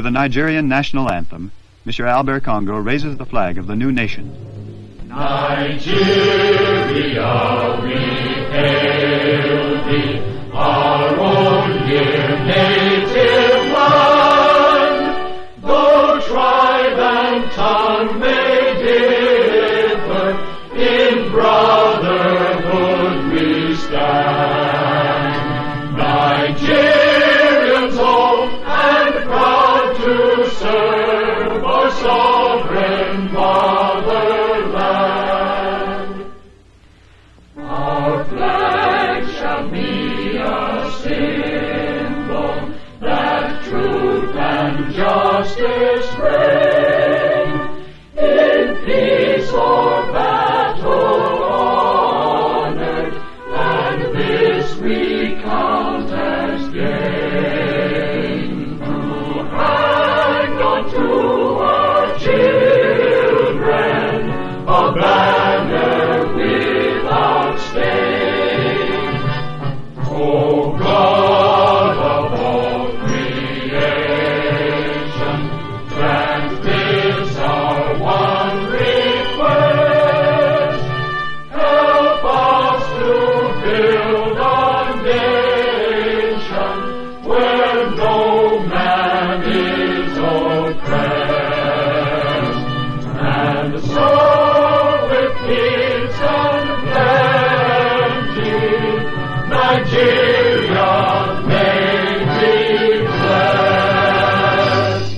To the Nigerian national anthem, Mr. Albert Congo raises the flag of the new nation. Nigeria, we hail thee, our own dear native land. Though tribe and tongue may differ, in brotherhood we stand. Nigerians old and proud to serve our sovereign motherland. Our flag shall be a symbol that truth and justice reign. In peace or battle honored, and this we count as gain. To hang on to our children a banner without stain. Oh God of all creation, grant this our one request. Help us to build a nation where no man is oppressed. And so with peace and plenty, Nigeria may be blessed.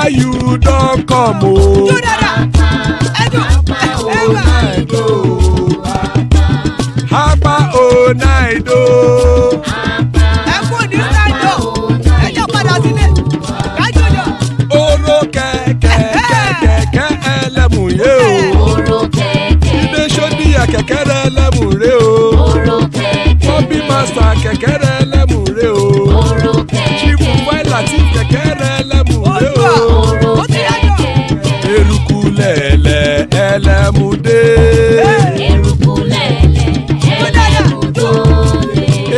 You don't come home. Hapa o naido. Oro kẹ̀kẹ́ ẹlẹ́mùrè o. Ilé sọ́díyà kẹ̀kẹ́ ẹlẹ́mùrè o. Bobby Master kẹ̀kẹ́ ẹlẹ́mùrè o. Chief Wáìlà tí kẹ̀kẹ́ ẹlẹ́mùrè o. Eruku lẹ̀lẹ̀ ẹlẹ́mùdé.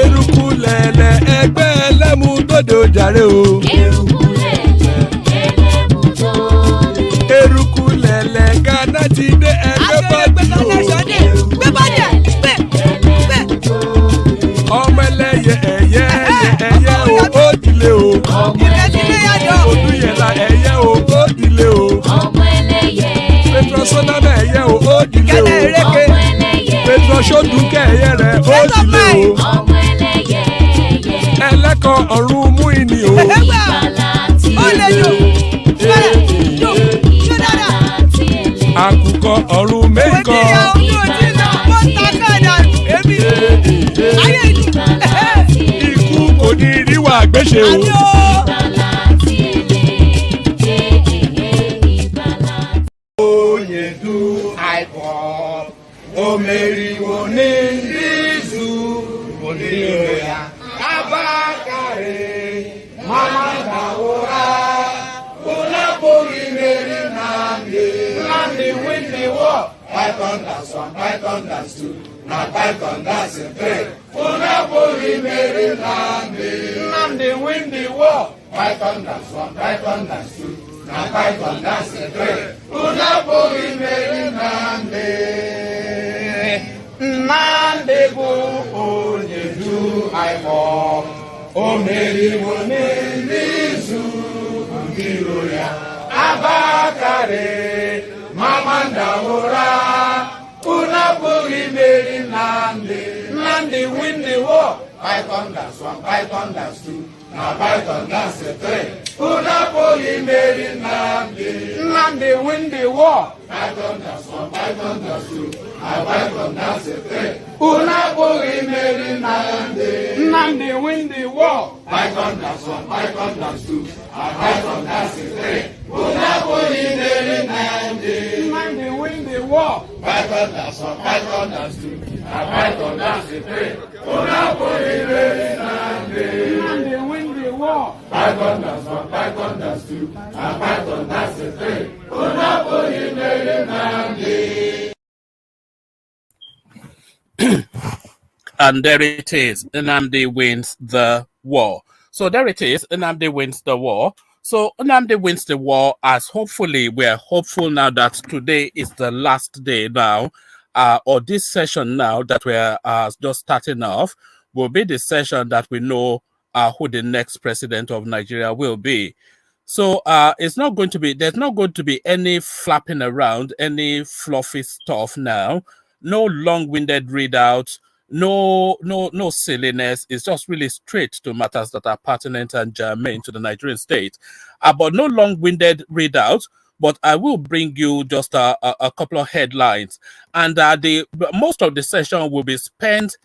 Eruku lẹ̀lẹ̀ ẹgbẹ́ ẹlẹ́mùdóde ojàre o. Eruku lẹ̀lẹ̀ Ghana ti dé ẹgbẹ́ bọ́dì o. Ọmọ ẹlẹ́yẹ ẹyẹ o ó dilé o. Odúyẹ̀lá ẹyẹ o ó dilé o. Petrosonama ẹyẹ o ó dilé o. Petrosodunke ẹyẹ rẹ ó dilé o. Ẹlẹ́kọ̀ ọ̀run mú ìní o. Àkùkọ ọ̀run méjìkọ. Ikú kò ní ríwà gbéṣe o. Oyedu àìkọ́ omeriwo ní ìzú onílé-ìròyà abákàrẹ̀ mọ́mọ́dàwòrá Nnamdi win the war. Python that's one, Python that's two. Now Python that's a three. Unaboli Mary Nnamdi. Nnamdi win the war. Python that's one, Python that's two. Now Python that's a three. Unaboli Mary Nnamdi. Nnamdi bu onye du aimo. O Mary wone nizu ngiro ya. Abakare Mamanda Ora. Unaboli Mary Nnamdi. Nnamdi win the war. Python that's one, Python that's two. Now Python that's a three. Unaboli Mary Nnamdi. Nnamdi win the war. Python that's one, Python that's two. Now Python that's a three. Unaboli Mary Nnamdi. Nnamdi win the war. Python that's one, Python that's two. Now Python that's a three. Unaboli Mary Nnamdi. Nnamdi win the war. Python that's one, Python that's two. Now Python that's a three. Unaboli Mary Nnamdi. Nnamdi win the war. Python that's one, Python that's two. Now Python that's a three. Unaboli Mary Nnamdi. And there it is. Nnamdi wins the war. So there it is. Nnamdi wins the war. So Nnamdi wins the war, as hopefully we are hopeful now that today is the last day now, or this session now that we are just starting off will be the session that we know who the next president of Nigeria will be. So it's not going to be, there's not going to be any flapping around, any fluffy stuff now. No long-winded readouts, no silliness. It's just really straight to matters that are pertinent and germane to the Nigerian state. But no long-winded readouts. But I will bring you just a couple of headlines, and most of the session will be spent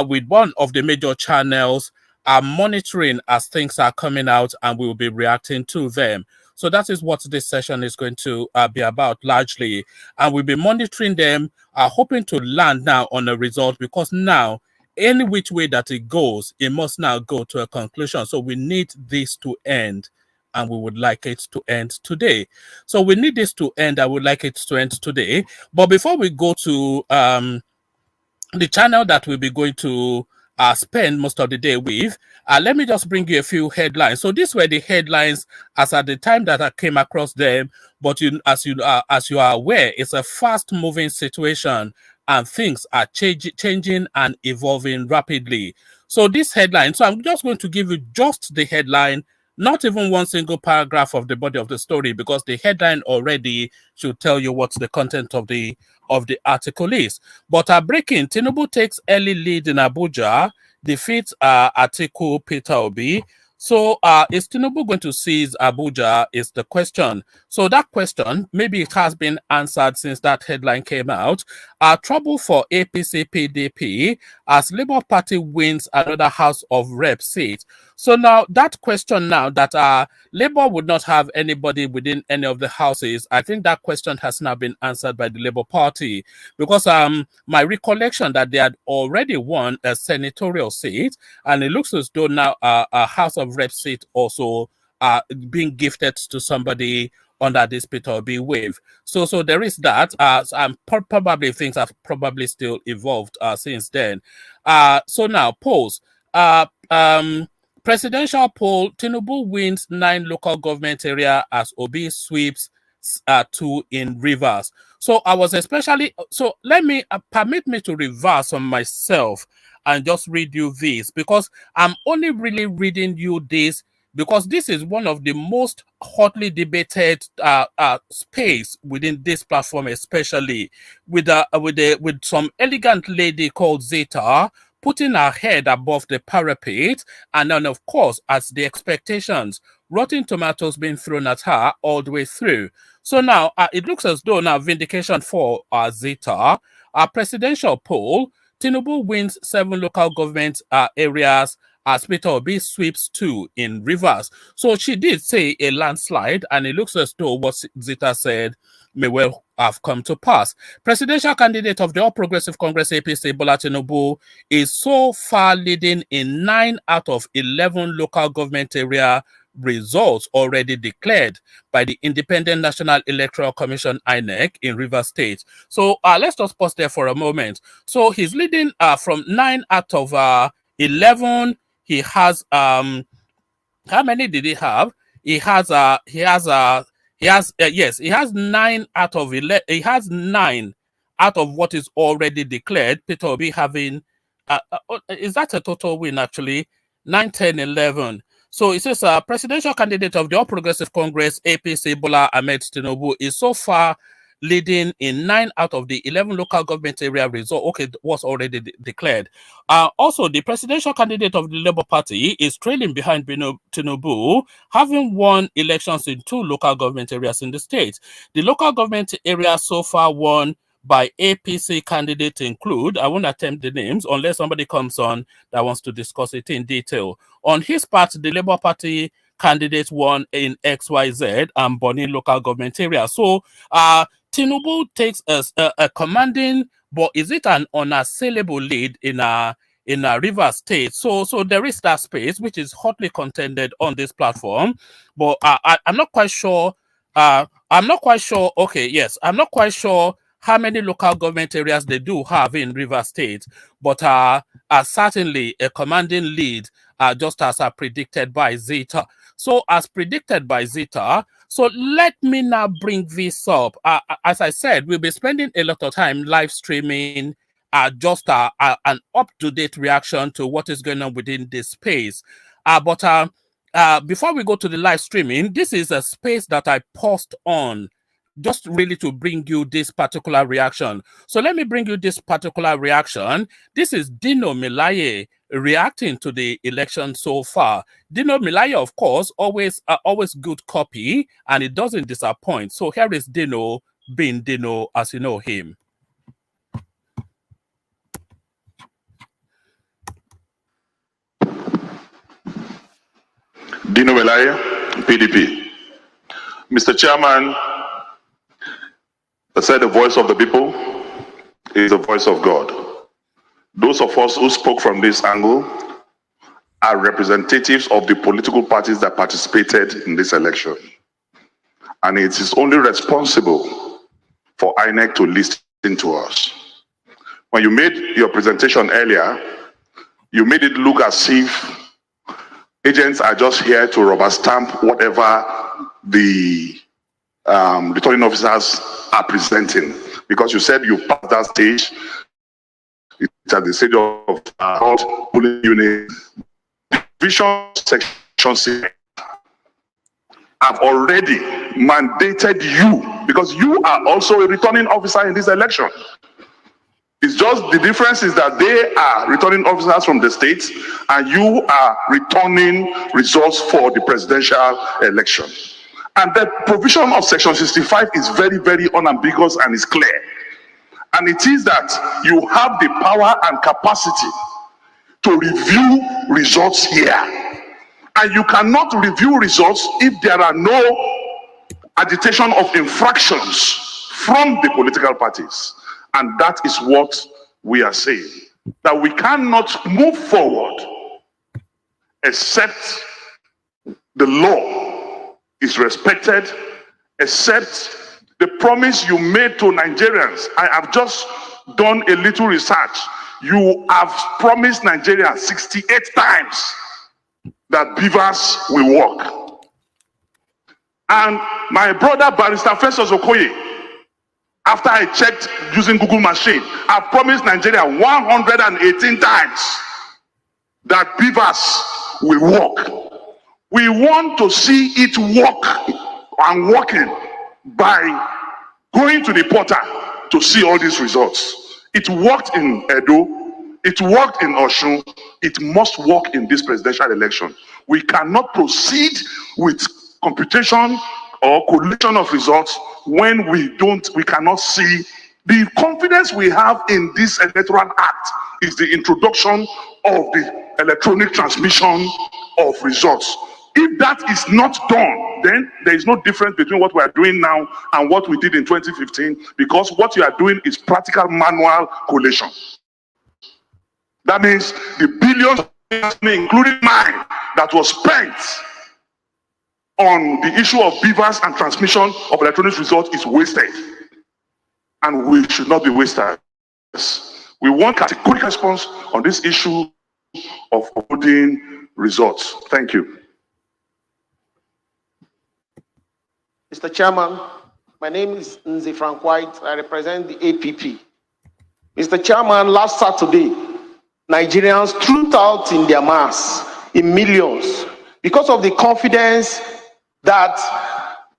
with one of the major channels, monitoring as things are coming out, and we will be reacting to them. So that is what this session is going to be about largely. And we'll be monitoring them, hoping to land now on a result, because now, any which way that it goes, it must now go to a conclusion. So we need this to end, and we would like it to end today. So we need this to end. I would like it to end today. But before we go to the channel that we'll be going to spend most of the day with, let me just bring you a few headlines. So these were the headlines as at the time that I came across them. But as you are aware, it's a fast-moving situation, and things are changing and evolving rapidly. So this headline, so I'm just going to give you just the headline, not even one single paragraph of the body of the story, because the headline already should tell you what the content of the article is. But breaking, TINUBU takes early lead in Abuja, defeats Atiku Peter Obi. So is TINUBU going to seize Abuja is the question. So that question, maybe it has been answered since that headline came out. Trouble for APC PDP as Labour Party wins another House of Rep seat. So now that question now that Labour would not have anybody within any of the houses, I think that question has now been answered by the Labour Party, because my recollection that they had already won a senatorial seat, and it looks as though now a House of Rep seat also being gifted to somebody under this Peter Obi wave. So there is that. Probably things have probably still evolved since then. So now polls. Presidential poll, TINUBU wins 9 local government area as Obi sweeps 2 in Rivers. So I was especially, so let me, permit me to reverse on myself and just read you this, because I'm only really reading you this because this is one of the most hotly debated space within this platform, especially with some elegant lady called Zeta, putting her head above the parapet, and then, of course, as the expectations, Rotten Tomatoes being thrown at her all the way through. So now, it looks as though now vindication for Zeta. Our presidential poll, TINUBU wins 7 local government areas as Peter Obi sweeps 2 in Rivers. So she did say a landslide, and it looks as though what Zeta said may well have come to pass. Presidential candidate of the All Progressive Congress APC, Bola Tinubu, is so far leading in 9 out of 11 local government area results already declared by the Independent National Electoral Commission (INEC) in Rivers State. So let's just pause there for a moment. So he's leading from 9 out of 11. He has how many did he have? He has 9 out of 11. He has 9 out of what is already declared. Peter Obi having is that a total win actually? 9, 10, 11. So it says presidential candidate of the All Progressive Congress APC Bola Ahmed TINUBU is so far leading in 9 out of the 11 local government area result. Okay, was already declared. Also, the presidential candidate of the Labour Party is trailing behind TINUBU, having won elections in 2 local government areas in the state. The local government areas so far won by APC candidates include, I won't attempt the names unless somebody comes on that wants to discuss it in detail. On his part, the Labour Party candidate won in XYZ and Bonny local government area. So TINUBU takes a commanding, but is it an unassailable lead in a Rivers State? So there is that space which is hotly contended on this platform, but I'm not quite sure. Okay, yes, I'm not quite sure how many local government areas they do have in Rivers State, but certainly a commanding lead, just as predicted by Zeta. So as predicted by Zeta, so let me now bring this up. As I said, we'll be spending a lot of time live streaming just an up-to-date reaction to what is going on within this space. But before we go to the live streaming, this is a space that I paused on just really to bring you this particular reaction. So let me bring you this particular reaction. This is Dino Melaye reacting to the election so far. Dino Melaye, of course, always good copy, and it doesn't disappoint. So here is Dino being Dino as you know him. Dino Melaye, PDP. Mr. Chairman, I said the voice of the people is the voice of God. Those of us who spoke from this angle are representatives of the political parties that participated in this election. And it is only responsible for INEC to listen to us. When you made your presentation earlier, you made it look as if agents are just here to rubber stamp whatever the returning officers are presenting, because you said you passed that stage. It's at the stage of polling unit. Vision Section 6 have already mandated you, because you are also a returning officer in this election. It's just the difference is that they are returning officers from the states and you are returning results for the presidential election. And the provision of Section 65 is very, very unambiguous and is clear. And it is that you have the power and capacity to review results here. And you cannot review results if there are no agitation of infractions from the political parties. And that is what we are saying. That we cannot move forward except the law is respected, except the promise you made to Nigerians. I have just done a little research. You have promised Nigerians 68 times that beavers will work. And my brother Barrister Festus Okoye, after I checked using Google machine, I promised Nigeria 118 times that beavers will work. We want to see it work and working by going to the portal to see all these results. It worked in Edo, it worked in Osun, it must work in this presidential election. We cannot proceed with computation or collation of results when we cannot see. The confidence we have in this electoral act is the introduction of the electronic transmission of results. If that is not done, then there is no difference between what we are doing now and what we did in 2015, because what you are doing is practical manual collation. That means the billions, including mine, that was spent on the issue of beavers and transmission of electronic results is wasted. And we should not be wasted. We want categorical response on this issue of voting results. Thank you. Mr. Chairman, my name is Nze Frank White. I represent the APP. Mr. Chairman, last Saturday, Nigerians trooped out in their mass, in millions, because of the confidence that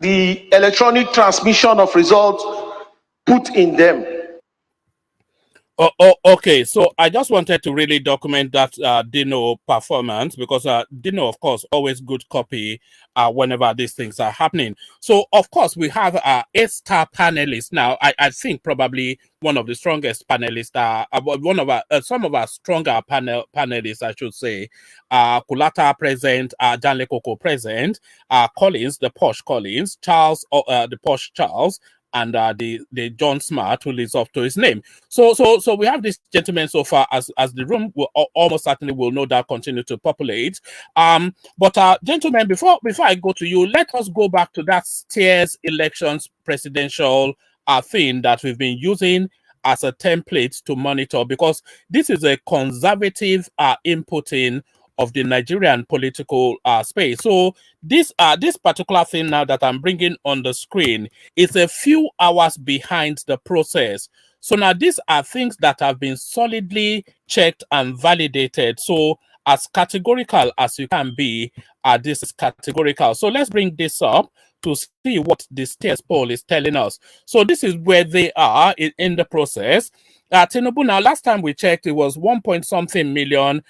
the electronic transmission of results put in them. Okay. So I just wanted to really document that Dino performance, because Dino, of course, always good copy whenever these things are happening. So, of course, we have 8-star panelists now. I think probably one of the strongest panelists, one of our, some of our stronger panelists, I should say. Kulata present, Janle Koko present, Collins, the posh Collins, Charles, the posh Charles, and the John Smart, who lives up to his name. So we have this gentleman so far, as the room will almost certainly will no doubt continue to populate. But gentlemen, before I go to you, let us go back to that steers elections presidential thing that we've been using as a template to monitor, because this is a conservative inputting of the Nigerian political space. So this particular thing now that I'm bringing on the screen is a few hours behind the process. So now these are things that have been solidly checked and validated. So as categorical as you can be, this is categorical. So let's bring this up to see what the steers poll is telling us. So this is where they are in the process. TINUBU, now last time we checked, it was 1 point something million.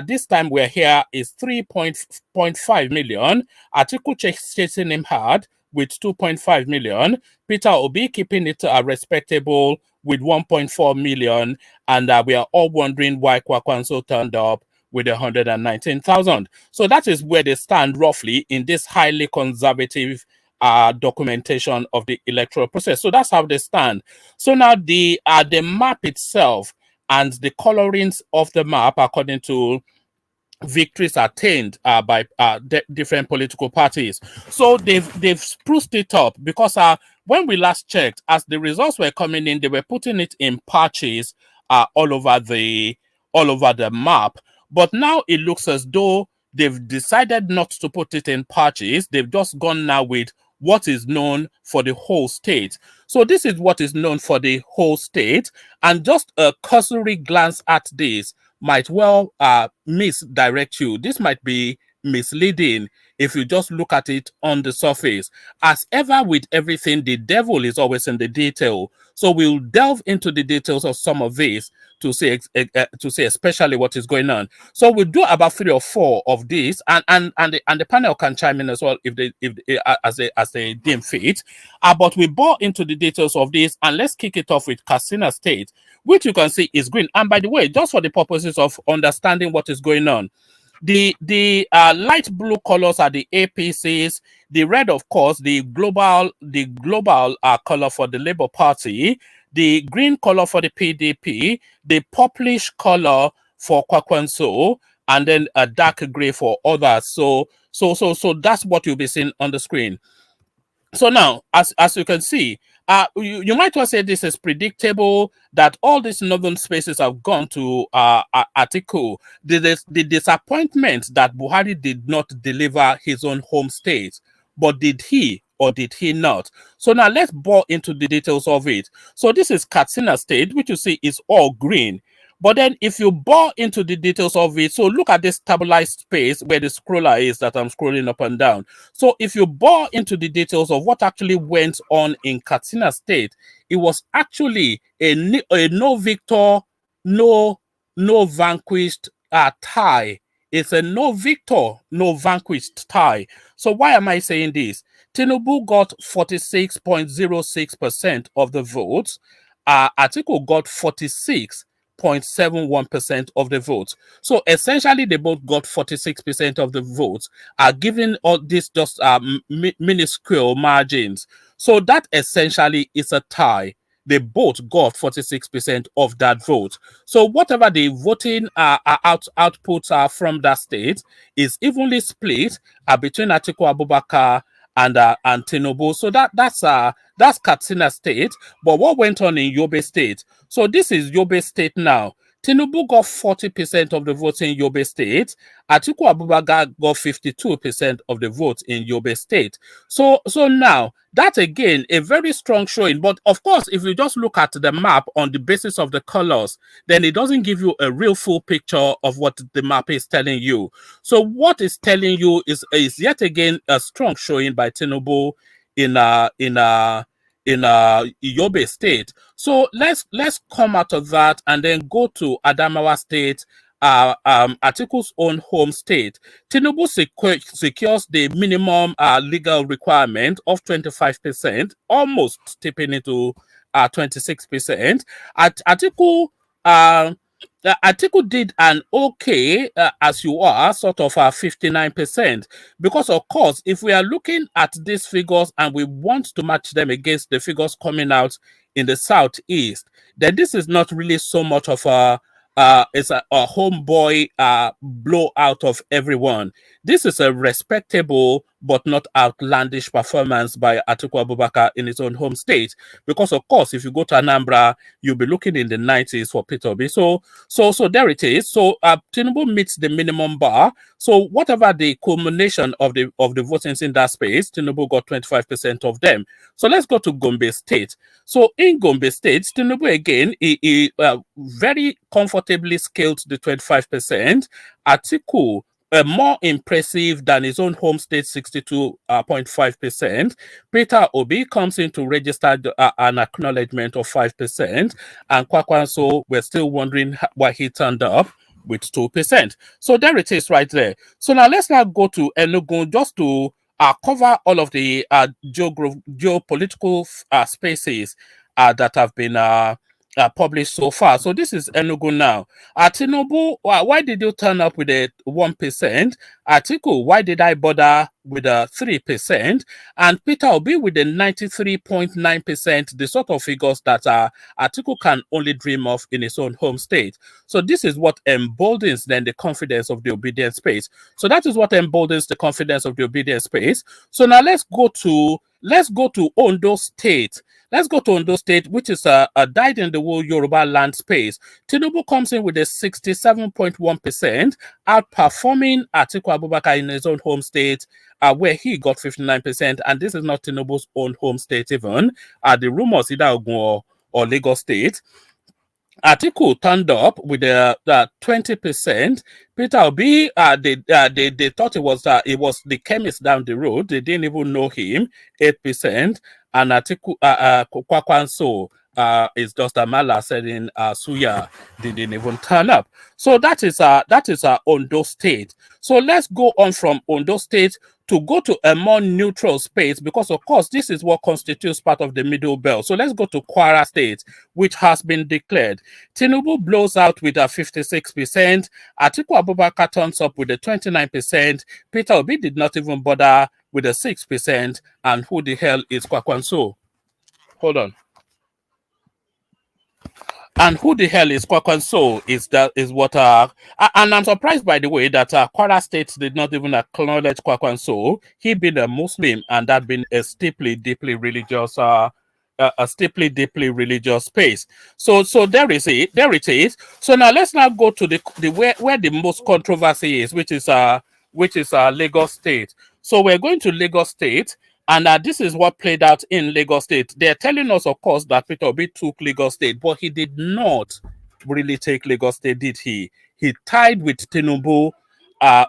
This time we're here is 3.5 million. Atiku chasing him hard with 2.5 million. Peter Obi keeping it respectable with 1.4 million. And we are all wondering why Kwakwanso turned up with 119,000. So that is where they stand roughly in this highly conservative documentation of the electoral process. So that's how they stand. So now the map itself and the colorings of the map, according to victories attained by different political parties. So they've spruced it up, because when we last checked, as the results were coming in, they were putting it in patches all over the map. But now it looks as though they've decided not to put it in patches. They've just gone now with what is known for the whole state. So this is what is known for the whole state, and just a cursory glance at this might well misdirect you. This might be misleading if you just look at it on the surface. As ever with everything, the devil is always in the detail. So we'll delve into the details of some of this to see especially what is going on. So we'll do about 3 or 4 of these, and the panel can chime in as well if they deem fit. But we bore into the details of this, and let's kick it off with Katsina State, which you can see is green. And by the way, just for the purposes of understanding what is going on, the light blue colors are the APCs. The red, of course, the global color for the Labour Party. The green color for the PDP. The purplish color for Kwakwanso, and then a dark gray for others. So that's what you'll be seeing on the screen. So now, as you can see, you might well say this is predictable, that all these northern spaces have gone to Atiku. The disappointment that Buhari did not deliver his own home state, but did he or did he not? So now let's bore into the details of it. So this is Katsina State, which you see is all green. But then if you bore into the details of it, so look at this stabilized space where the scroller is that I'm scrolling up and down. So if you bore into the details of what actually went on in Katsina State, it was actually a no victor, no vanquished tie. It's a no victor, no vanquished tie. So why am I saying this? TINUBU got 46.06% of the votes. Atiku got 46.71% of the votes. So essentially, they both got 46% of the votes, given all this just minuscule margins. So that essentially is a tie. they both got 46% of that vote. So whatever the voting outputs are from that state is evenly split between Atiku Abubakar and TINUBU. So that's Katsina State. But what went on in Yobe State? So this is Yobe State now. TINUBU got 40% of the votes in Yobe State. Atiku Abubakar got 52% of the votes in Yobe State. So now, that again, a very strong showing. But of course, if you just look at the map on the basis of the colors, then it doesn't give you a real full picture of what the map is telling you. So what it's telling you is yet again a strong showing by TINUBU in Yobe State. So let's come out of that and then go to Adamawa State, Atiku's own home state. TINUBU secures the minimum legal requirement of 25%, almost tipping into 26%. Atiku did an okay, as you are, sort of 59%. Because, of course, if we are looking at these figures and we want to match them against the figures coming out in the Southeast, then this is not really so much of it's a homeboy blowout of everyone. This is a respectable but not outlandish performance by Atiku Abubakar in his own home state. Because of course, if you go to Anambra, you'll be looking in the 90s for Peter Obi. So there it is. So TINUBU meets the minimum bar. So whatever the culmination of the votings in that space, TINUBU got 25% of them. So let's go to Gombe State. So in Gombe State, TINUBU again, he very comfortably scaled the 25%. Atiku, more impressive than his own home state, 62.5%. Peter Obi comes in to register an acknowledgement of 5%. And Kwakwanso, we're still wondering why he turned up with 2%. So there it is right there. So now let's now go to Enugu just to cover all of the geopolitical spaces that have been published so far. So this is Enugu now. TINUBU, why did you turn up with a 1%? Atiku, why did I bother with a 3%? And Peter Obi with a 93.9%, the sort of figures that Atiku can only dream of in his own home state. So this is what emboldens then the confidence of the obedient space. So that is what emboldens the confidence of the obedient space. So now let's go to Ondo State. Let's go to Ondo State, which is a dyed-in-the-wool Yoruba land space. TINUBU comes in with a 67.1%, outperforming Atiku Abubakar in his own home state, where he got 59%. And this is not TINUBU's own home state even. The rumors either Ogun or Lagos State. Atiku turned up with a 20%. Peter Obi, they thought it was the chemist down the road. They didn't even know him, 8%. And Atiku Kwakwanso is just a mala said in Suya. They didn't even turn up. So that is Ondo State. So let's go on from Ondo State to go to a more neutral space, because of course this is what constitutes part of the middle belt. So let's go to Kwara State, which has been declared. TINUBU blows out with a 56%. Atiku Abubakar turns up with a 29%. Peter Obi did not even bother with a 6%. And who the hell is Kwakwanso? Hold on. And who the hell is Kwakwanso is what and I'm surprised by the way that Kwara State did not even acknowledge Kwakwanso. He being a Muslim and that being a deeply religious space. So there it is. So now let's now go to the where the most controversy is, which is Lagos State. So we're going to Lagos State. And this is what played out in Lagos State. They're telling us, of course, that Peter Obi took Lagos State, but he did not really take Lagos State, did he? He tied with TINUBU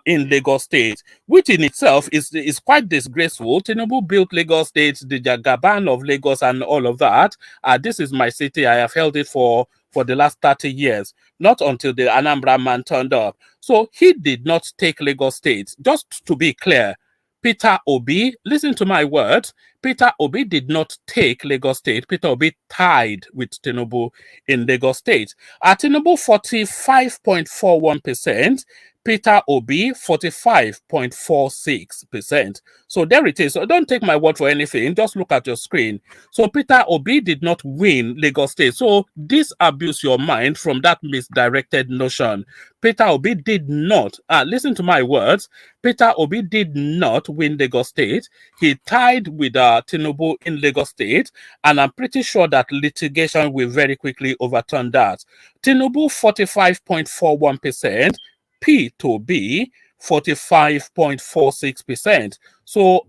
in Lagos State, which in itself is quite disgraceful. TINUBU built Lagos State, the Jagaban of Lagos and all of that. This is my city. I have held it for the last 30 years, not until the Anambra man turned up. So he did not take Lagos State. Just to be clear, Peter Obi, listen to my words, Peter Obi did not take Lagos State. Peter Obi tied with TINUBU in Lagos State. TINUBU 45.41%, Peter Obi, 45.46%. So there it is. So don't take my word for anything. Just look at your screen. So Peter Obi did not win Lagos State. So disabuse your mind from that misdirected notion. Peter Obi did not, listen to my words, Peter Obi did not win Lagos State. He tied with TINUBU in Lagos State, and I'm pretty sure that litigation will very quickly overturn that. TINUBU 45.41%, P2B 45.46%. So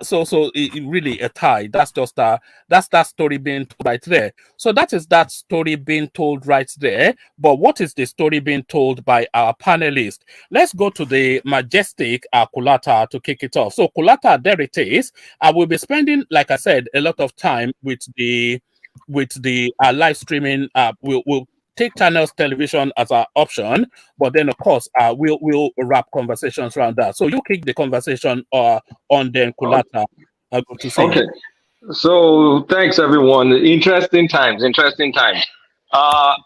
so it really a tie. That's just that's that story being told right there. So that is that story being told right there. But what is the story being told by our panelists? Let's go to the majestic Kulata to kick it off. So Kulata, there it is. I will be spending, like I said, a lot of time with the live streaming. We'll take channels television as our option, but then of course we'll wrap conversations around that. So you kick the conversation on then Kulata. I'll go to see. Okay. So thanks everyone. Interesting times.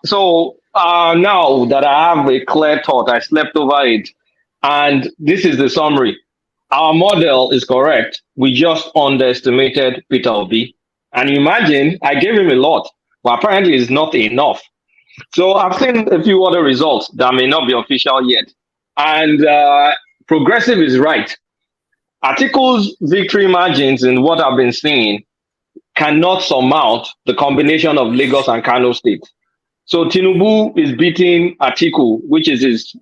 So now that I have a clear thought, I slept over it, and this is the summary. Our model is correct. We just underestimated Peter Obi, and imagine I gave him a lot, but apparently it's not enough. So I've seen a few other results that may not be official yet. And Progressive is right. Atiku's victory margins in what I've been seeing cannot surmount the combination of Lagos and Kano State. So TINUBU is beating Atiku, which is his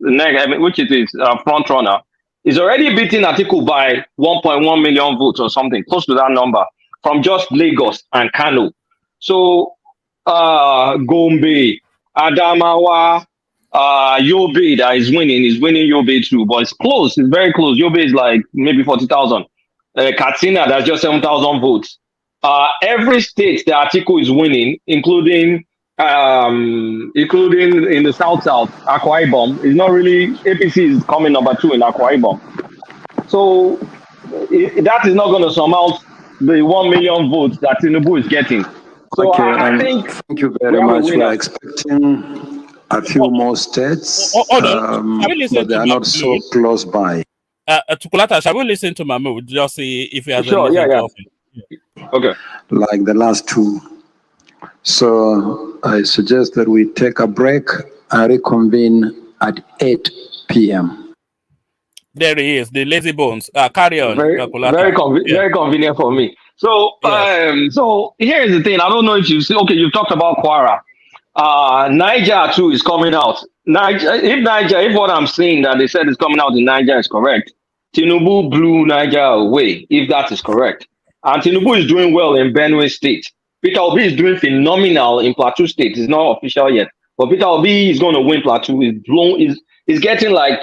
front runner. He's already beating Atiku by 1.1 million votes or something, close to that number, from just Lagos and Kano. So Gombe, Adamawa, Yobe that is winning Yobe too, but it's close. It's very close. Yobe is like maybe 40,000. Katsina, that's just 7,000 votes. Every state that Atiku is winning, including in the South, Akwa Ibom, is not really, APC is coming number 2 in Akwa Ibom. So that is not going to surmount the 1 million votes that TINUBU is getting. So okay, I think thank you very much. We are expecting a few more states, but they are not so close by. Tukulata, shall we listen to Mahmoud? Just see if he has anything to offer. Okay. Like the last two. So I suggest that we take a break and reconvene at 8 p.m. There he is, the lazy bones. Carry on. Very convenient for me. So, yes. So here's the thing. I don't know if you've seen. Okay, you've talked about Kwara. Niger too is coming out. If what I'm saying that they said is coming out in Niger is correct, TINUBU blew Niger away. If that is correct, and TINUBU is doing well in Benue State. Peter Obi is doing phenomenal in Plateau State. It's not official yet, but Peter Obi is going to win Plateau. He's getting like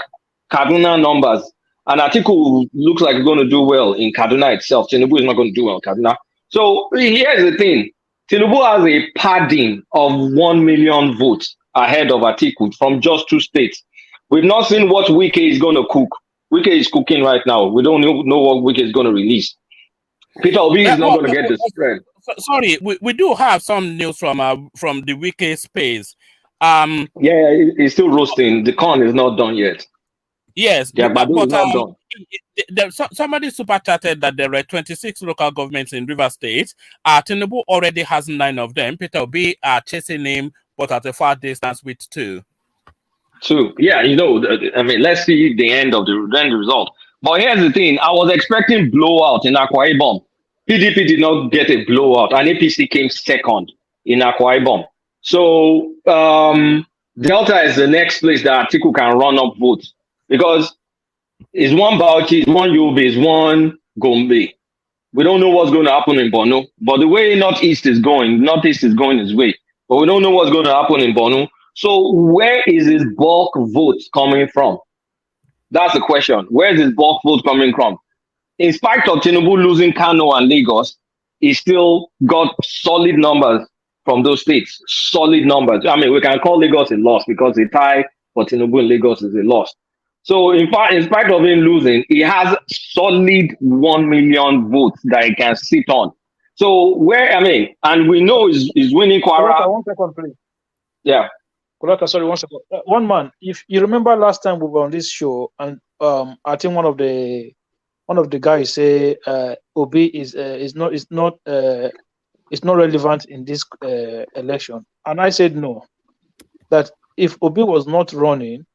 Kaduna numbers. And Atiku looks like he's going to do well in Kaduna itself. TINUBU is not going to do well in Kaduna. So here's the thing. TINUBU has a padding of 1 million votes ahead of Atiku from just 2 states. We've not seen what Wike is going to cook. Wike is cooking right now. We don't know what Wike is going to release. Peter Obi is not going to get the spread. Sorry, we do have some news from the Wike space. Yeah, it's still roasting. The corn is not done yet. Yes, yeah, but somebody super chatted that there are 26 local governments in River State. TINUBU already has 9 of them. Peter Obi are chasing him, but at a far distance with 2. 2, yeah, I mean, let's see the end result. But here's the thing: I was expecting blowout in Akwa Ibom. PDP did not get a blowout, and APC came second in Akwa Ibom. So Delta is the next place that Atiku can run up votes. Because it's one Bauchi, it's one Yobe, it's one Gombe. We don't know what's going to happen in Borno. But the way Northeast is going his way. But we don't know what's going to happen in Borno. So where is his bulk votes coming from? That's the question. Where is his bulk vote coming from? In spite of TINUBU losing Kano and Lagos, he still got solid numbers from those states. Solid numbers. I mean, we can call Lagos a loss because a tie for TINUBU in Lagos is a loss. So in spite of him losing, he has solid 1 million votes that he can sit on. So and we know he's winning Kwara. 1 second, please. Yeah. Kulaka, sorry, one second. One man, if you remember last time we were on this show, and I think one of the guys say Obi is not relevant in this election, and I said no. That if Obi was not running,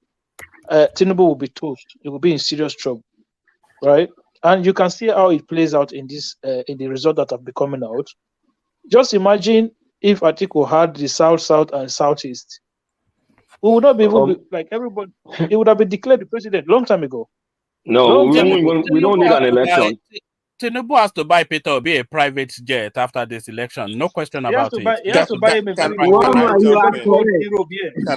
TINUBU will be toast. It will be in serious trouble, right? And you can see how it plays out in this in the result that have been coming out. Just imagine if Atiku had the South, and Southeast. We would not be able to, like everybody, he would have been declared the president long time ago. No, we don't need an election. TINUBU has to buy Peter Obi a private jet after this election. No question about it. He has to buy him a Can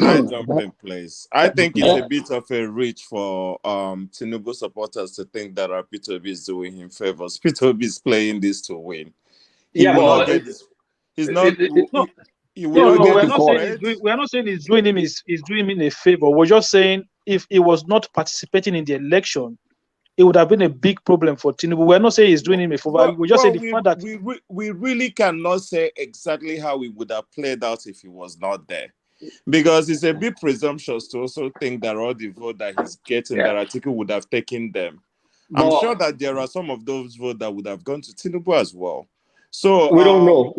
I jump in, please? I think it's a bit of a reach for TINUBU supporters to think that Peter Obi is doing him favors. Peter Obi is playing this to win. We're not saying he's doing him a favor. We're just saying if he was not participating in the election, it would have been a big problem for TINUBU. We're not saying he's doing him a favor. We just say the fact that we really cannot say exactly how it would have played out if he was not there, because it's a bit presumptuous to also think that all the vote that he's getting, that Atiku would have taken them. I'm sure that there are some of those votes that would have gone to TINUBU as well. So we don't know.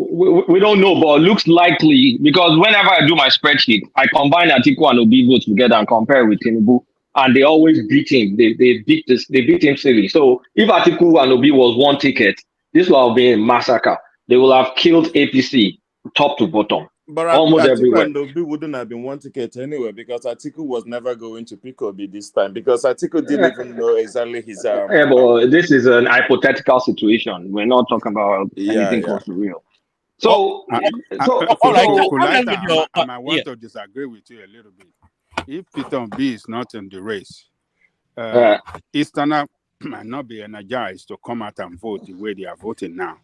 We don't know, but it looks likely, because whenever I do my spreadsheet, I combine Atiku and Obi votes together and compare with TINUBU, and they always beat him. They beat him silly. So if Atiku and Obi was one ticket, this will have been a massacre. They will have killed APC top to bottom. But almost Atiku everywhere. and Obi wouldn't have been one ticket anyway, because Atiku was never going to pick Obi this time, because Atiku didn't even know exactly his but this is an hypothetical situation. We're not talking about anything close to real. So, I might want to disagree with you a little bit. If Peter Obi is not in the race, Easterner might not be energized to come out and vote the way they are voting now.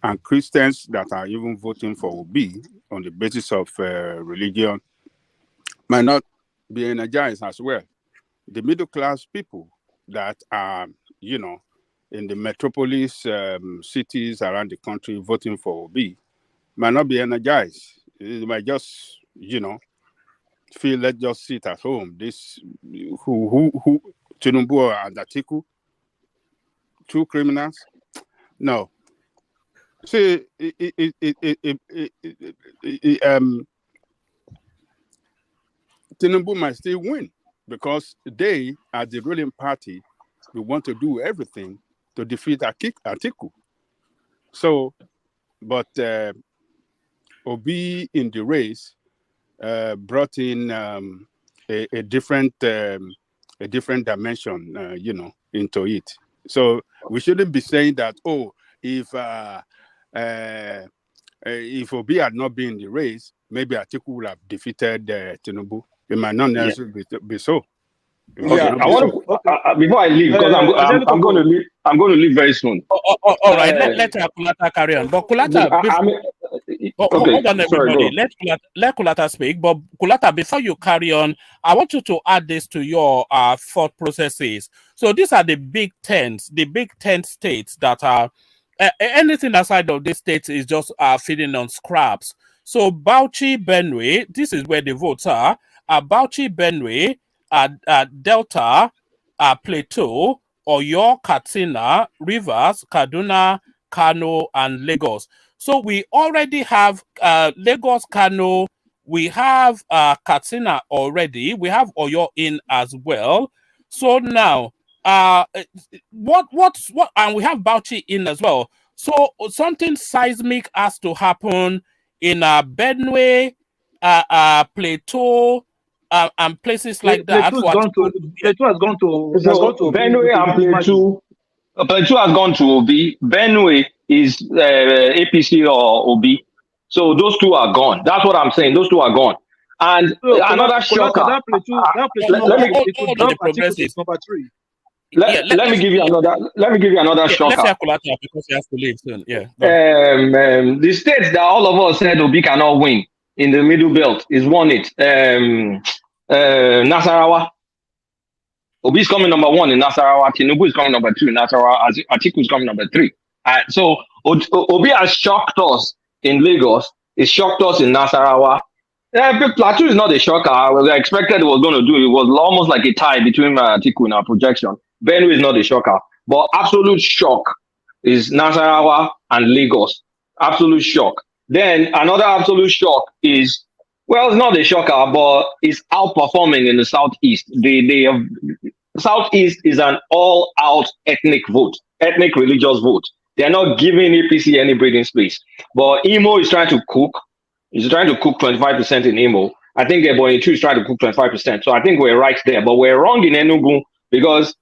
And Christians that are even voting for Obi on the basis of religion might not be energized as well. The middle class people that are, in the metropolis cities around the country voting for Obi might not be energized. They might just, feel, let's just sit at home. This who TINUBU and Atiku, two criminals? No. See, TINUBU might still win, because they, as the ruling party, we want to do everything to defeat Atiku. So, but Obi in the race brought in a different dimension, into it. So we shouldn't be saying that, if Obi had not been in the race, maybe Atiku would have defeated TINUBU. It might not necessarily be so. Okay. Before I leave, because I'm going to leave. I'm going to leave very soon. All right. Let Kulata carry on. But Kulata, hold on, everybody. Let Kulata speak. But Kulata, before you carry on, I want you to add this to your thought processes. So these are the big 10 states that are anything outside of these states is just feeding on scraps. So Bauchi, Benue, this is where the votes are. Bauchi, Benue, Delta, Plateau, Oyo, Katsina, Rivers, Kaduna, Kano, and Lagos. So we already have Lagos, Kano, we have Katsina already, we have Oyo in as well. So now, what, and we have Bauchi in as well. So something seismic has to happen in Benue, Plateau, and places like that. Plateau has gone to Benue and Plateau. Plateau has gone to Obi. Benue is APC or Obi. So those two are gone. That's what I'm saying. Those two are gone. And another shocker. Let me give you another shocker. Let's Kulata because he has to leave soon. Yeah. The states that all of us said Obi cannot win in the middle belt is won it. Nasarawa. Obi is coming number 1 in Nasarawa. TINUBU is coming number 2 in Nasarawa. Atiku is coming number 3. So Obi has shocked us in Lagos. He shocked us in Nasarawa. Plateau is not a shocker. I expected it was going to do. It was almost like a tie between Atiku and our projection. Benue is not a shocker, but absolute shock is Nasarawa and Lagos. Absolute shock. Then another absolute shock is, well, it's not a shocker, but it's outperforming in the southeast. They have, southeast is an all-out ethnic vote, ethnic religious vote. They're not giving APC any breathing space. But Imo is trying to cook. He's trying to cook 25% in Imo. I think Ebonyi too is trying to cook 25%. So I think we're right there. But we're wrong in Enugu because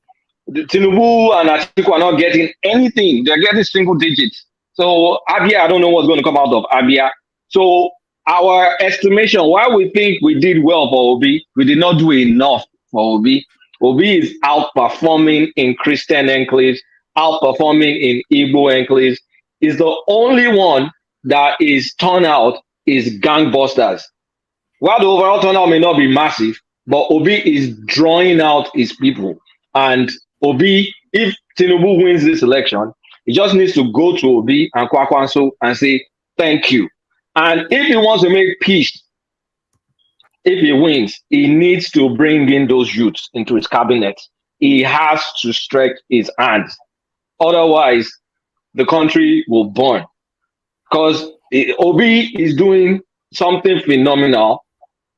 the TINUBU and Atiku are not getting anything. They're getting single digits. So Abia, I don't know what's going to come out of Abia. So our estimation, while we think we did well for Obi, we did not do enough for Obi. Obi is outperforming in Christian enclaves, outperforming in Igbo enclaves. Is the only one that is turnout is gangbusters. While the overall turnout may not be massive, but Obi is drawing out his people. And Obi, if Tinubu wins this election, he just needs to go to Obi and Kwakwanso and say, thank you. And if he wants to make peace, if he wins, he needs to bring in those youths into his cabinet. He has to stretch his hands. Otherwise, the country will burn. Because Obi is doing something phenomenal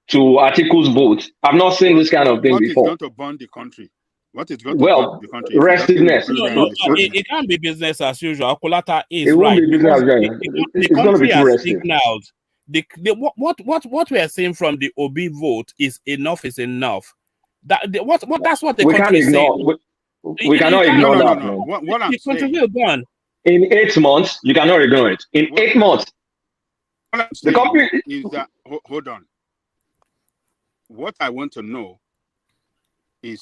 to Atiku's vote. I've not seen this kind of thing before. What is going to burn the country? What is going to burn the country? Restiveness. It can't be business as usual. Kolata is it right. Won't be business as usual. The country has signaled. What we are seeing from the Obi vote is enough is enough. That's what the country is saying. We cannot ignore that. No. What I'm the country will burn. In 8 months, you cannot ignore it. In 8 months, the company is that. Hold on. What I want to know is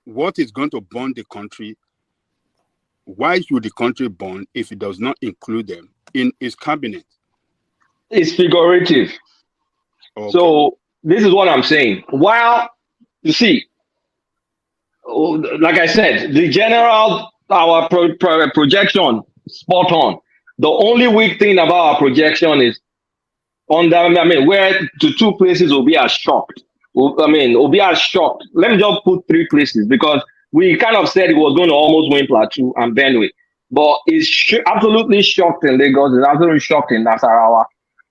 what is going to burn the country. Why should the country burn if it does not include them in its cabinet? It's figurative. Okay. So this is what I'm saying. While you see, like I said, the general our projection spot on. The only weak thing about our projection is where the 2 places Obi are shocked. Obi are shocked. Let me just put 3 places because we kind of said it was going to almost win Plateau and Benue, but it's absolutely shocked in Lagos. It's absolutely shocked in Nasarawa.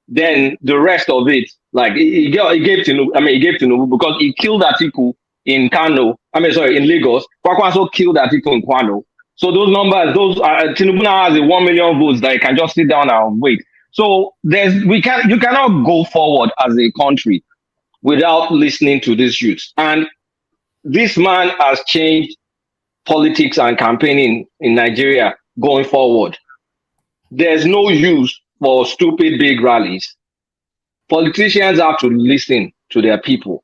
Then the rest of it, like he gave Tinubu because he killed Atiku in Kano. In Lagos. Kwakwanso killed Atiku in Kwano. So those numbers, Tinubu now has 1 million votes that you can just sit down and wait. So you cannot go forward as a country without listening to these youths. And this man has changed politics and campaigning in Nigeria going forward. There's no use for stupid big rallies. Politicians have to listen to their people.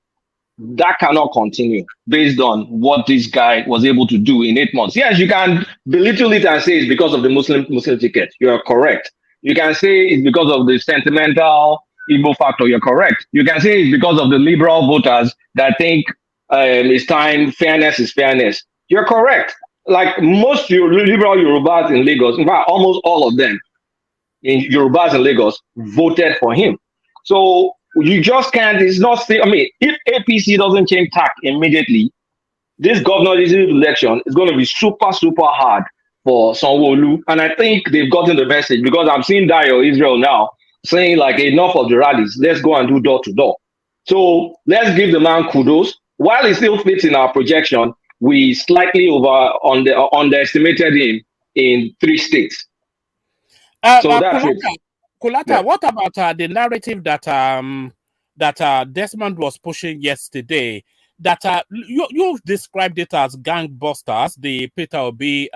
That cannot continue based on what this guy was able to do in 8 months. Yes, you can belittle it and say it's because of the Muslim ticket. You are correct. You can say it's because of the sentimental Igbo factor. You're correct. You can say it's because of the liberal voters that think it's time, fairness is fairness. You're correct. Like most liberal Yorubas in Lagos, in fact, almost all of them in Yorubas in Lagos voted for him. So you just can't, it's not, if APC doesn't change tack immediately, this governorship election is going to be super, super hard for Sanwo-Olu. And I think they've gotten the message because I'm seeing Dayo Israel now saying like enough of the rallies, let's go and do door to door. So let's give the man kudos. While he still fits in our projection, we slightly underestimated him in 3 states. So that's it. Kolata, yeah. What about the narrative that Desmond was pushing yesterday? That you've described it as gangbusters, the Peter Obi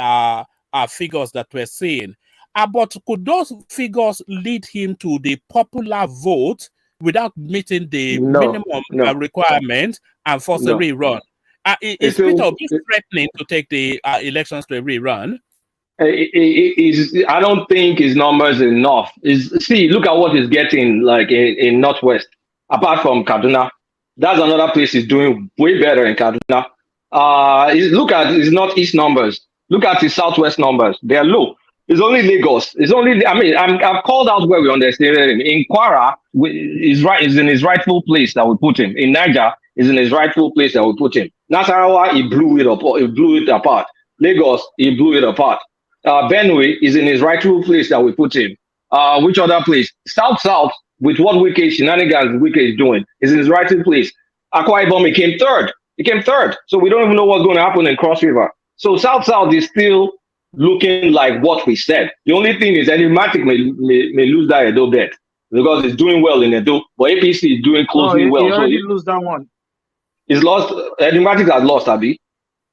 figures that we're seeing. But could those figures lead him to the popular vote without meeting the minimum requirement and force a rerun? Is Peter Obi threatening to take the elections to a rerun? I don't think his numbers are enough. Look at what he's getting like in Northwest. Apart from Kaduna, that's another place he's doing way better in Kaduna. Look at his Northeast numbers. Look at his Southwest numbers. They're low. It's only Lagos. It's only, I mean, I've called out where we underestimated him. In Kwara, is in his rightful place that we put him. In Niger, is in his rightful place that we put him. Nasarawa, he blew it apart. Lagos, he blew it apart. Benue is in his rightful place that we put him. Which other place? South, with what shenanigans Wike is doing, is in his rightful place. Akwa Ibom, he came third. So we don't even know what's going to happen in Cross River. So South is still looking like what we said. The only thing is Enigmatic may lose that Edo bet because it's doing well in Edo, but APC is doing closely well. He already lose that one. He's lost. Enigmatic has lost, Abi.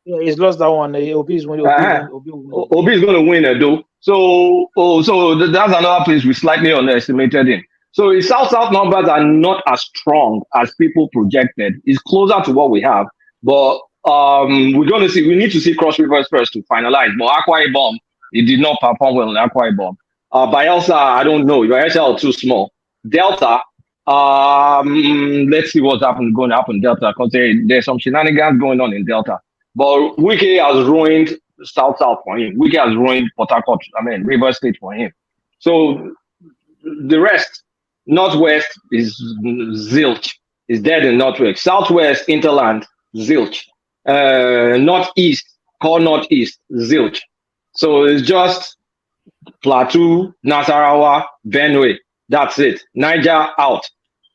Yeah, he's lost that one. Obi is going to win Edo. So that's another place we slightly underestimated him. So his South numbers are not as strong as people projected. It's closer to what we have, but we're going to see. We need to see Cross Rivers first to finalize. But Akwa Ibom, it did not perform well in Akwa Ibom. Bayelsa, I don't know. Bayelsa is too small. Delta, let's see what's going to happen in Delta because there's some shenanigans going on in Delta. But Wike has ruined South for him. Wike has ruined Port Harcourt, Rivers State for him. So the rest, Northwest is zilch. Is dead in Northwest. Southwest, Interland, zilch. Northeast, zilch. So it's just Plateau, Nasarawa, Benue. That's it. Niger out.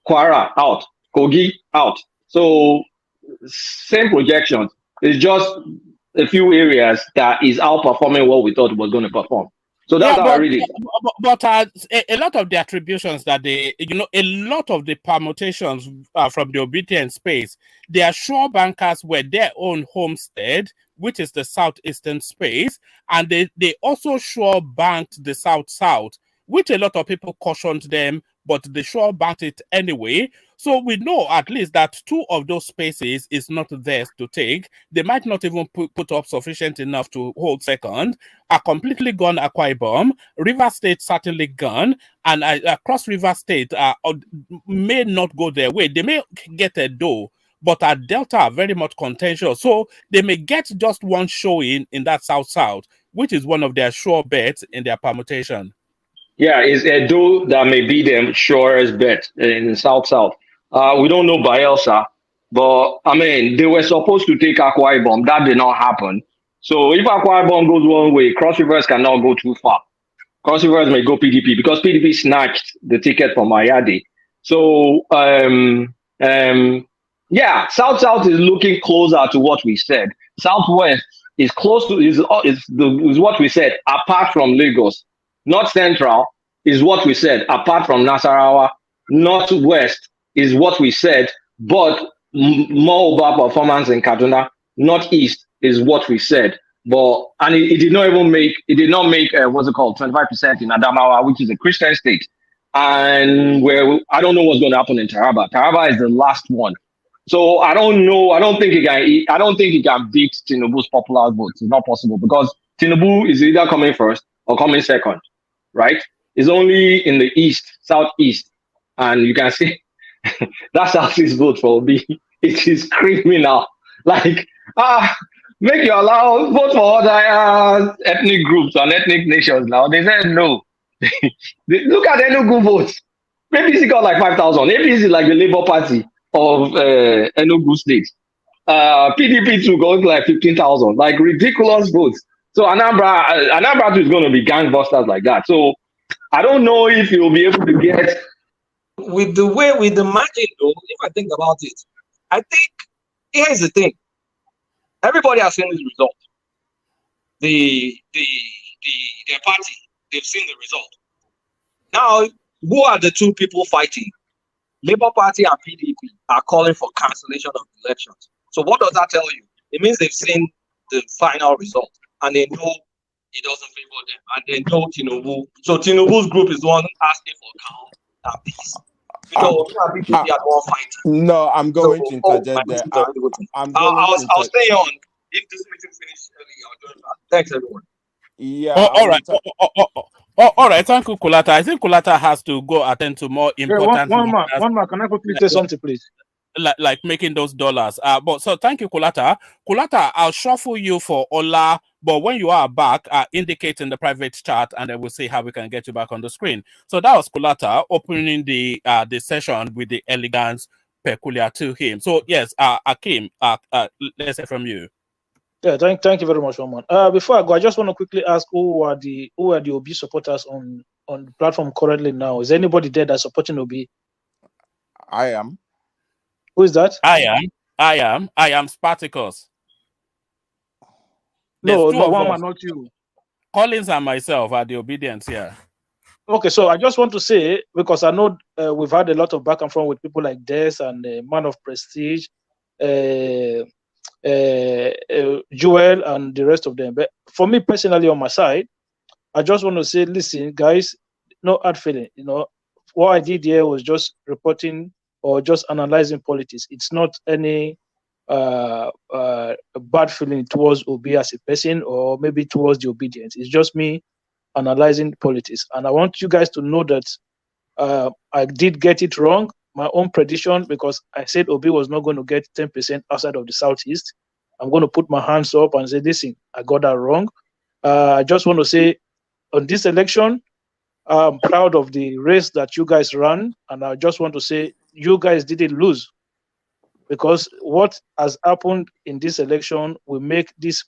Kwara out. Kogi out. So same projections. It's just a few areas that is outperforming what we thought it was going to perform. So that's how I read it. But a lot of the attributions that a lot of the permutations from the obedient space, their sure bankers were their own homestead, which is the southeastern space, and they also sure banked the south, which a lot of cautioned them, but they sure banked it anyway. So we know at least that two of those spaces is not theirs to take. They might not even put up sufficient enough to hold second. Are completely gone Akwa Ibom. River State certainly gone. And across River State may not go their way. They may get a door, but at Delta are very much contentious. So they may get just one showing in that south, which is one of their sure bets in their permutation. Yeah, it's Edo that may be them surest bet in the south. We don't know Bayelsa, but they were supposed to take Akwa Ibom. That did not happen. So if Akwa Ibom goes one way, Cross Rivers cannot go too far. Cross Rivers may go PDP because PDP snatched the ticket from Ayade. So South is looking closer to what we said. Southwest is close to is what we said, apart from Lagos. North Central is what we said, apart from Nasarawa. Northwest is what we said, but more about performance in Kaduna. Northeast is what we said, and it did not make 25% in Adamawa, which is a Christian state, and where I don't know what's going to happen in Taraba. Taraba is the last one, so I don't know. I don't think he can beat Tinubu's popular votes. It's not possible because Tinubu is either coming first or coming second, right? It's only in the southeast, and you can see that southeast vote for Obi. It is criminal. Like, make you allow vote for other ethnic groups and ethnic nations now. They said no. Look at Enugu votes. APC got like 5,000. APC is like the Labour Party of Enugu State. PDP too got like 15,000. Like ridiculous votes. So Anambra is going to be gangbusters like that. So I don't know if you'll be able to get with the margin though. If I think about it, I think here's the thing. Everybody has seen this result. The party, they've seen the result. Now, who are the two people fighting? Labour Party and PDP are calling for cancellation of elections. So what does that tell you? It means they've seen the final result and they know it doesn't favor them, and they know Tinubu. So Tinubu's group is the one asking for calm and peace. So no, I'm going to interject there. I'll stay on. If this meeting finishes early, I'll join back. Thanks, everyone. Yeah. All right. Thank you, Kulata. I think Kulata has to go attend to more important. One more. Can I quickly say something, please? like making those dollars. But so thank you, Kulata. Kulata, I'll shuffle you for Ola, but when you are back, indicate in the private chat, and then we'll see how we can get you back on the screen. So that was Kulata opening the session with the elegance peculiar to him. So yes, Akim, let's hear from you. Yeah, thank you very much, Roman. Before I go, I just want to quickly ask who are the OB supporters on the platform currently now. Is anybody there that's supporting OB? I am. Who is that? I am Spartacus. No, one man, not you. Collins and myself are the obedience here. Okay, so I just want to say, because I know we've had a lot of back and forth with people like Des and Man of Prestige, Joel and the rest of them. But for me personally, on my side, I just want to say, listen, guys, no hard feeling. You know, what I did here was just reporting or just analyzing politics. It's not any bad feeling towards Obi as a person or maybe towards the obedience. It's just me analyzing politics. And I want you guys to know that I did get it wrong, my own prediction, because I said Obi was not going to get 10% outside of the Southeast. I'm going to put my hands up and say, listen, I got that wrong. I just want to say, on this election, I'm proud of the race that you guys ran, and I just want to say you guys didn't lose, because what has happened in this election will make these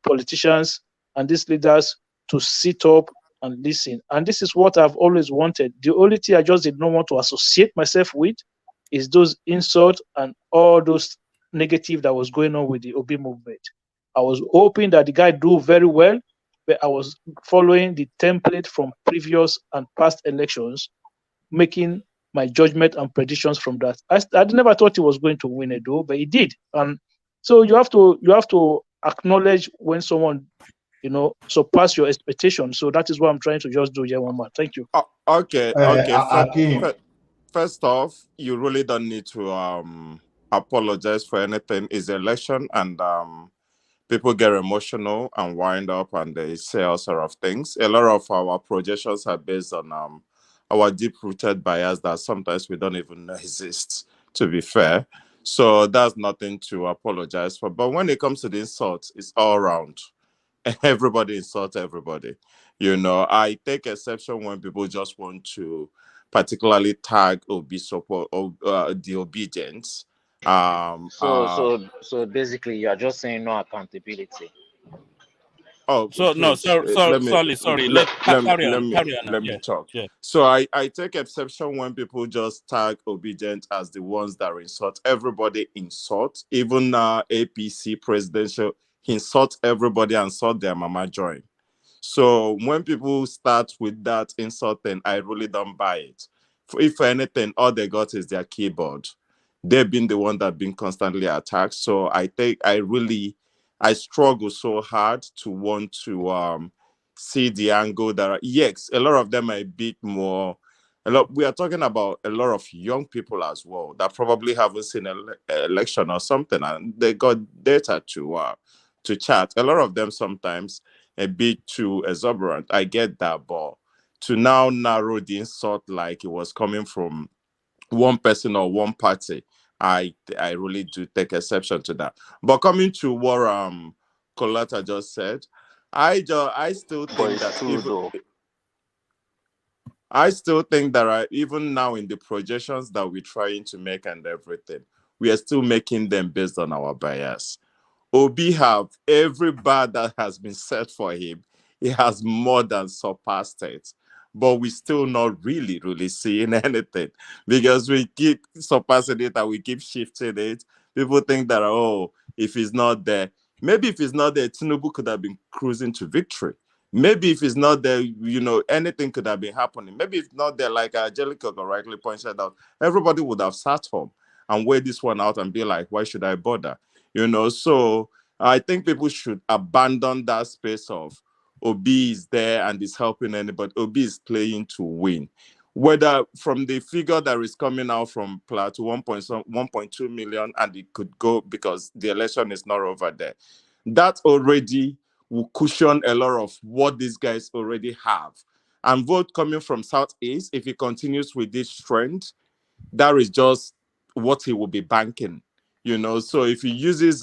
politicians and these leaders to sit up and listen. And this is what I've always wanted. The only thing I just did not want to associate myself with is those insults and all those negative that was going on with the Obi movement. I was hoping that the guy do very well, but I was following the template from previous and past elections, making my judgment and predictions from that. I never thought he was going to win it though, but he did. And so you have to acknowledge when someone, you know, surpass your expectations. So that is what I'm trying to just do here, one more. Thank you. Okay. First off, you really don't need to apologize for anything. It's election, and people get emotional and wind up, and they say all sort of things. A lot of our projections are based on our deep-rooted bias that sometimes we don't even know exists, to be fair. So that's nothing to apologize for. But when it comes to the insults, it's all around. Everybody insults everybody. You know, I take exception when people just want to particularly tag Obi support or the obedience. So basically, you are just saying no accountability. Oh, so please, no, sorry. Let me talk. Yeah. So I take exception when people just tag obedient as the ones that insult. Everybody insult, even APC presidential insult everybody and insult their mama join. So when people start with that insult, then I really don't buy it. If anything, all they got is their keyboard. They've been the one that been constantly attacked. So I struggle so hard to want to see the angle that yes, a lot of them are a bit more. We are talking about a lot of young people as well that probably haven't seen an election or something, and they got data to chat. A lot of them sometimes a bit too exuberant. I get that, but to now narrow the insult like it was coming from one person or one party, I really do take exception to that. But coming to what Colata just said, I still think that even now in the projections that we're trying to make and everything, we are still making them based on our bias. Obi have every bar that has been set for him, he has more than surpassed it. But we still not really seeing anything because we keep surpassing it and we keep shifting it. People think that, oh, if he's not there, maybe if he's not there, TINUBU could have been cruising to victory. Maybe if he's not there, you know, anything could have been happening. Maybe if not there, like Angelica rightly pointed out, everybody would have sat home and weighed this one out and be like, why should I bother? You know, so I think people should abandon that space of Obi is there and is helping anybody. Obi is playing to win. Whether from the figure that is coming out from Plateau, 1.2 million, and it could go because the election is not over there. That already will cushion a lot of what these guys already have. And vote coming from Southeast, if he continues with this trend, that is just what he will be banking. So if he uses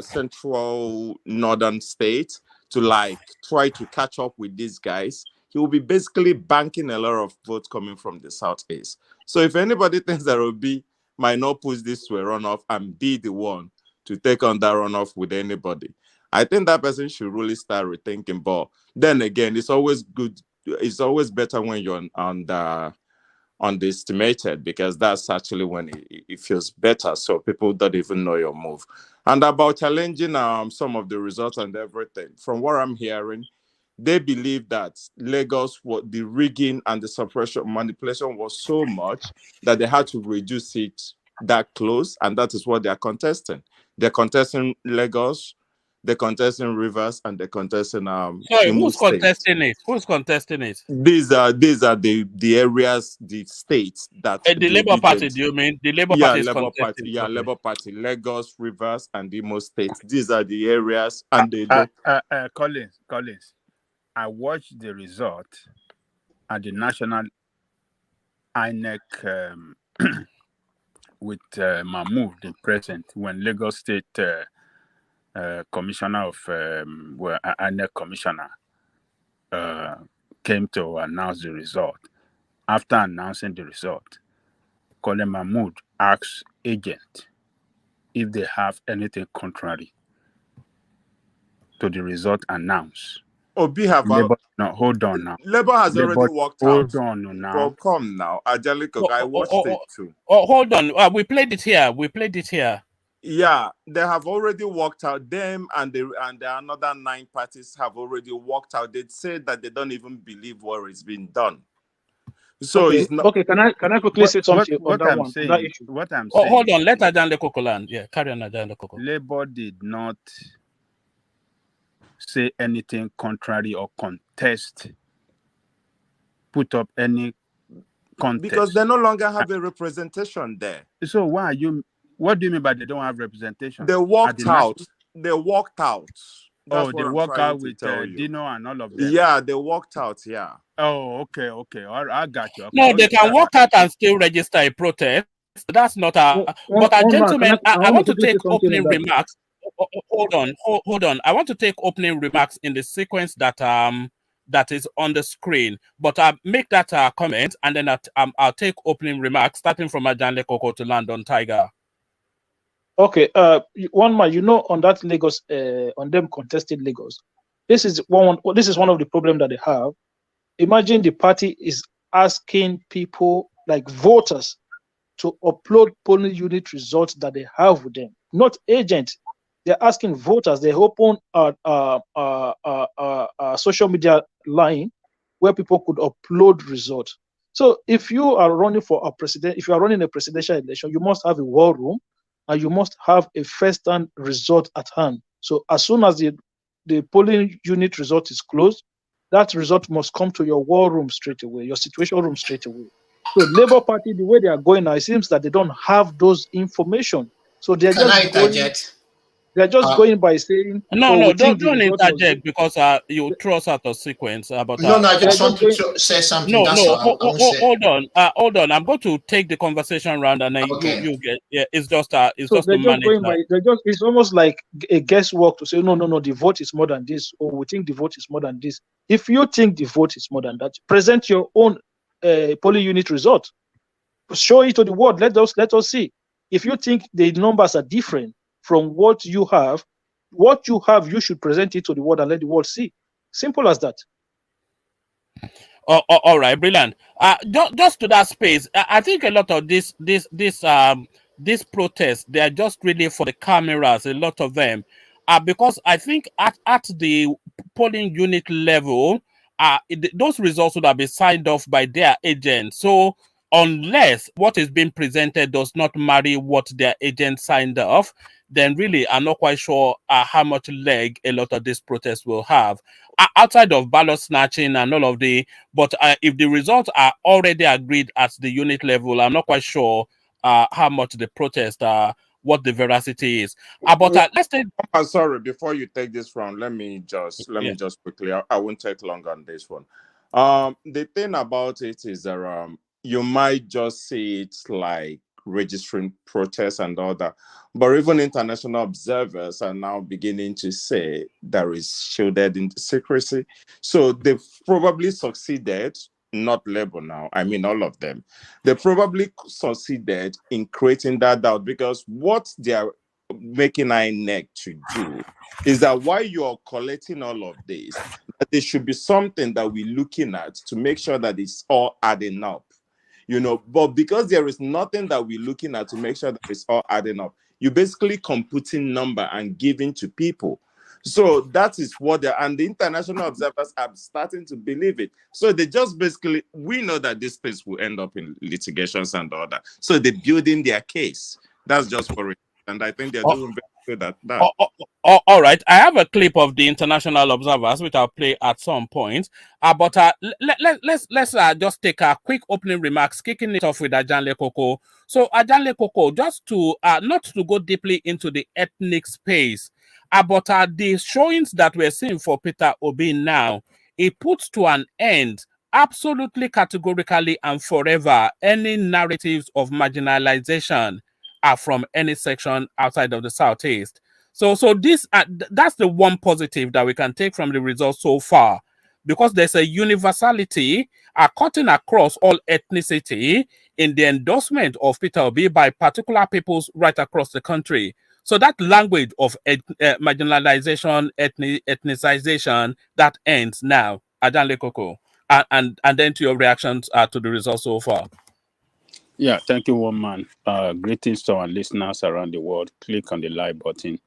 central northern states to try to catch up with these guys, he will be basically banking a lot of votes coming from the southeast. So if anybody thinks that Obi might not push this to a runoff and be the one to take on that runoff with anybody, I think that person should really start rethinking. But then again, it's always good. It's always better when you're underestimated, because that's actually when it feels better. So people don't even know your move. And about challenging some of the results and everything, from what I'm hearing, they believe that Lagos, the rigging and the suppression manipulation was so much that they had to reduce it that close, and that is what they are contesting. They're contesting Lagos, they're contesting Rivers, and they're contesting Sorry, who's contesting it? Who's contesting it? These are the areas, the states that the Labour Party. Do you mean the Labour Party is Labour contesting? Party, yeah, okay. Labour Party, Lagos, Rivers, and Imo State. These are the areas, and they Collins, I watched the result at the national INEC with Mahmoud, the president, when Lagos State commissioner of INEC commissioner came to announce the result. After announcing the result, Colin Mahmoud asked agent if they have anything contrary to the result announced. Obi have hold on now. Labour has already walked out. Hold on now. Well, come now. Angelica, I watched it too. Hold on. We played it here. Yeah, they have already walked out. Them and the another 9 parties have already walked out. They said that they don't even believe what is being done. So okay. It's not okay. Can I quickly say something on that one? Saying, that issue? What I'm saying. Hold on. Let Ajande Koko land. Yeah, carry on, Ajande Koko. Labour did not say anything contrary or put up any contest. Because they no longer have a representation there. So what do you mean by they don't have representation? They walked out. They walked out. That's they walked out with Dino and all of them. Yeah, they walked out. Yeah. Oh, okay. I got you. No, they can walk out and still register a protest. That's not a. But gentlemen, I want to take opening remarks. Hold on. I want to take opening remarks in the sequence that is on the screen. But I'll make that comment, and then I'll take opening remarks starting from Ajande Koko to land on Tiger. Okay. One man, on that Lagos, on them contesting Lagos. This is one of the problems that they have. Imagine the party is asking people like voters to upload polling unit results that they have with them, not agents. They're asking voters. They open a social media line where people could upload results. So if you are running for a presidential election, you must have a war room and you must have a first-hand result at hand. So as soon as the polling unit result is closed, that result must come to your war room straight away, your situation room straight away. So Labour Party, the way they are going now, it seems that they don't have those information. So they're they're just going by saying no, don't interject because you throw us out of sequence about I just want to say something. Hold on. I'm going to take the conversation round and then you get it's just to manage that. It's almost like a guesswork to say no, the vote is more than this, or we think the vote is more than this. If you think the vote is more than that, present your own polling unit result. Show it to the world. Let us see. If you think the numbers are different from what you have, you should present it to the world and let the world see. Simple as that. All right, brilliant. Just to that space, I think a lot of this protests, they are just really for the cameras, a lot of them. Because I think at the polling unit level, those results would have been signed off by their agents. So unless what is being presented does not marry what their agent signed off, then really I'm not quite sure how much leg a lot of these protests will have. Outside of ballot snatching and all of but if the results are already agreed at the unit level, I'm not quite sure how much the protest, what the veracity is. But let's take. Sorry, before you take this round, let me just quickly. I won't take long on this one. The thing about it is that you might just see it like registering protests and all that. But even international observers are now beginning to say there is shielded in secrecy. So they've probably succeeded, not Labour now, I mean all of them. They probably succeeded in creating that doubt, because what they are making INEC to do is that while you're collecting all of this, that there should be something that we're looking at to make sure that it's all adding up. You know, but because there is nothing that we're looking at to make sure that it's all adding up, you're basically computing number and giving to people. So that is what and the international observers are starting to believe it. So they just basically, we know that this place will end up in litigations and all that. So they're building their case. That's just for it. And I think they're doing very good at that. All right, I have a clip of the international observers, which I'll play at some point. But let's just take a quick opening remarks, kicking it off with Ajanle Koko. So Ajanle Koko, just to not to go deeply into the ethnic space, but the showings that we're seeing for Peter Obi now, it puts to an end, absolutely categorically and forever, any narratives of marginalization from any section outside of the Southeast. So this that's the one positive that we can take from the results so far, because there's a universality cutting across all ethnicity in the endorsement of Peter Obi by particular peoples right across the country. So that language of marginalization, ethnicization, that ends now. Ajanle Koko, and then to your reactions to the results so far. Yeah, thank you, one man. Greetings to our listeners around the world. Click on the like button,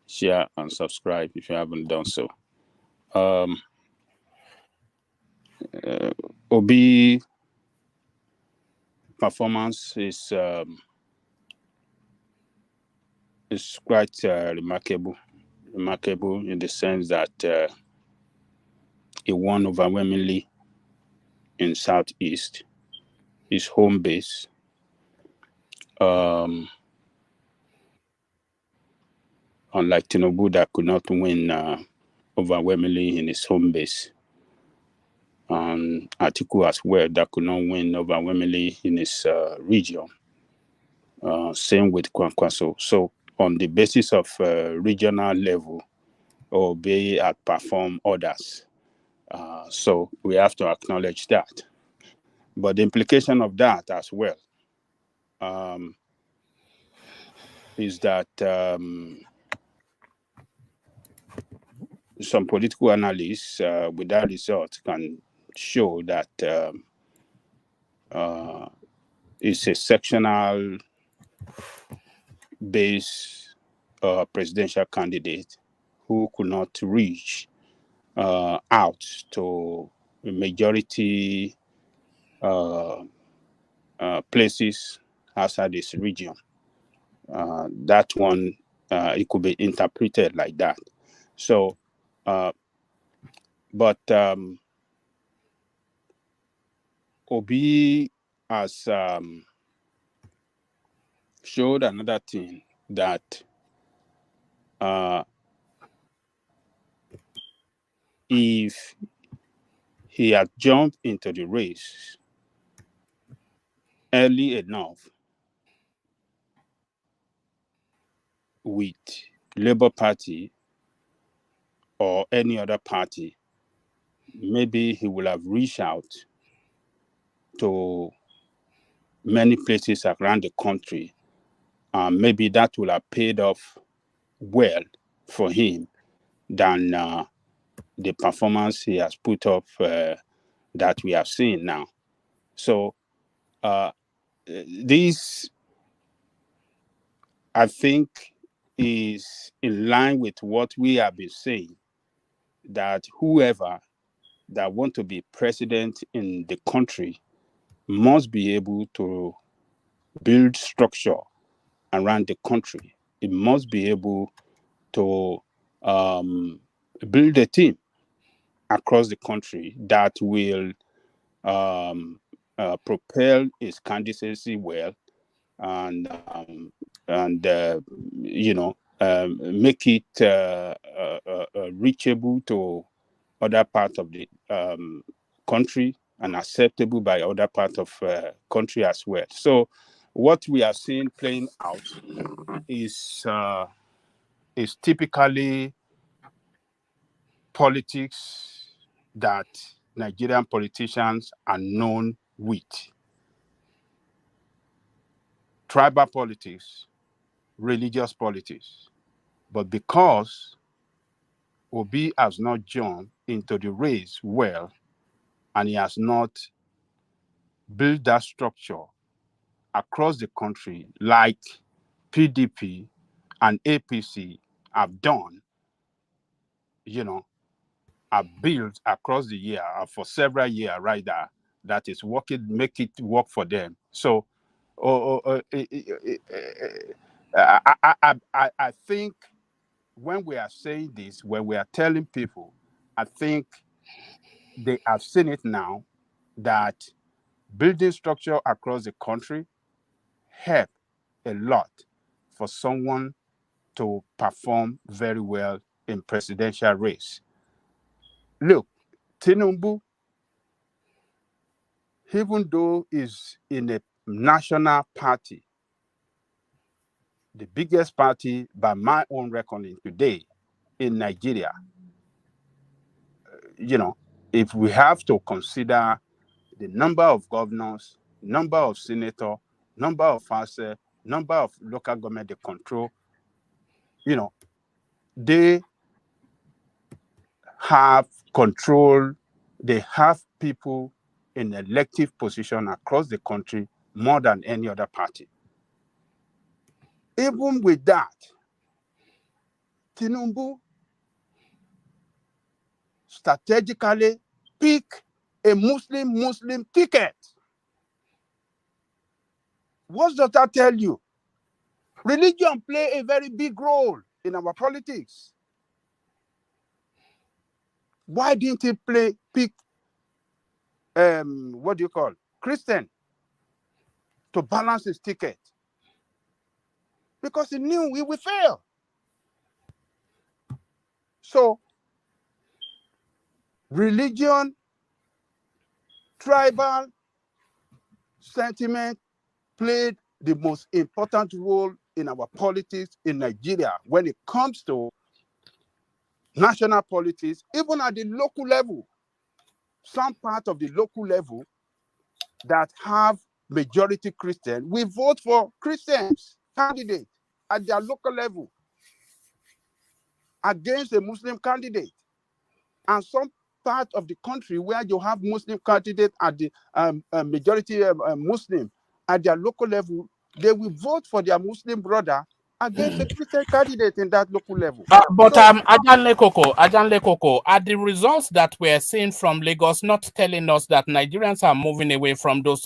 share and subscribe if you haven't done so. Obi performance is quite remarkable in the sense that he won overwhelmingly in Southeast, his home base. Unlike TINUBU that could not win overwhelmingly in his home base. And Atiku as well that could not win overwhelmingly in his region. Same with Kwankwaso. So on the basis of regional level, Obi outperformed others. So we have to acknowledge that. But the implication of that as well is that some political analysts with that result can show that it's a sectional based presidential candidate who could not reach out to a majority places outside this region. That one, it could be interpreted like that. So, but Obi has showed another thing, that if he had jumped into the race early enough with Labour Party or any other party, maybe he will have reached out to many places around the country. Maybe that will have paid off well for him than the performance he has put up that we have seen now. So this, I think, is in line with what we have been saying, that whoever that want to be president in the country must be able to build structure around the country. It must be able to build a team across the country that will propel its candidacy well and make it reachable to other parts of the country and acceptable by other parts of country as well. So what we are seeing playing out is typically politics that Nigerian politicians are known with. Tribal politics, religious politics. But because Obi has not jumped into the race well, and he has not built that structure across the country like PDP and APC have done, have built across the year for several years right there, that is working, make it work for them. So I think when we are saying this, when we are telling people, I think they have seen it now that building structure across the country help a lot for someone to perform very well in presidential race. Look, TINUBU, even though is in a national party, the biggest party by my own reckoning today in Nigeria, if we have to consider the number of governors, number of senators, number of FASE, number of local government they control, they have control, they have people in elective position across the country more than any other party. Even with that, TINUBU strategically pick a Muslim ticket. What does that tell you? Religion play a very big role in our politics. Why didn't he pick Christian to balance his ticket? Because he knew he would fail. So religion, tribal sentiment played the most important role in our politics in Nigeria when it comes to national politics, even at the local level. Some part of the local level that have majority Christian, we vote for Christians candidate at their local level against a Muslim candidate. And some part of the country where you have Muslim candidate at the majority Muslim at their local level, they will vote for their Muslim brother against a Christian candidate in that local level. But Ajanle Koko, are the results that we're seeing from Lagos not telling us that Nigerians are moving away from those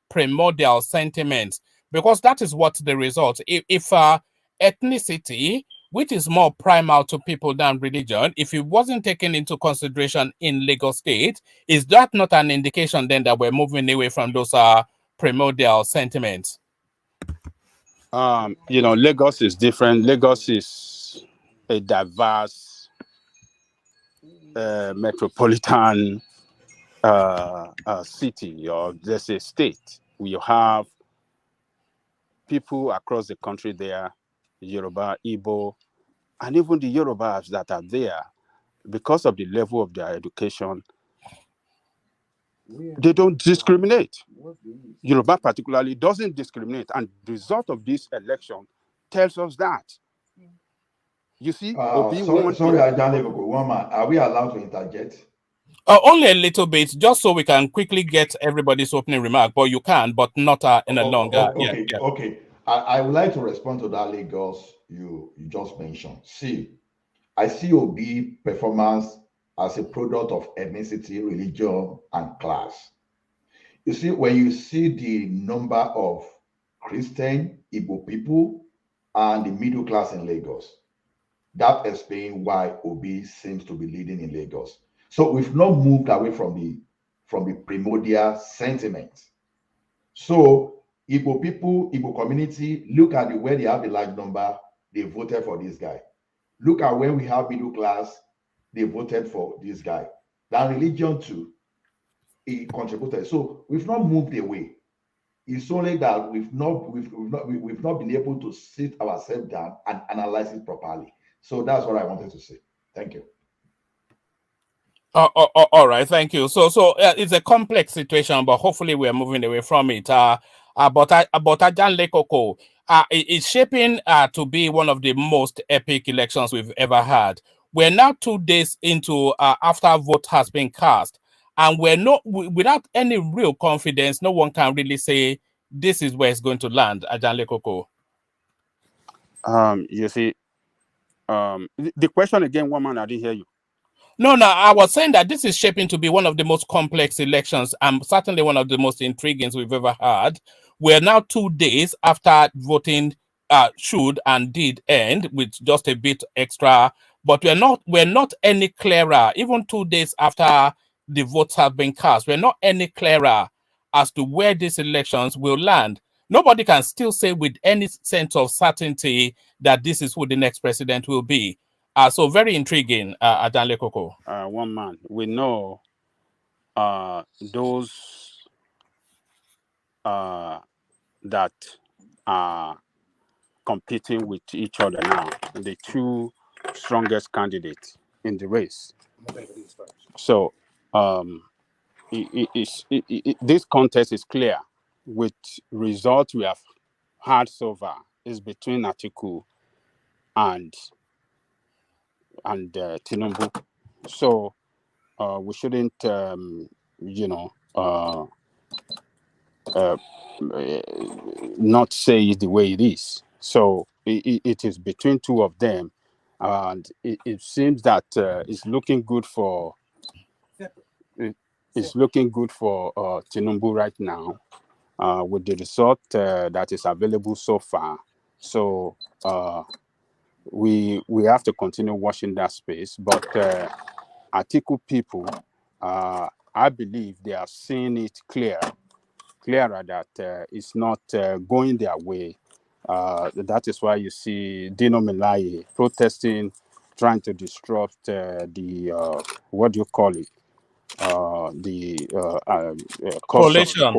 primordial sentiments? Because that is what the result. If ethnicity, which is more primal to people than religion, if it wasn't taken into consideration in Lagos State, is that not an indication then that we're moving away from those primordial sentiments? Lagos is different. Lagos is a diverse metropolitan city, or let's say state. We have people across the country there, Yoruba, Igbo, and even the Yorubas that are there, because of the level of their education, they don't discriminate. Yoruba particularly doesn't discriminate, and the result of this election tells us that. You see, sorry, Ajane, are we allowed to interject? Only a little bit, just so we can quickly get everybody's opening remark. But you can, but not in a longer. Okay. I would like to respond to that Lagos you just mentioned. See, I see Obi performance as a product of ethnicity, religion, and class. You see, when you see the number of Christian, Igbo people, and the middle class in Lagos, that explains why Obi seems to be leading in Lagos. So we've not moved away from the primordial sentiment. So Igbo people, Igbo community, look at where they have a large number, they voted for this guy. Look at where we have middle class, they voted for this guy. That religion too. he contributed. So we've not moved away. It's only that we've not been able to sit ourselves down and analyze it properly. So that's what I wanted to say. Thank you. All right, thank you. So it's a complex situation, but hopefully we're moving away from it. But Ajan Lekoko, it's shaping to be one of the most epic elections we've ever had. We're now 2 days into after vote has been cast, and we're not without any real confidence. No one can really say this is where it's going to land. Ajan Lekoko. You see, the question again, one man, I didn't hear you. No, I was saying that this is shaping to be one of the most complex elections and certainly one of the most intriguing we've ever had. We're now 2 days after voting should and did end with just a bit extra, but we're not any clearer. Even 2 days after the votes have been cast, we're not any clearer as to where these elections will land. Nobody can still say with any sense of certainty that this is who the next president will be. So very intriguing, Adan Lekoko. One man, we know those that are competing with each other now, the two strongest candidates in the race. So this contest is clear with results we have had so far is between Atiku and TINUBU. So we shouldn't, not say it the way it is. So it is between two of them, and it seems that it's looking good for TINUBU right now with the result that is available so far. So we have to continue watching that space. But Atiku people, I believe they are seeing it clearer that it's not going their way. That is why you see Dino Melaye protesting, trying to disrupt the what do you call it? Collation.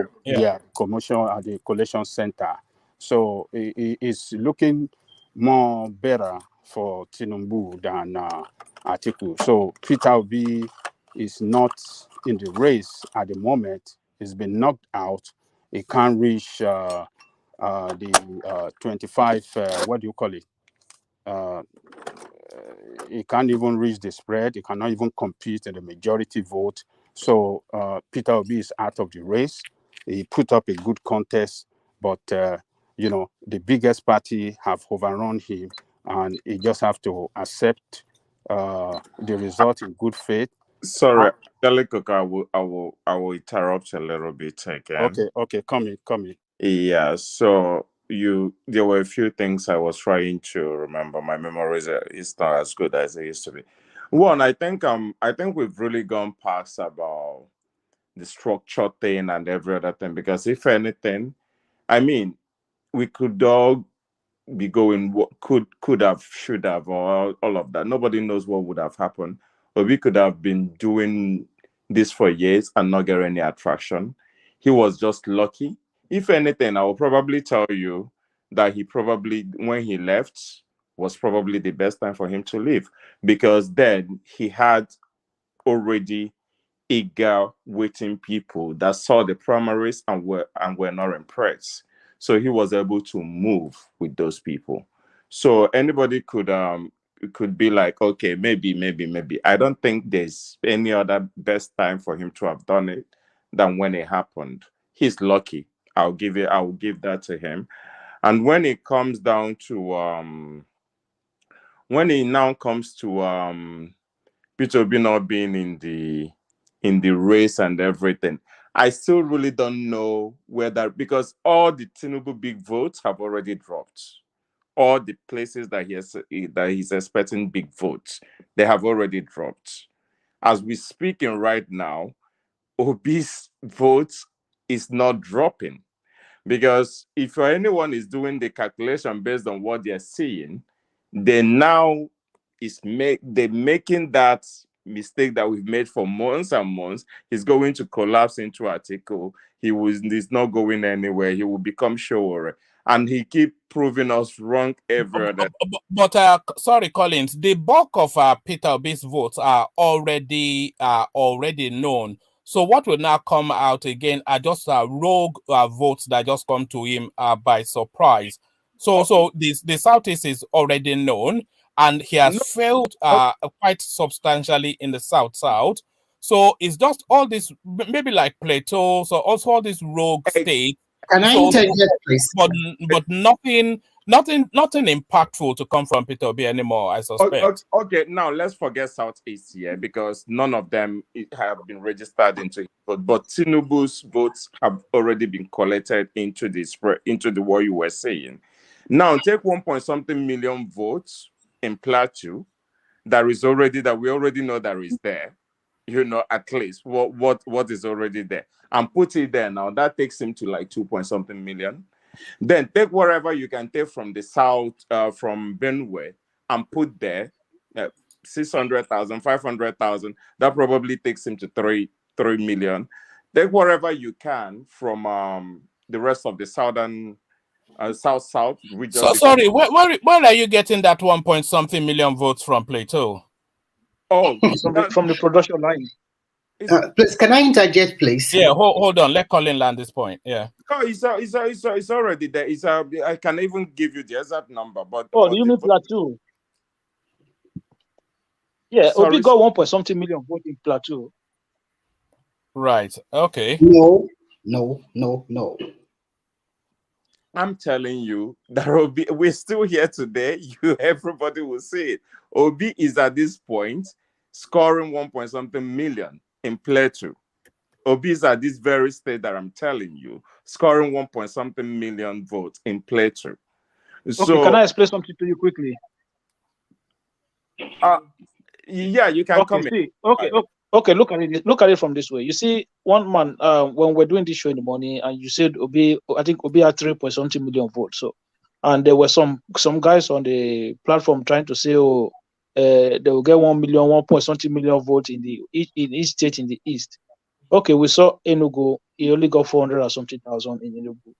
Commotion at the Collation Center. So it's looking more better for TINUBU than Atiku. So Peter Obi is not in the race at the moment. He's been knocked out. He can't reach the 25. What do you call it? He can't even reach the spread. He cannot even compete in the majority vote. So Peter Obi is out of the race. He put up a good contest, but the biggest party have overrun him, and he just have to accept the result in good faith. Sorry, Angelico, I will interrupt a little bit again. Okay, come in. Yeah, so there were a few things I was trying to remember. My memory is not as good as it used to be. One, I think we've really gone past about the structure thing and every other thing, because if anything, I mean, we could all be going what could have, should have, or all of that. Nobody knows what would have happened, but we could have been doing this for years and not get any attraction. He was just lucky. If anything, I will probably tell you that he probably, when he left, was probably the best time for him to leave, because then he had already eager waiting people that saw the primaries and were not impressed. So he was able to move with those people. So anybody could be like, okay, maybe. I don't think there's any other best time for him to have done it than when it happened. He's lucky. I will give that to him. And when it comes down to when it now comes to Peter Obi not being in the race and everything, I still really don't know whether, because all the TINUBU big votes have already dropped. All the places that he's expecting big votes, they have already dropped. As we speaking right now, Obi's votes is not dropping, because if anyone is doing the calculation based on what they're seeing, they now they're making that mistake that we've made for months and months. He's going to collapse into Atiku. He's not going anywhere. He will become Showore. And he keep proving us wrong every other. But sorry, Collins, the bulk of Peter Obi's votes are already known. So what will now come out again are just rogue votes that just come to him by surprise. So the Southeast is already known, and he has failed quite substantially in the South. So it's just all this, maybe like Plateau, so also all these rogue states. Can I interject, please? But nothing impactful to come from Peter Obi anymore, I suspect. Okay, now let's forget Southeast here, because none of them have been registered into it. But TINUBU's votes have already been collected into the what you were saying. Now take 1-point-something million votes in Plateau that we already know that is there. At least what is already there, and put it there. Now that takes him to like 2-point-something million. Then take whatever you can take from the South, from Benue, and put there 600,000, 500,000. That probably takes him to 3 million. Take whatever you can from the rest of the southern South region. So sorry, where are you getting that 1-point-something million votes from, Plateau? Oh, from the production line. Please, can I interject, please? Yeah, hold on. Let Colin land this point. Yeah. No, it's already there. I can even give you the exact number. But you mean Plateau? Yeah, Obi got 1-point-something million votes in Plateau. Right. Okay. No. I'm telling you that Obi, we're still here today. Everybody will see it. Obi is at this point scoring 1-point-something million in Plateau. Obi is at this very state that I'm telling you, scoring 1-point-something million votes in Plateau. Okay, can I explain something to you quickly? Yeah, you can come in. Okay, look at it from this way. You see, one man, when we're doing this show in the morning, and you said I think Obi had 3-point-something million votes. So, and there were some guys on the platform trying to say, they will get 1-point-something million votes in each state in the east. Okay, we saw Enugu, he only got 400 or something thousand in Enugu.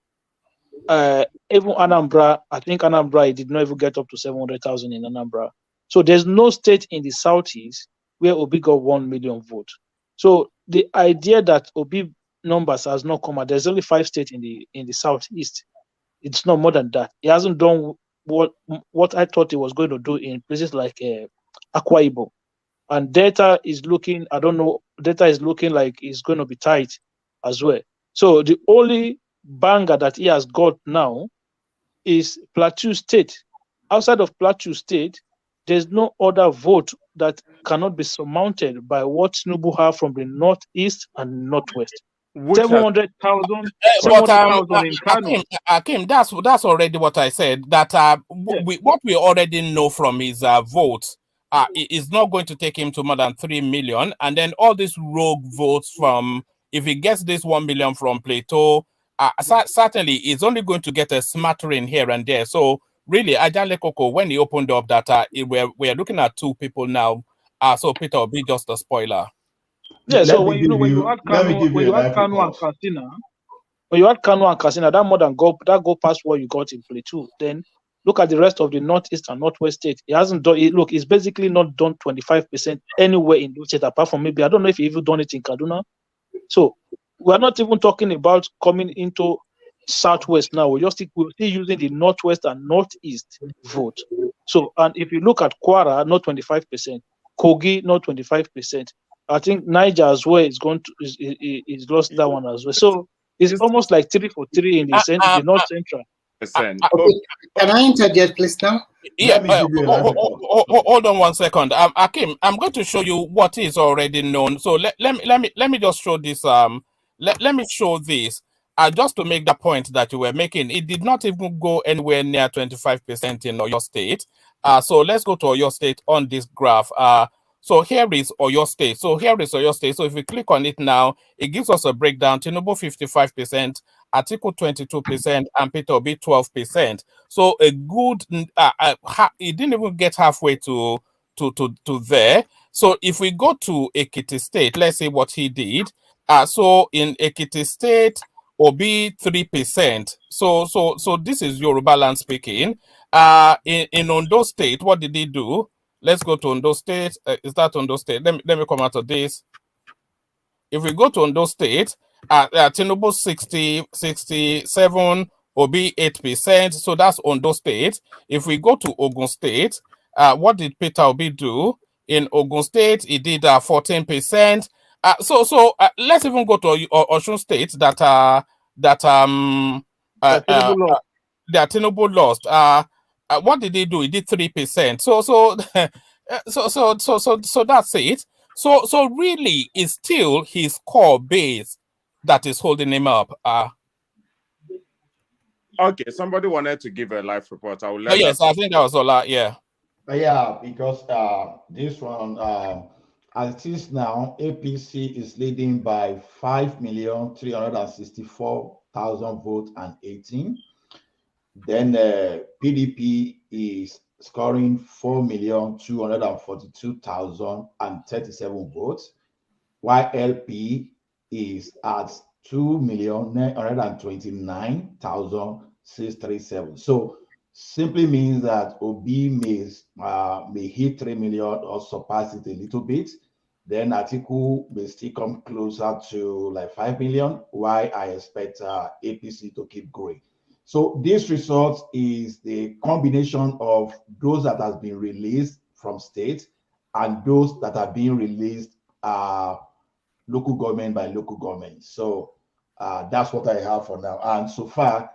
Even Anambra, I think Anambra, he did not even get up to 700,000 in Anambra. So there's no state in the southeast where Obi got 1 million votes. So the idea that Obi numbers has not come out, there's only 5 states in the southeast. It's not more than that. He hasn't done what I thought he was going to do in places like Akwa Ibom. And data is looking like it's going to be tight as well. So the only banger that he has got now is Plateau State. Outside of Plateau State, there's no other vote that cannot be surmounted by what TINUBU have from the northeast and northwest. 700,000 in Kano. Akim, that's already what I said. That what we already know from his votes is not going to take him to more than 3 million, and then all these rogue votes from, if he gets this 1 million from Plateau, certainly he's only going to get a smattering here and there. So really, Ajale Koko, when he opened up that, we're looking at 2 people now. So Peter will be just a spoiler. Yeah, so when you add Kano and Katsina, that more than go past what you got in Plateau. Then look at the rest of the northeast and northwest state. He hasn't done it. Look, he's basically not done 25% anywhere in those states, apart from maybe, I don't know if he even done it in Kaduna. So we're not even talking about coming into southwest now. We're still using the northwest and northeast vote. So, and if you look at Kwara, not 25%, Kogi, not 25%. I think Niger as well is is lost that one as well. So it's almost like 3 for 3 in the north central. Okay. Can I interject, please, now? Yeah, hold on 1 second. Akim, I'm going to show you what is already known. So let me just show this. Let me show this. Just to make the point that you were making, it did not even go anywhere near 25% in Oyo State. So let's go to Oyo State on this graph. So here is Oyo State. So if we click on it now, it gives us a breakdown. TINUBU 55%, Atiku 22%, and Peter Obi 12%. So a good, it didn't even get halfway to to there. So if we go to Ekiti State, let's say what he did. So in Ekiti State, Obi 3%. So this is Yoruba land speaking. In Ondo State, what did he do? Let's go to Ondo State. Is that Ondo State? Let me come out of this. If we go to Ondo State, TINUBU 67, Obi 8%. So that's Ondo State. If we go to Ogun State, what did Peter Obi do? In Ogun State, he did 14%. So let's even go to Osun State that TINUBU lost. What did he do? He did 3%. So that's it. So really, it's still his core base that is holding him up. Okay, somebody wanted to give a live report. I will let. Yes, I think that was all. Yeah. Yeah, because this one, as it is now, APC is leading by 5,364,000 votes and 18. Then PDP is scoring 4,242,037 votes, while LP is at 2,929,637. So simply means that Obi may hit 3 million or surpass it a little bit. Then Atiku may still come closer to like 5 million, while I expect APC to keep growing. So this result is the combination of those that has been released from state and those that are being released local government by local government. So that's what I have for now. And so far,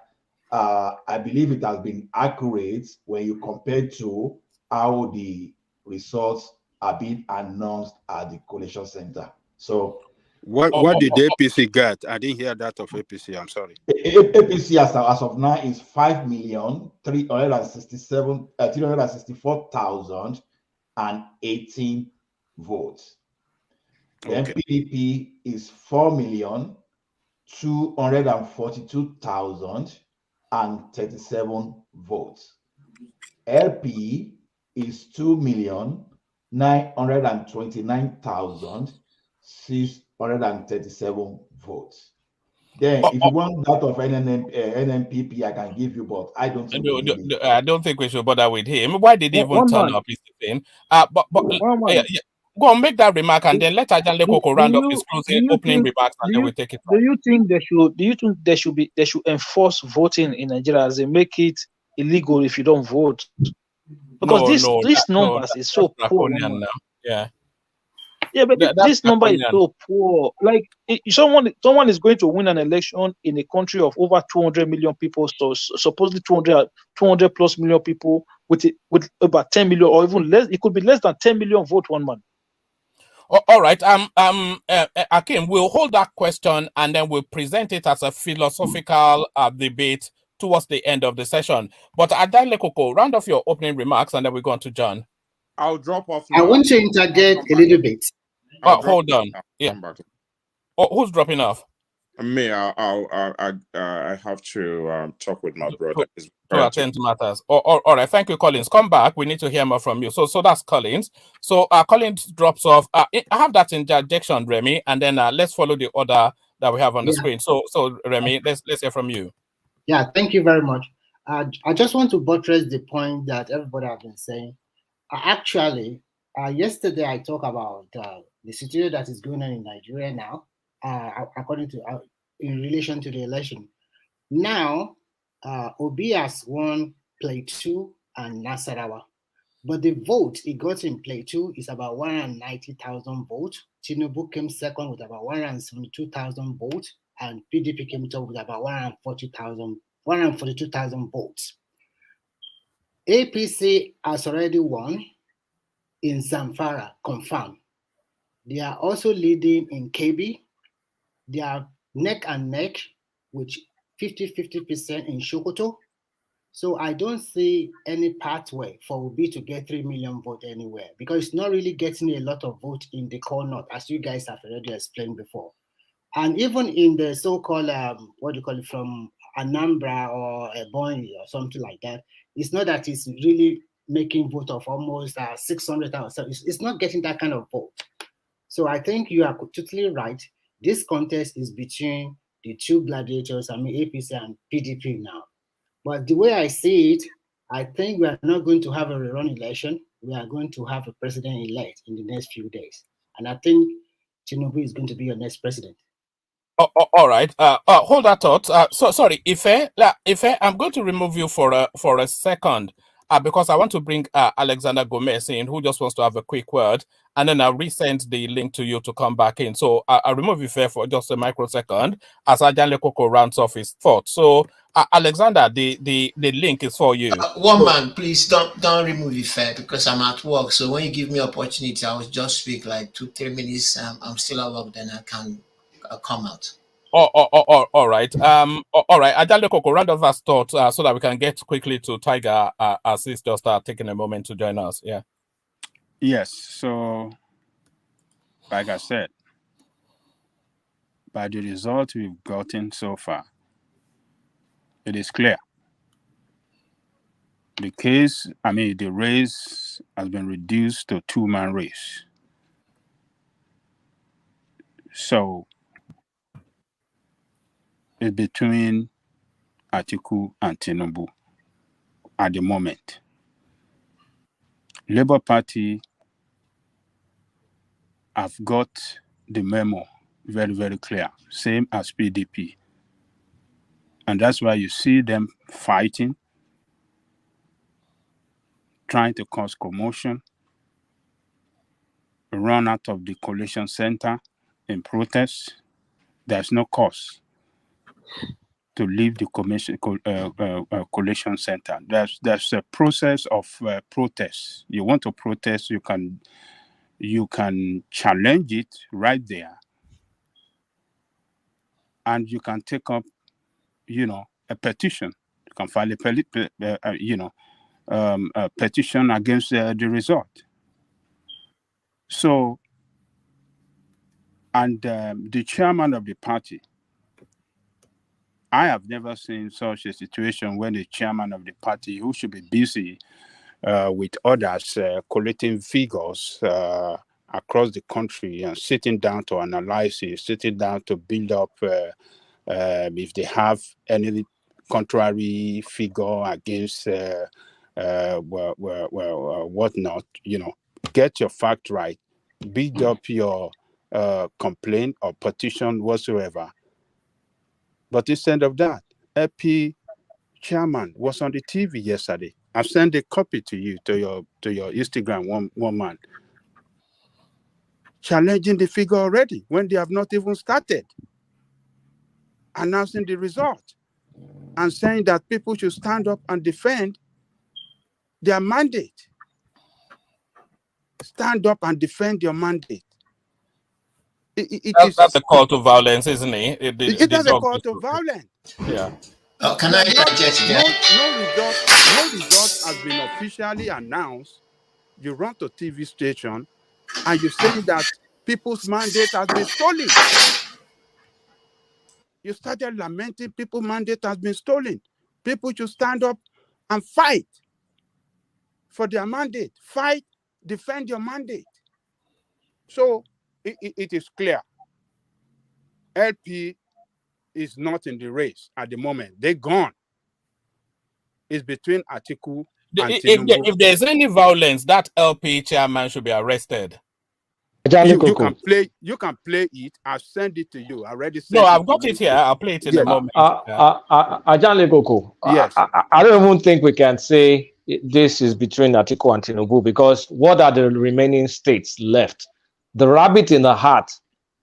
I believe it has been accurate when you compare to how the results are being announced at the Collation Center. So what did APC get? I didn't hear that of APC. I'm sorry. APC as of now is 5,364,018 votes. Then PDP is 4,242,037 votes. LP is 2,929,637 votes. Then, if you want that of NNPP, I can give you, but I don't think I don't think we should bother with him. Why did he even turn up? Is the thing. But go on, make that remark, and then let Ajan Lekoko round up his opening remarks, and then we take it. Do you think they should enforce voting in Nigeria as they make it illegal if you don't vote? Because this numbers is so poor. Yeah. Yeah, but this number is so poor. Like someone is going to win an election in a country of over 200 million people, so supposedly 200 plus million people with about 10 million or even less. It could be less than 10 million vote one man. All right. Akim, we'll hold that question and then we'll present it as a philosophical debate towards the end of the session. But Adan Lekoko, round off your opening remarks and then we're going to John. I'll drop off now. I want to interject a little bit. Hold on. Yeah. Who's dropping off? Me. I have to talk with my brother. To attend to matters. All right. Thank you, Collins. Come back. We need to hear more from you. So that's Collins. So Collins drops off. I have that interjection, Remy, and then let's follow the order that we have on the screen. So Remy, let's hear from you. Yeah. Thank you very much. I just want to buttress the point that everybody has been saying. Actually, yesterday I talked about the situation that is going on in Nigeria now, according to in relation to the election. Now, Obi has won Plateau and Nasarawa, but the vote he got in Plateau is about 190,000 votes. TINUBU came second with about 172,000 votes, and PDP came top with about 142,000 votes. APC has already won in Zamfara, confirmed. They are also leading in KB. They are neck and neck with 50% in Sokoto. So I don't see any pathway for Obi to get 3 million votes anywhere because it's not really getting a lot of votes in the core north, as you guys have already explained before. And even in the so-called, from Anambra or Ebonyi or something like that, it's not that it's really making vote of almost 600,000. So it's not getting that kind of vote. So I think you are totally right. This contest is between the two gladiators, I mean APC and PDP now. But the way I see it, I think we are not going to have a rerun election. We are going to have a president-elect in the next few days. And I think TINUBU is going to be your next president. All right. Hold that thought. Sorry, Ife, I'm going to remove you for a second, because I want to bring Alexander Gomez in, who just wants to have a quick word, and then I'll resend the link to you to come back in. So I'll remove Ife for just a microsecond as Ajanle Koko rounds off his thought. So Alexander, the link is for you. One man, please don't remove Ife because I'm at work. So when you give me opportunity, I will just speak like 2-3 minutes. I'm still at work, then I can come out. All right. All right. Ajanle Koko, round off that thought so that we can get quickly to Tiger as he's just taking a moment to join us. Yeah. Yes. So, like I said, by the result we've gotten so far, it is clear. The case, the race has been reduced to two-man race. So, it's between Atiku and TINUBU at the moment. Labour Party have got the memo very, very clear, same as PDP. And that's why you see them fighting, trying to cause commotion, run out of the Collation Center in protest. There's no cause to leave the Collation Center. There's a process of protest. You want to protest, you can challenge it right there, and you can take up, a petition. You can file a petition against the result. So, and the chairman of the party, I have never seen such a situation when the chairman of the party, who should be busy with others collecting figures across the country and sitting down to analyze it, sitting down to build up if they have any contrary figure against whatnot, get your fact right, build up your complaint or petition whatsoever. But instead of that, LP chairman was on the TV yesterday. I've sent a copy to you, to your Instagram, one man, challenging the figure already when they have not even started, announcing the result and saying that people should stand up and defend their mandate. Stand up and defend your mandate. That's a call to violence, isn't it? It is a call to violence. Yeah. Can I just no result has been officially announced. You run to TV station and you say that people's mandate has been stolen. You started lamenting people's mandate has been stolen. People should stand up and fight for their mandate. Fight, defend your mandate. So it is clear. LP is not in the race at the moment. They're gone. It's between Atiku and TINUBU. If there's any violence, that LP chairman should be arrested. You can play it. I'll send it to you. I already sent No, I've got it here. I'll play it in a moment. Ajanle Koko, yes. I don't even think we can say this is between Atiku and TINUBU, because what are the remaining states left? The rabbit in the hat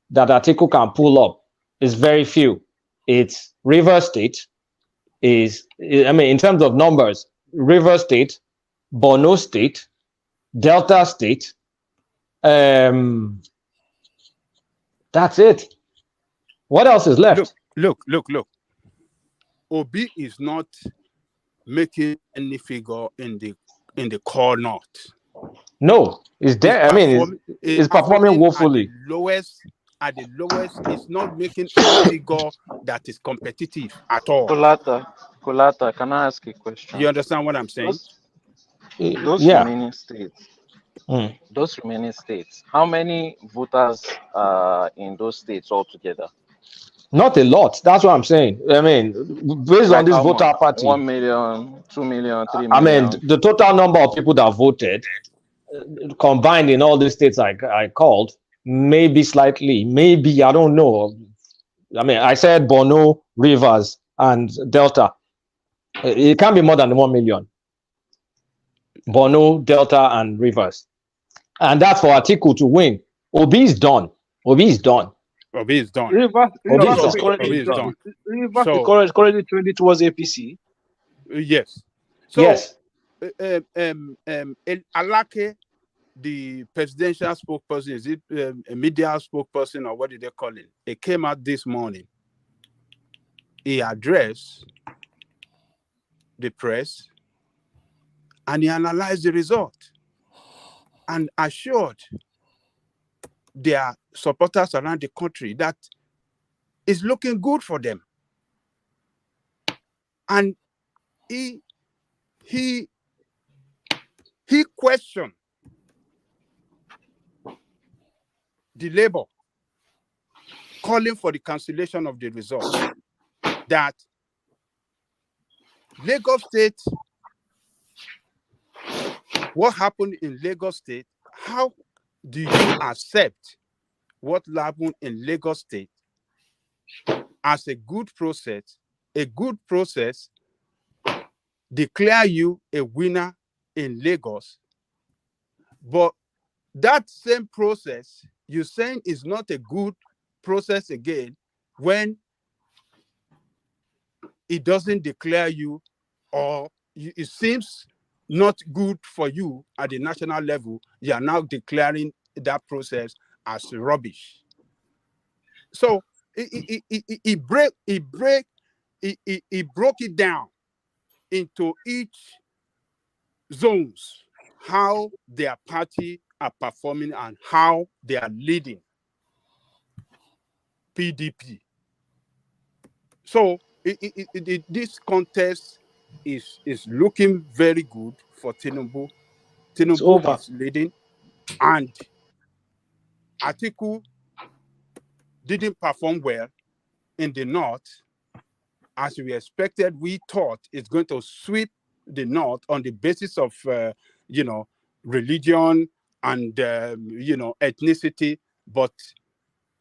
that Atiku can pull up is very few. It's Rivers State, in terms of numbers, Rivers State, Borno State, Delta State. That's it. What else is left? Look. Obi is not making any figure in the core north. No, it's there. It's performing woefully. At the lowest, it's not making a figure that is competitive at all. Kulata, can I ask a question? You understand what I'm saying? Those Yeah. remaining states, how many voters are in those states altogether? Not a lot. That's what I'm saying. I mean, based on Like this how voter much? party, 1 million, 2 million, 3 I mean, million? the total number of people that voted combined in all these states I called, maybe slightly, maybe, I don't know. I mean, I said Borno, Rivers, and Delta. It can't be more than 1 million. Borno, Delta, and Rivers. And that's for Atiku to win. Obi is done. Obi is done. Obi is done. Rivers is Obi is done. currently trending towards APC. Yes. So, yes. Alake, the presidential spokesperson, is it a media spokesperson or what did they call it? It came out this morning. He addressed the press and he analyzed the result and assured their supporters around the country that it's looking good for them. And he questioned the Labour calling for the cancellation of the result. That Lagos State, what happened in Lagos State, how do you accept what happened in Lagos State as a good process declare you a winner in Lagos, but that same process you're saying is not a good process again when it doesn't declare you, or it seems not good for you at the national level. You are now declaring that process as rubbish. So he broke it down into each zones, how their party are performing and how they are leading PDP. So this contest is looking very good for TINUBU. TINUBU is leading, and Atiku didn't perform well in the north as we expected. We thought it's going to sweep the north on the basis of religion and ethnicity, but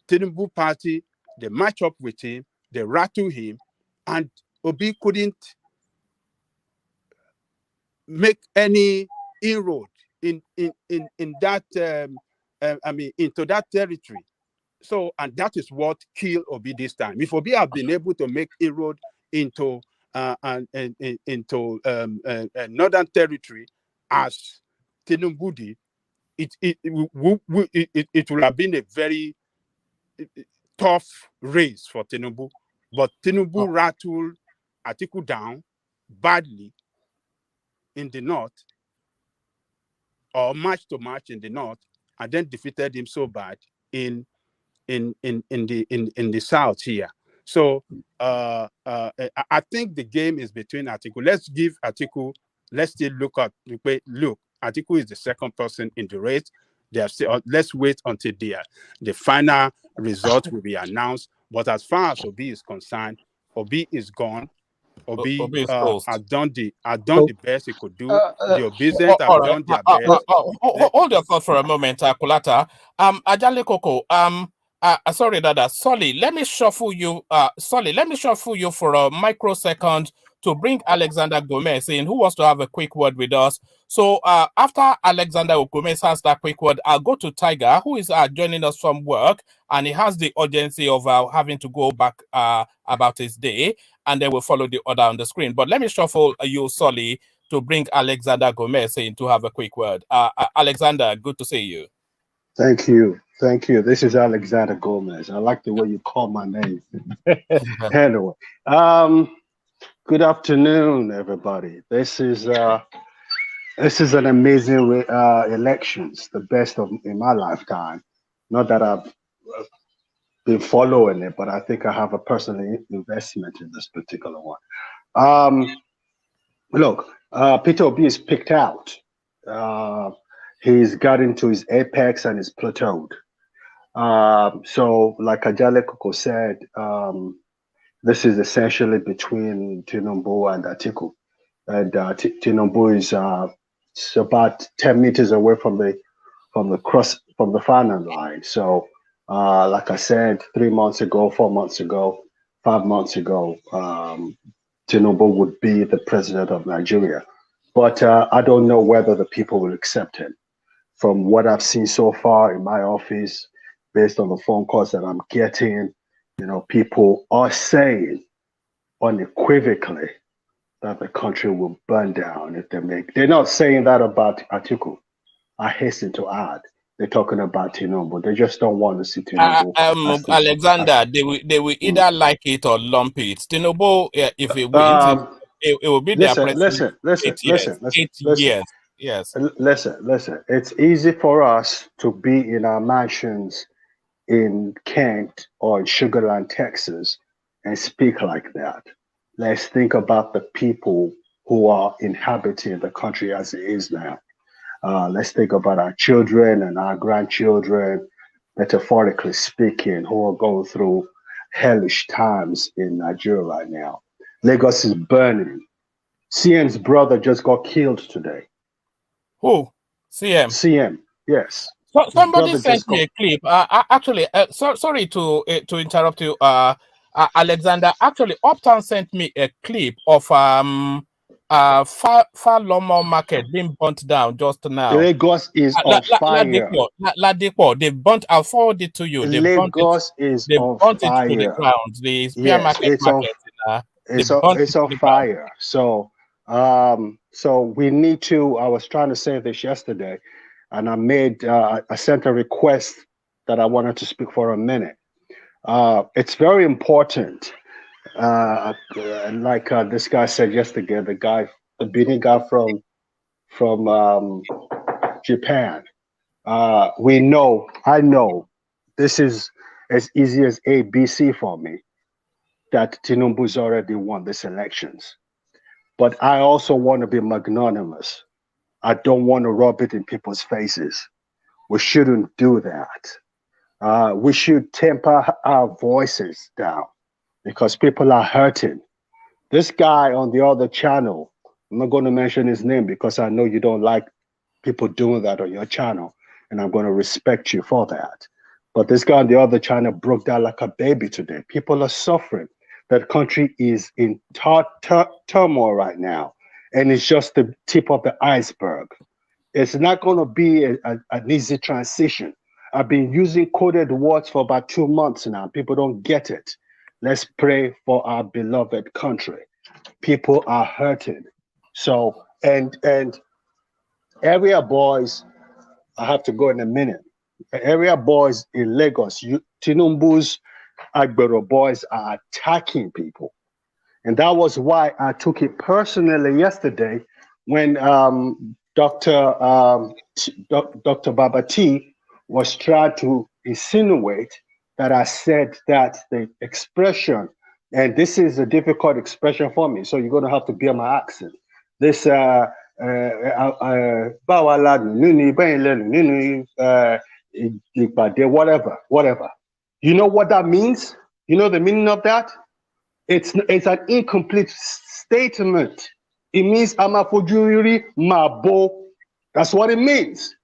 TINUBU party, they match up with him, they rattle him, and Obi couldn't make any inroad in that into that territory. So, and that is what killed Obi this time. If Obi had been able to make inroad into northern territory as TINUBU did, it would have been a very tough race for TINUBU. But TINUBU rattled Atiku down badly in the north, or match to match in the north, and then defeated him so bad in the south here. So I think the game is between Atiku. Let's give Atiku. Let's still look. Atiku is the second person in the race. They are still. Let's wait until the final result will be announced. But as far as Obi is concerned, Obi is gone. Obi has done the best he could do. The obeisant have done their best. Hold your thought for a moment, Kulata. Ajale Koko. Sorry, Dada. Solly, let me shuffle you. Let me shuffle you for a microsecond to bring Alexander Gomez in, who wants to have a quick word with us. So after Alexander Gomez has that quick word, I'll go to Tiger, who is joining us from work, and he has the urgency of having to go back about his day, and then we'll follow the order on the screen. But let me shuffle you, Solly, to bring Alexander Gomez in to have a quick word. Alexander, good to see you. Thank you. Thank you. This is Alexander Gomez. I like the way you call my name. Anyway, good afternoon, everybody. This is an amazing elections, the best in my lifetime. Not that I've been following it, but I think I have a personal investment in this particular one. Look, Peter Obi is picked out He's got into his apex and is plateaued. So, like Ajale Koko said, this is essentially between TINUBU and Atiku. And TINUBU is it's about 10 meters away from the final line. So, like I said, 3 months ago, 4 months ago, 5 months ago, TINUBU would be the president of Nigeria. But I don't know whether the people will accept him. From what I've seen so far in my office, based on the phone calls that I'm getting, people are saying unequivocally that the country will burn down if they make. They're not saying that about Atiku. I hasten to add, they're talking about TINUBU. They just don't want to see TINUBU. Alexander, they will either like it or lump it. TINUBU, if it wins, it will be their president. Listen. 8 years. Yes. Listen. It's easy for us to be in our mansions in Kent or in Sugarland, Texas, and speak like that. Let's think about the people who are inhabiting the country as it is now. Let's think about our children and our grandchildren, metaphorically speaking, who are going through hellish times in Nigeria right now. Lagos is burning. CM's brother just got killed today. Who? CM? CM, yes. So somebody sent me a clip. Actually, sorry to interrupt you, Alexander. Actually, Uptown sent me a clip of Falomo Market being burnt down just now. Lagos is on fire. Ladipo, they burnt. I'll forward it to you. Lagos is on fire. They burnt it to the ground. The spear market. It's on fire. So, so we need to. I was trying to say this yesterday, and I sent a request that I wanted to speak for a minute. It's very important. And like this guy said yesterday, the Benin guy from Japan. I know this is as easy as ABC for me, that TINUBU's already won these elections. But I also want to be magnanimous. I don't want to rub it in people's faces. We shouldn't do that. We should temper our voices down because people are hurting. This guy on the other channel, I'm not going to mention his name because I know you don't like people doing that on your channel, and I'm going to respect you for that. But this guy on the other channel broke down like a baby today. People are suffering. That country is in turmoil right now, and it's just the tip of the iceberg. It's not going to be an easy transition. I've been using coded words for about 2 months now. People don't get it. Let's pray for our beloved country. People are hurting. So, and area boys, I have to go in a minute. Area boys in Lagos, TINUBU's Agbero boys are attacking people. And that was why I took it personally yesterday when Dr. Baba T was trying to insinuate that I said that the expression, and this is a difficult expression for me, so you're going to have to bear my accent. This whatever. You know what that means? You know the meaning of that? It's an incomplete statement. It means Amafojuri Mabo. That's what it means.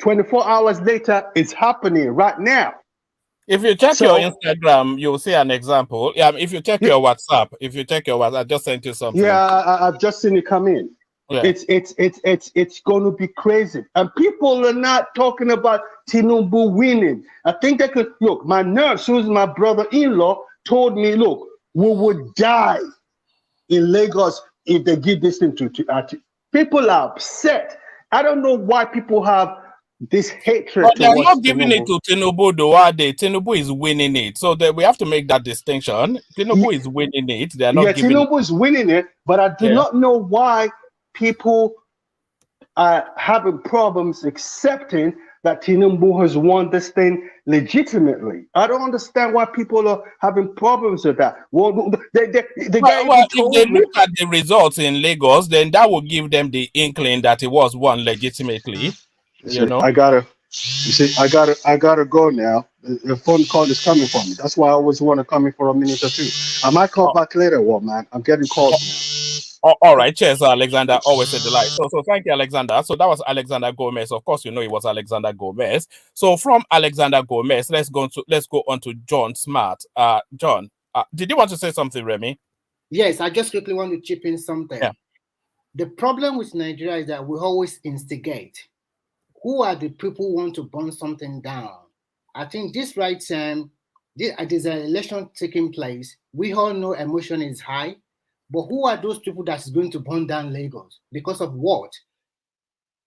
24 hours later, it's happening right now. If you check your Instagram, you'll see an example. If you check your WhatsApp, I just sent you something. Yeah, I've just seen it come in. Yeah. It's going to be crazy, and people are not talking about TINUBU winning. I think they could look. My nurse, who's my brother-in-law, told me, look, we would die in Lagos if they give this thing to people are upset. I don't know why people have this hatred. But they're not giving it to TINUBU, though, are they? TINUBU is winning it, so we have to make that distinction. TINUBU is winning it. They're not giving TINUBU is winning it, but I do not know why people are having problems accepting that TINUBU has won this thing legitimately. I don't understand why people are having problems with that. Well, the guy even if told they me. look at the results in Lagos, then that will give them the inkling that it was won legitimately. You know, I gotta go now. The phone call is coming for me. That's why I always want to come in for a minute or two. I might call back later, man. I'm getting calls now. all right, cheers, Alexander. Always said the light. So thank you, Alexander. So that was Alexander Gomez. Of course, you know it was Alexander Gomez. So from Alexander Gomez, let's go on to John Smart. John, did you want to say something, Remy? Yes, I just quickly want to chip in something. Yeah. The problem with Nigeria is that we always instigate. Who are the people who want to burn something down? I think this right time, there's an election taking place. We all know emotion is high, but who are those people that's going to burn down Lagos? Because of what?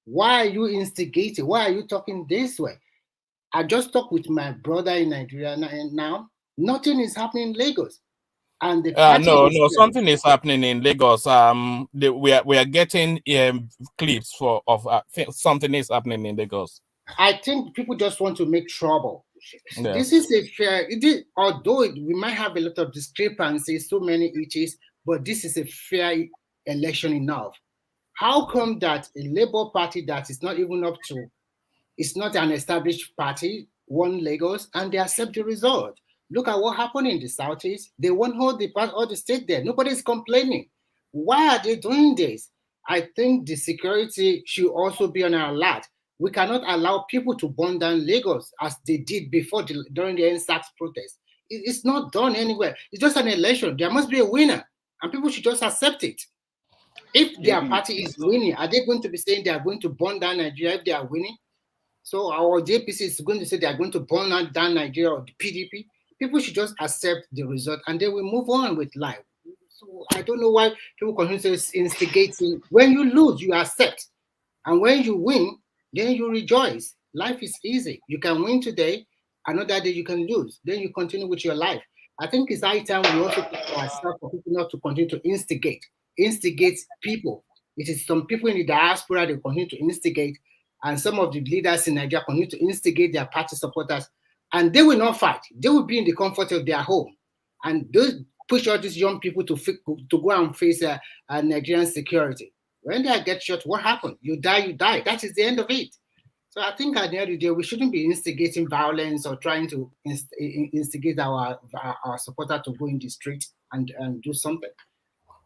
Why are you instigating? Why are you talking this way? I just talked with my brother in Nigeria, and now nothing is happening in Lagos. And the No, something is happening in Lagos. We are getting clips of something is happening in Lagos. I think people just want to make trouble. Yeah. This is a fair. Although we might have a lot of discrepancies, so many issues, but this is a fair election enough. How come that a Labour Party that is not even up to, it's not an established party, won Lagos, and they accept the result? Look at what happened in the Southeast. They won all the state there. Nobody's complaining. Why are they doing this? I think the security should also be on alert. We cannot allow people to burn down Lagos as they did before during the NSAS protest. It's not done anywhere. It's just an election. There must be a winner, and people should just accept it. If their party is winning, are they going to be saying they are going to burn down Nigeria if they are winning? So our JPC is going to say they are going to burn down Nigeria or the PDP. People should just accept the result and then we move on with life. So I don't know why people continue to instigating. When you lose, you accept. And when you win, then you rejoice. Life is easy. You can win today, another day you can lose. Then you continue with your life. I think it's high time we also put ourselves for people not to continue to instigate people. It is some people in the diaspora that continue to instigate, and some of the leaders in Nigeria continue to instigate their party supporters, and they will not fight. They will be in the comfort of their home, and those push all these young people to go and face Nigerian security. When they get shot, what happened? You die, you die. That is the end of it. So I think at the end of the day, we shouldn't be instigating violence or trying to instigate our supporter to go in the street and do something.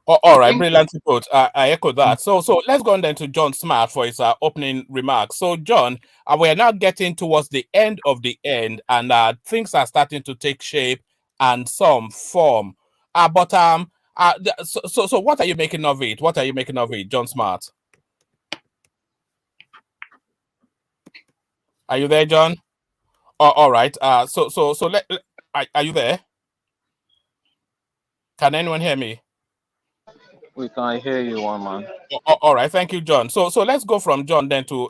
All right, brilliant report. I echo that. So let's go on then to John Smart for his opening remarks. So John, we are now getting towards the end of the end, and things are starting to take shape and some form. So what are you making of it? What are you making of it, John Smart? Are you there, John? All right. Are you there? Can anyone hear me? We can hear you, one man. All right, thank you, John. So let's go from John then to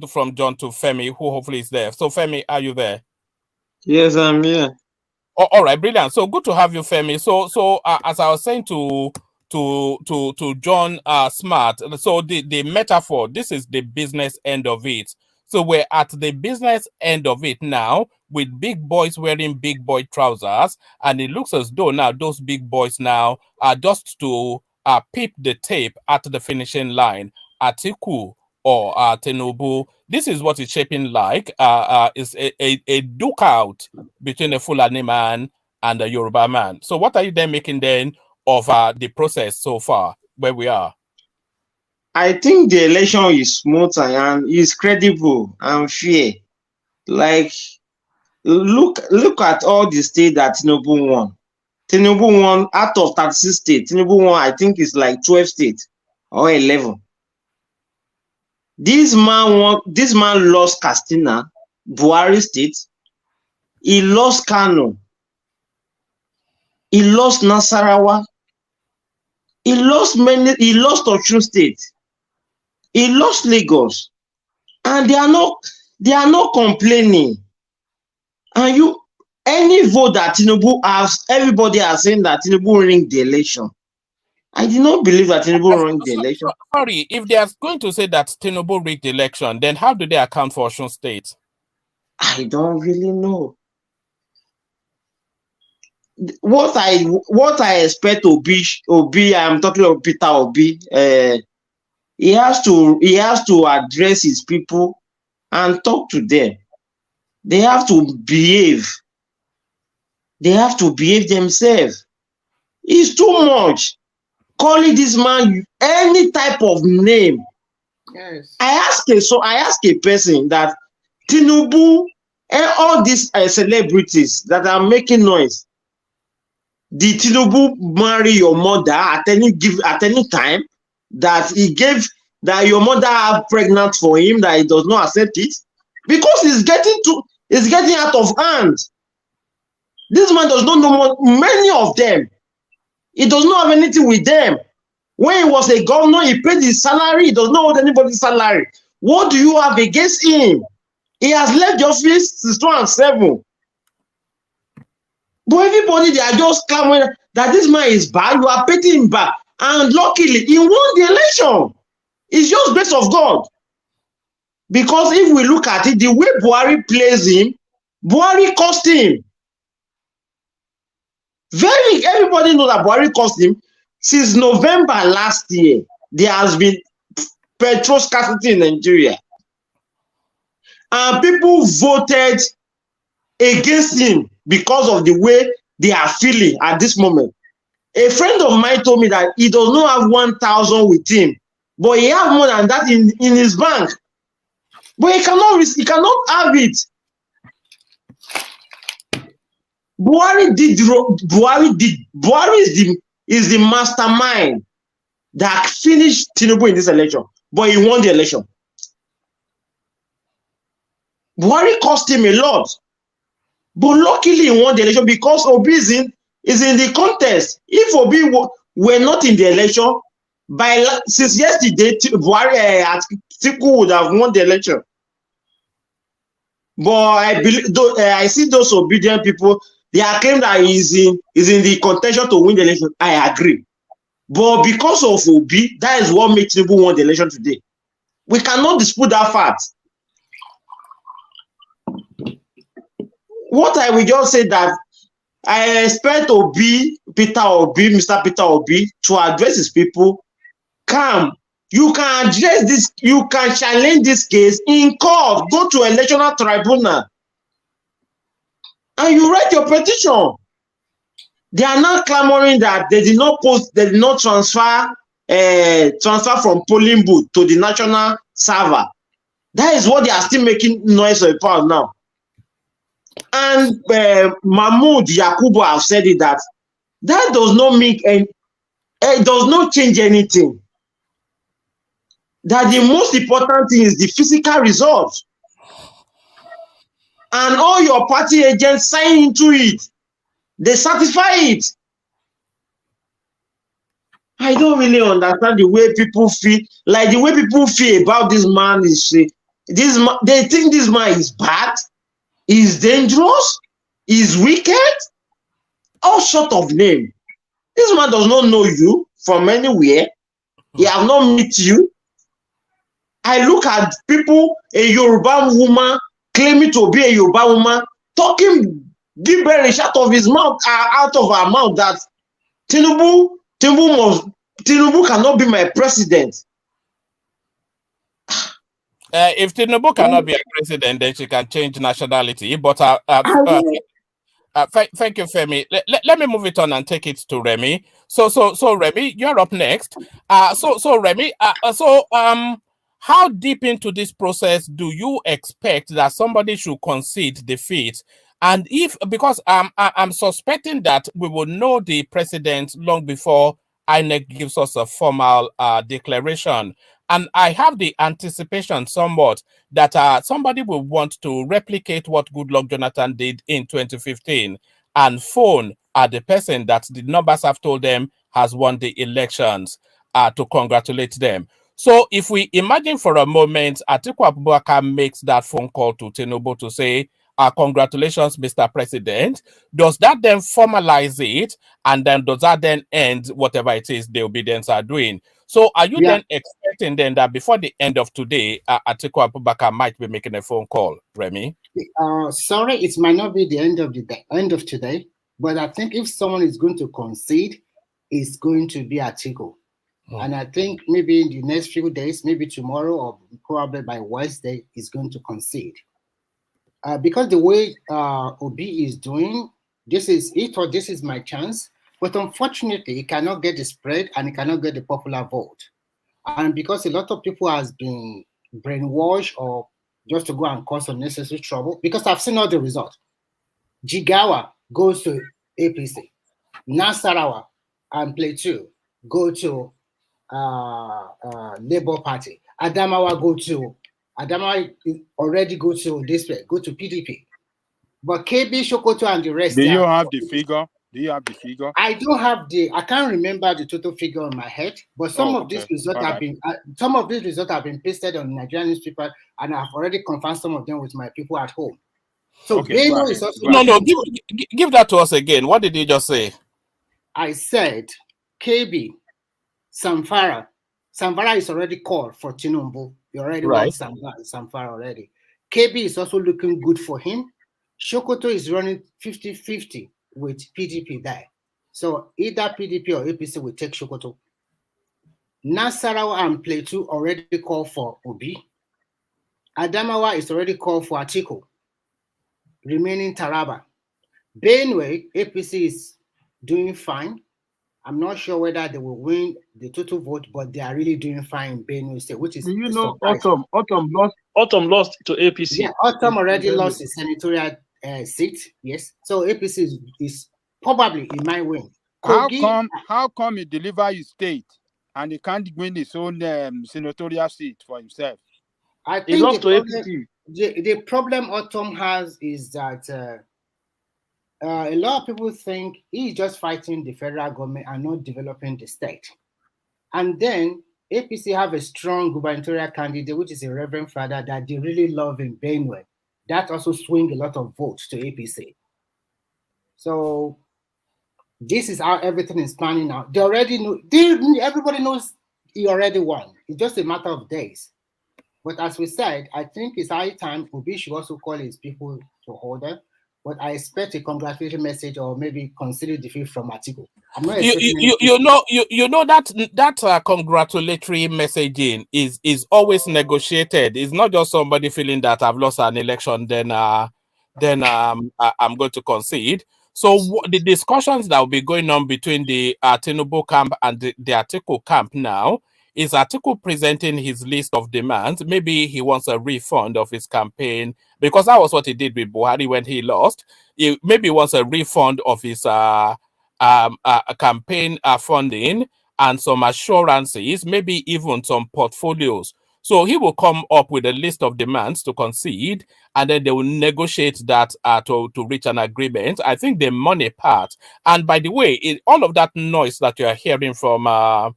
from John to Femi, who hopefully is there. So Femi, are you there? Yes, I'm here. All right, brilliant. So good to have you, Femi. So as I was saying to John Smart, so the metaphor, this is the business end of it. So we're at the business end of it now, with big boys wearing big boy trousers, and it looks as though now those big boys now are just to peep the tape at the finishing line. Atiku or TINUBU, this is what it's shaping like. Is a duke out between a Fulani man and a Yoruba man. So what are you then making then of the process so far, where we are? I think the election is smooth and is credible and fair. Like, look at all the states that TINUBU won. TINUBU won out of 36 states. TINUBU won, I think it's like 12 states or 11. This man lost Katsina, Buhari state. He lost Kano. He lost Nasarawa. He lost Osun state. He lost Lagos. And they are not complaining. And any vote that TINUBU has, everybody are saying that TINUBU rigged the election. I did not believe that TINUBU rigged the election. Sorry, if they are going to say that TINUBU rigged the election, then how do they account for Osun State? I don't really know. What I expect Obi, I'm talking of Peter Obi. He has to address his people and talk to them. They have to behave. They have to behave themselves. It's too much. Calling this man any type of name. Yes. I ask a person that TINUBU and all these celebrities that are making noise, did TINUBU marry your mother at any time that your mother are pregnant for him, that he does not accept it? Because it's getting out of hand. This man does not know many of them. He does not have anything with them. When he was a governor, he paid his salary. He does not owe anybody's salary. What do you have against him? He has left the office since 2007. But everybody, they are just clamoring that this man is bad. You are paying him back. And luckily, he won the election. It's just grace of God. Because if we look at it, the way Buhari plays him, Buhari cost him. Everybody knows that Buhari cost him. Since November last year, there has been petrol scarcity in Nigeria. And people voted against him because of the way they are feeling at this moment. A friend of mine told me that he does not have 1,000 with him, but he has more than that in his bank. But he cannot have it. Buhari is the mastermind that finished TINUBU in this election, but he won the election. Buhari cost him a lot, but luckily he won the election because Obi is in the contest. If Obi were not in the election, since yesterday, Buhari Atiku would have won the election. But I see those obedient people. They are claiming that he's in the contention to win the election. I agree. But because of Obi, that is what made TINUBU won the election today. We cannot dispute that fact. What I will just say that I expect Mr. Peter Obi, to address his people. Come, you can address this, you can challenge this case in court, go to electoral tribunal, and you write your petition. They are not clamoring that they did not transfer from polling booth to the national server. That is what they are still making noise about now. And Mahmoud Yakubu have said it that does not make it does not change anything. That the most important thing is the physical result. And all your party agents sign into it. They certify it. I don't really understand the way people feel. Like the way people feel about this man is they think this man is bad, is dangerous, is wicked, all sort of name. This man does not know you from anywhere. He have not met you. I look at people, a Yoruba woman claiming to be a Yoruba woman, talking gibberish out of his mouth, out of her mouth, that TINUBU cannot be my president. If TINUBU cannot be a president, then she can change nationality. But thank you, Femi. Let me move it on and take it to Remy. So Remy, you're up next. So Remy, how deep into this process do you expect that somebody should concede defeat? And because I'm suspecting that we will know the president long before INEC gives us a formal declaration. And I have the anticipation somewhat that somebody will want to replicate what Goodluck Jonathan did in 2015 and phone the person that the numbers have told them has won the elections to congratulate them. So if we imagine for a moment, Atiku Abubakar makes that phone call to TINUBU to say, congratulations, Mr. President, does that then formalize it? And then does that then end whatever it is the obedience are doing? So are you then expecting then that before the end of today, Atiku Abubakar might be making a phone call, Remy? Sorry, it might not be the end of the day, end of today, but I think if someone is going to concede, it's going to be Atiku. And I think maybe in the next few days, maybe tomorrow or probably by Wednesday, he's going to concede. Because the way Obi is doing, he thought this is my chance, but unfortunately, he cannot get the spread and he cannot get the popular vote. And because a lot of people has been brainwashed or just to go and cause unnecessary trouble, because I've seen all the results. Jigawa goes to APC. Nasarawa and Plateau go to Labour Party. Adamawa already go to this way, go to PDP. But KB, Sokoto, and the rest. Do you have the figure? Do you have the figure? I don't have I can't remember the total figure on my head, but some of these results have been pasted on Nigerian newspaper, and I've already confirmed some of them with my people at home. So Beno is also give that to us again. What did you just say? I said KB, Samfara is already called for TINUBU. You already want Samfara already. KB is also looking good for him. Sokoto is running 50-50 with PDP there. So either PDP or APC will take Sokoto. Nasarawa and Plateau already called for Obi. Adamawa is already called for Atiku. Remaining Taraba. Benue, APC is doing fine. I'm not sure whether they will win the total vote, but they are really doing fine in Benue State, which is Autumn lost to APC. Yeah, Autumn already lost his senatorial seat. Yes, so APC is probably he might win. How come he deliver his state and he can't win his own senatorial seat for himself? I think he lost to APC. The problem Autumn has is that a lot of people think he's just fighting the federal government and not developing the state. And then APC have a strong gubernatorial candidate, which is a Reverend Father that they really love in Benue. That also swing a lot of votes to APC. So this is how everything is panning out. They already know. Everybody knows he already won. It's just a matter of days. But as we said, I think it's high time Obi should also call his people to order. But I expect a congratulatory message or maybe consider defeat from Atiku. I'm not you know that congratulatory messaging is always negotiated. It's not just somebody feeling that I've lost an election, then I'm going to concede. So the discussions that will be going on between the TINUBU camp and the Atiku camp now is Atiku presenting his list of demands. Maybe he wants a refund of his campaign, because that was what he did with Buhari when he lost. Maybe he wants a refund of his campaign funding and some assurances, maybe even some portfolios. So he will come up with a list of demands to concede, and then they will negotiate that to reach an agreement. I think the money part, and by the way, all of that noise that you are hearing from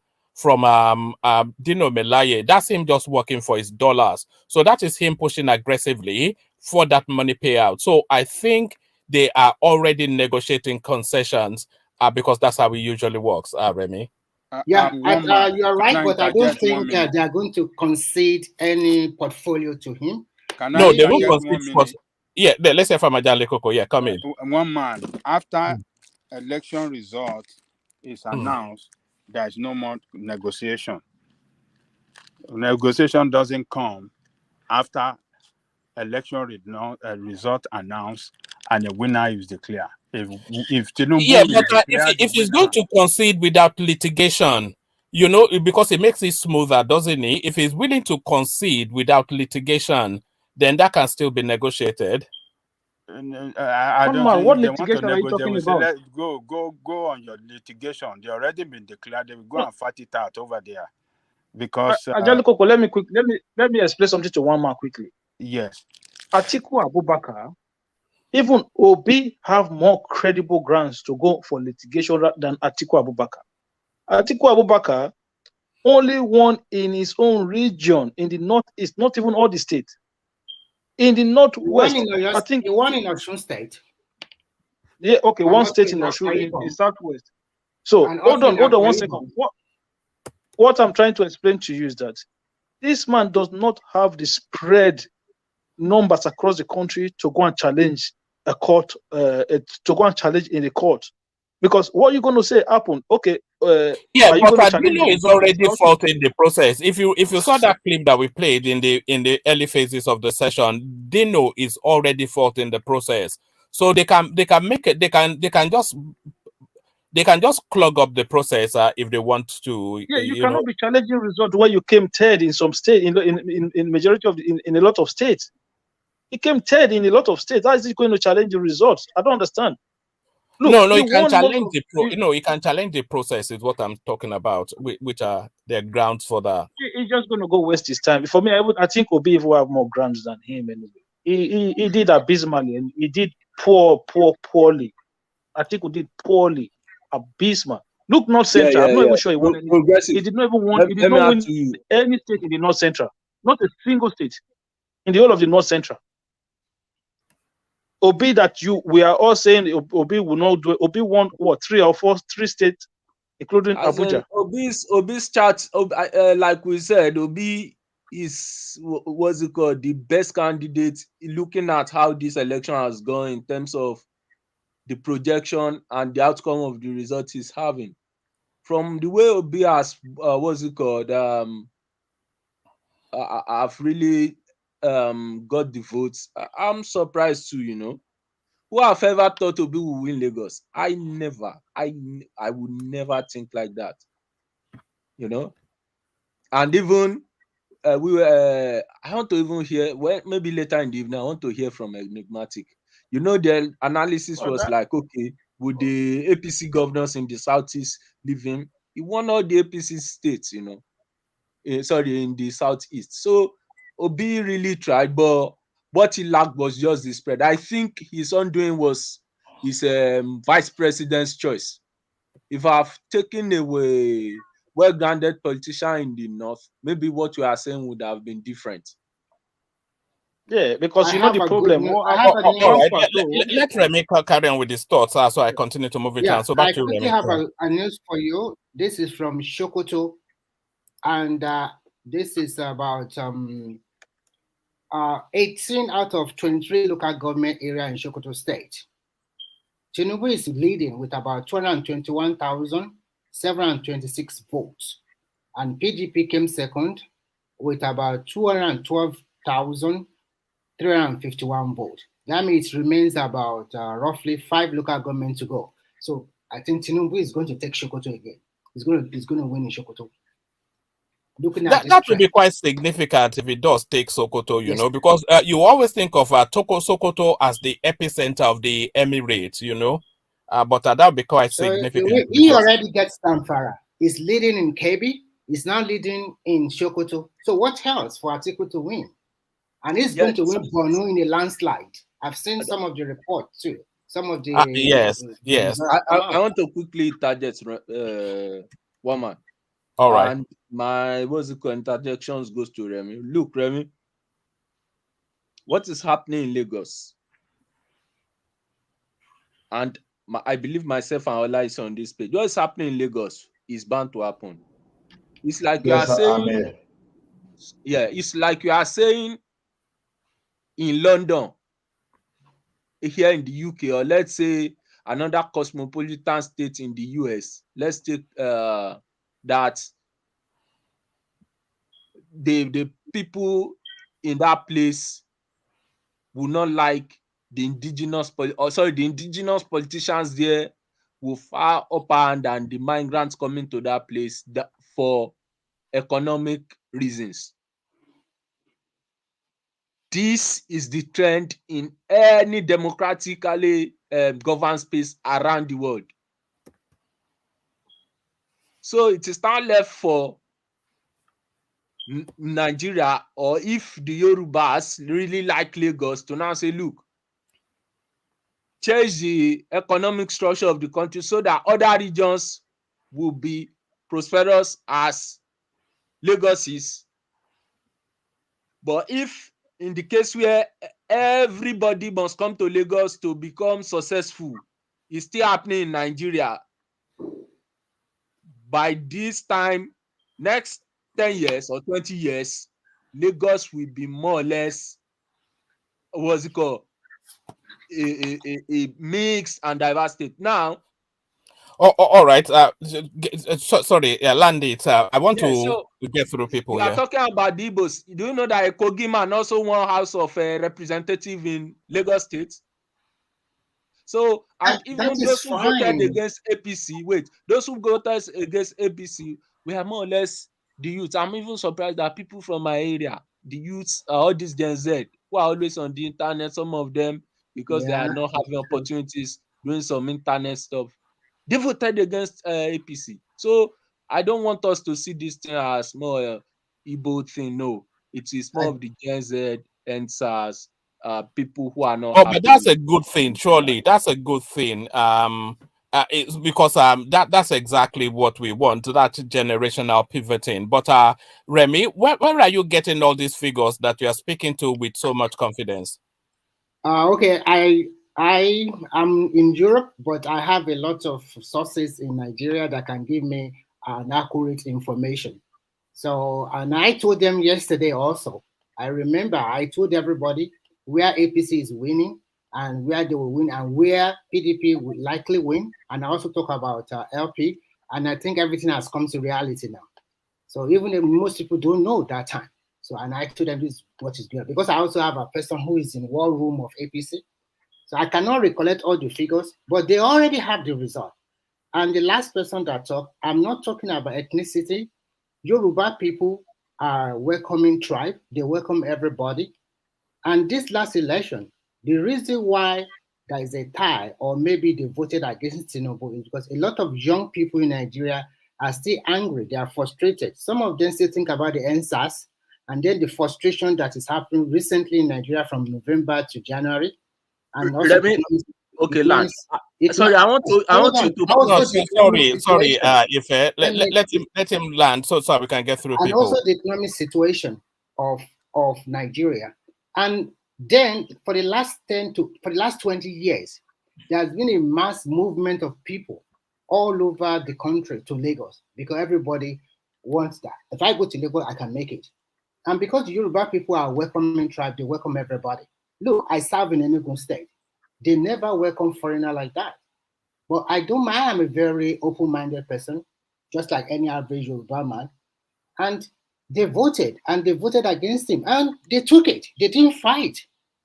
Dino Melaye, that's him just working for his dollars. So that is him pushing aggressively for that money payout. So I think they are already negotiating concessions because that's how it usually works, Remy. You are right, but I don't think they are going to concede any portfolio to him. No, they won't concede. Yeah, let's say from Ajale Koko. Yeah, come in. One man, after election result is announced, there's no more negotiation. Negotiation doesn't come after election result announced and a winner is declared. If TINUBU if he's going to concede without litigation, because it makes it smoother, doesn't it? If he's willing to concede without litigation, then that can still be negotiated. I don't know what litigation are you talking about? Say, go on your litigation. They already been declared. They will go and fight it out over there. Because let me explain something to one man quickly. Yes. Atiku Abubakar, even Obi have more credible grounds to go for litigation than Atiku Abubakar. Atiku Abubakar only won in his own region in the northeast, not even all the states. In the northwest, I think the one in Osun State. Yeah, okay, And one also state in the southwest. So hold on 1 second. What I'm trying to explain to you is that this man does not have the spread numbers across the country to go and challenge a court, to go and challenge in the court. Because what you're going to say happened, okay. Yeah, are you but going to challenge Dino is already faulting the process. If you saw that clip that we played in the early phases of the session, Dino is already faulting the process. So they can make it. They can just clog up the process if they want to. Yeah, you cannot be challenging result where you came third in some state in majority of in a lot of states. He came third in a lot of states. How is he going to challenge the results? I don't understand. Look, no, you can challenge you can challenge the process is what I'm talking about, which are the grounds for that. He's just going to go waste his time. For me, I think Obi will have more grounds than him anyway. He did abysmally and he did poorly. I think he did poorly, abysmal. Look, North Central. I'm not even sure he won anything. He did not even win. He did not win any state in the North Central. Not a single state in the whole of the North Central. Obi we are all saying Obi will not do it. Obi won what 3 or 4 states, including Abuja. Obi's chart, like we said, Obi is what's it called, the best candidate looking at how this election has gone in terms of the projection and the outcome of the results he's having. From the way Obi has what's it called, I've really got the votes. I'm surprised too, you know. Who have ever thought Obi will win Lagos? I would never think like that, you know. And even I want to even hear, well, maybe later in the evening, I want to hear from Enigmatic. You know, the analysis was like, okay, would the APC governors in the Southeast leave him? He won all the APC states, you know, in the Southeast. So Obi really tried, but what he lacked was just the spread. I think his undoing was his vice president's choice. If I've taken away well-grounded politician in the north, maybe what you are saying would have been different. Yeah, because you know the problem. Let Remy carry on with his thoughts, so I continue to move it on. So back to Remy. I have a news for you. This is from Sokoto, and this is about 18 out of 23 local government area in Sokoto State. TINUBU is leading with about 221,726 votes, and PDP came second with about 212,351 votes. That means it remains about roughly 5 local governments to go. So I think TINUBU is going to take Sokoto again. He's going to win in Sokoto. That would be quite significant if it does take Sokoto, you know, because you always think of Sokoto as the epicenter of the Emirates, you know, but that would be quite significant. He already gets Zamfara. He's leading in Kebbi. He's now leading in Sokoto. So what else for Atiku to win? And he's going to win Borno in a landslide. I've seen some of the reports too. Some of the yes. I want to quickly target one man. All right. And my interjections goes to Remy. Look, Remy, what is happening in Lagos? And I believe myself and Ola is on this page. What is happening in Lagos is bound to happen. It's like you are saying, it's like you are saying in London, here in the UK, or let's say another cosmopolitan state in the US. Let's take that the people in that place will not like the indigenous politicians there will far upper hand than the migrants coming to that place for economic reasons. This is the trend in any democratically governed space around the world. So it is now left for Nigeria, or if the Yorubas really like Lagos, to now say, look, change the economic structure of the country so that other regions will be prosperous as Lagos is. But if in the case where everybody must come to Lagos to become successful, is still happening in Nigeria. By this time, next 10 years or 20 years, Lagos will be more or less, what's it called, a mixed and diverse state. Now, all right. Sorry, Landy. I want yeah, to so get through people you are here. talking about the Igbos. Do you know that a Kogi man also won House of Representative in Lagos State? So, and That even is those who voted fine. against APC, those who voted against APC, we are more or less the youth. I'm even surprised that people from my area, the youths, all these Gen Z, who are always on the internet, some of them, because they are Yeah. not having opportunities doing some internet stuff, they voted against APC. So, I don't want us to see this thing as more Igbo thing. No, it is more of the Gen Z and SARS, people who are not Oh, but happy. that's a good thing. Surely, that's a good thing. It's because that's exactly what we want. That generational pivoting. But Remy, where are you getting all these figures that you are speaking to with so much confidence? Okay, I am in Europe, but I have a lot of sources in Nigeria that can give me an accurate information. So, and I told them yesterday also. I remember I told everybody where APC is winning and where they will win and where PDP would likely win. And I also talk about LP. And I think everything has come to reality now. So even if most people don't know that time. So, and I told them this is what is good because I also have a person who is in war room of APC. So I cannot recollect all the figures, but they already have the result. And the last person that talked, I'm not talking about ethnicity. Yoruba people are a welcoming tribe. They welcome everybody. And this last election, the reason why there is a tie or maybe they voted against TINUBU is because a lot of young people in Nigeria are still angry. They are frustrated. Some of them still think about the NSAS and then the frustration that is happening recently in Nigeria from November to January. And also Let me, okay, Land. Sorry, I want you to No, also the economic sorry. situation. If let him land so we can get through And people. also the economic situation of Nigeria. And then for the last 20 years, there has been a mass movement of people all over the country to Lagos because everybody wants that. If I go to Lagos, I can make it. And because the Yoruba people are a welcoming tribe, they welcome everybody. Look, I serve in Enugu State. They never welcome foreigner like that. But I don't mind. I'm a very open-minded person, just like any average Yoruba man. And they voted against him and they took it. They didn't fight.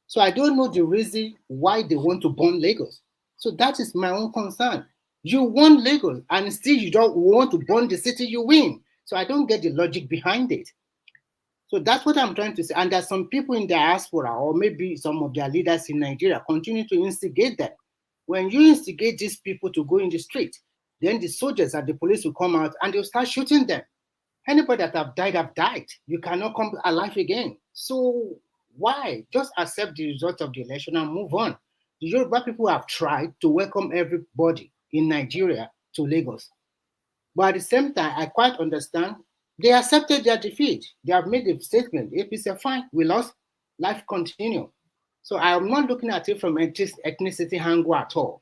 So I don't know the reason why they want to burn Lagos. So that is my own concern. You won Lagos and still you don't want to burn the city you win. So I don't get the logic behind it. So that's what I'm trying to say. And there's some people in diaspora or maybe some of their leaders in Nigeria continue to instigate them. When you instigate these people to go in the street, then the soldiers and the police will come out and they'll start shooting them. Anybody that have died. You cannot come alive again. So why? Just accept the result of the election and move on. The Yoruba people have tried to welcome everybody in Nigeria to Lagos. But at the same time, I quite understand they accepted their defeat. They have made a statement. APC said, fine, we lost, life continue. So I'm not looking at it from ethnicity angle at all.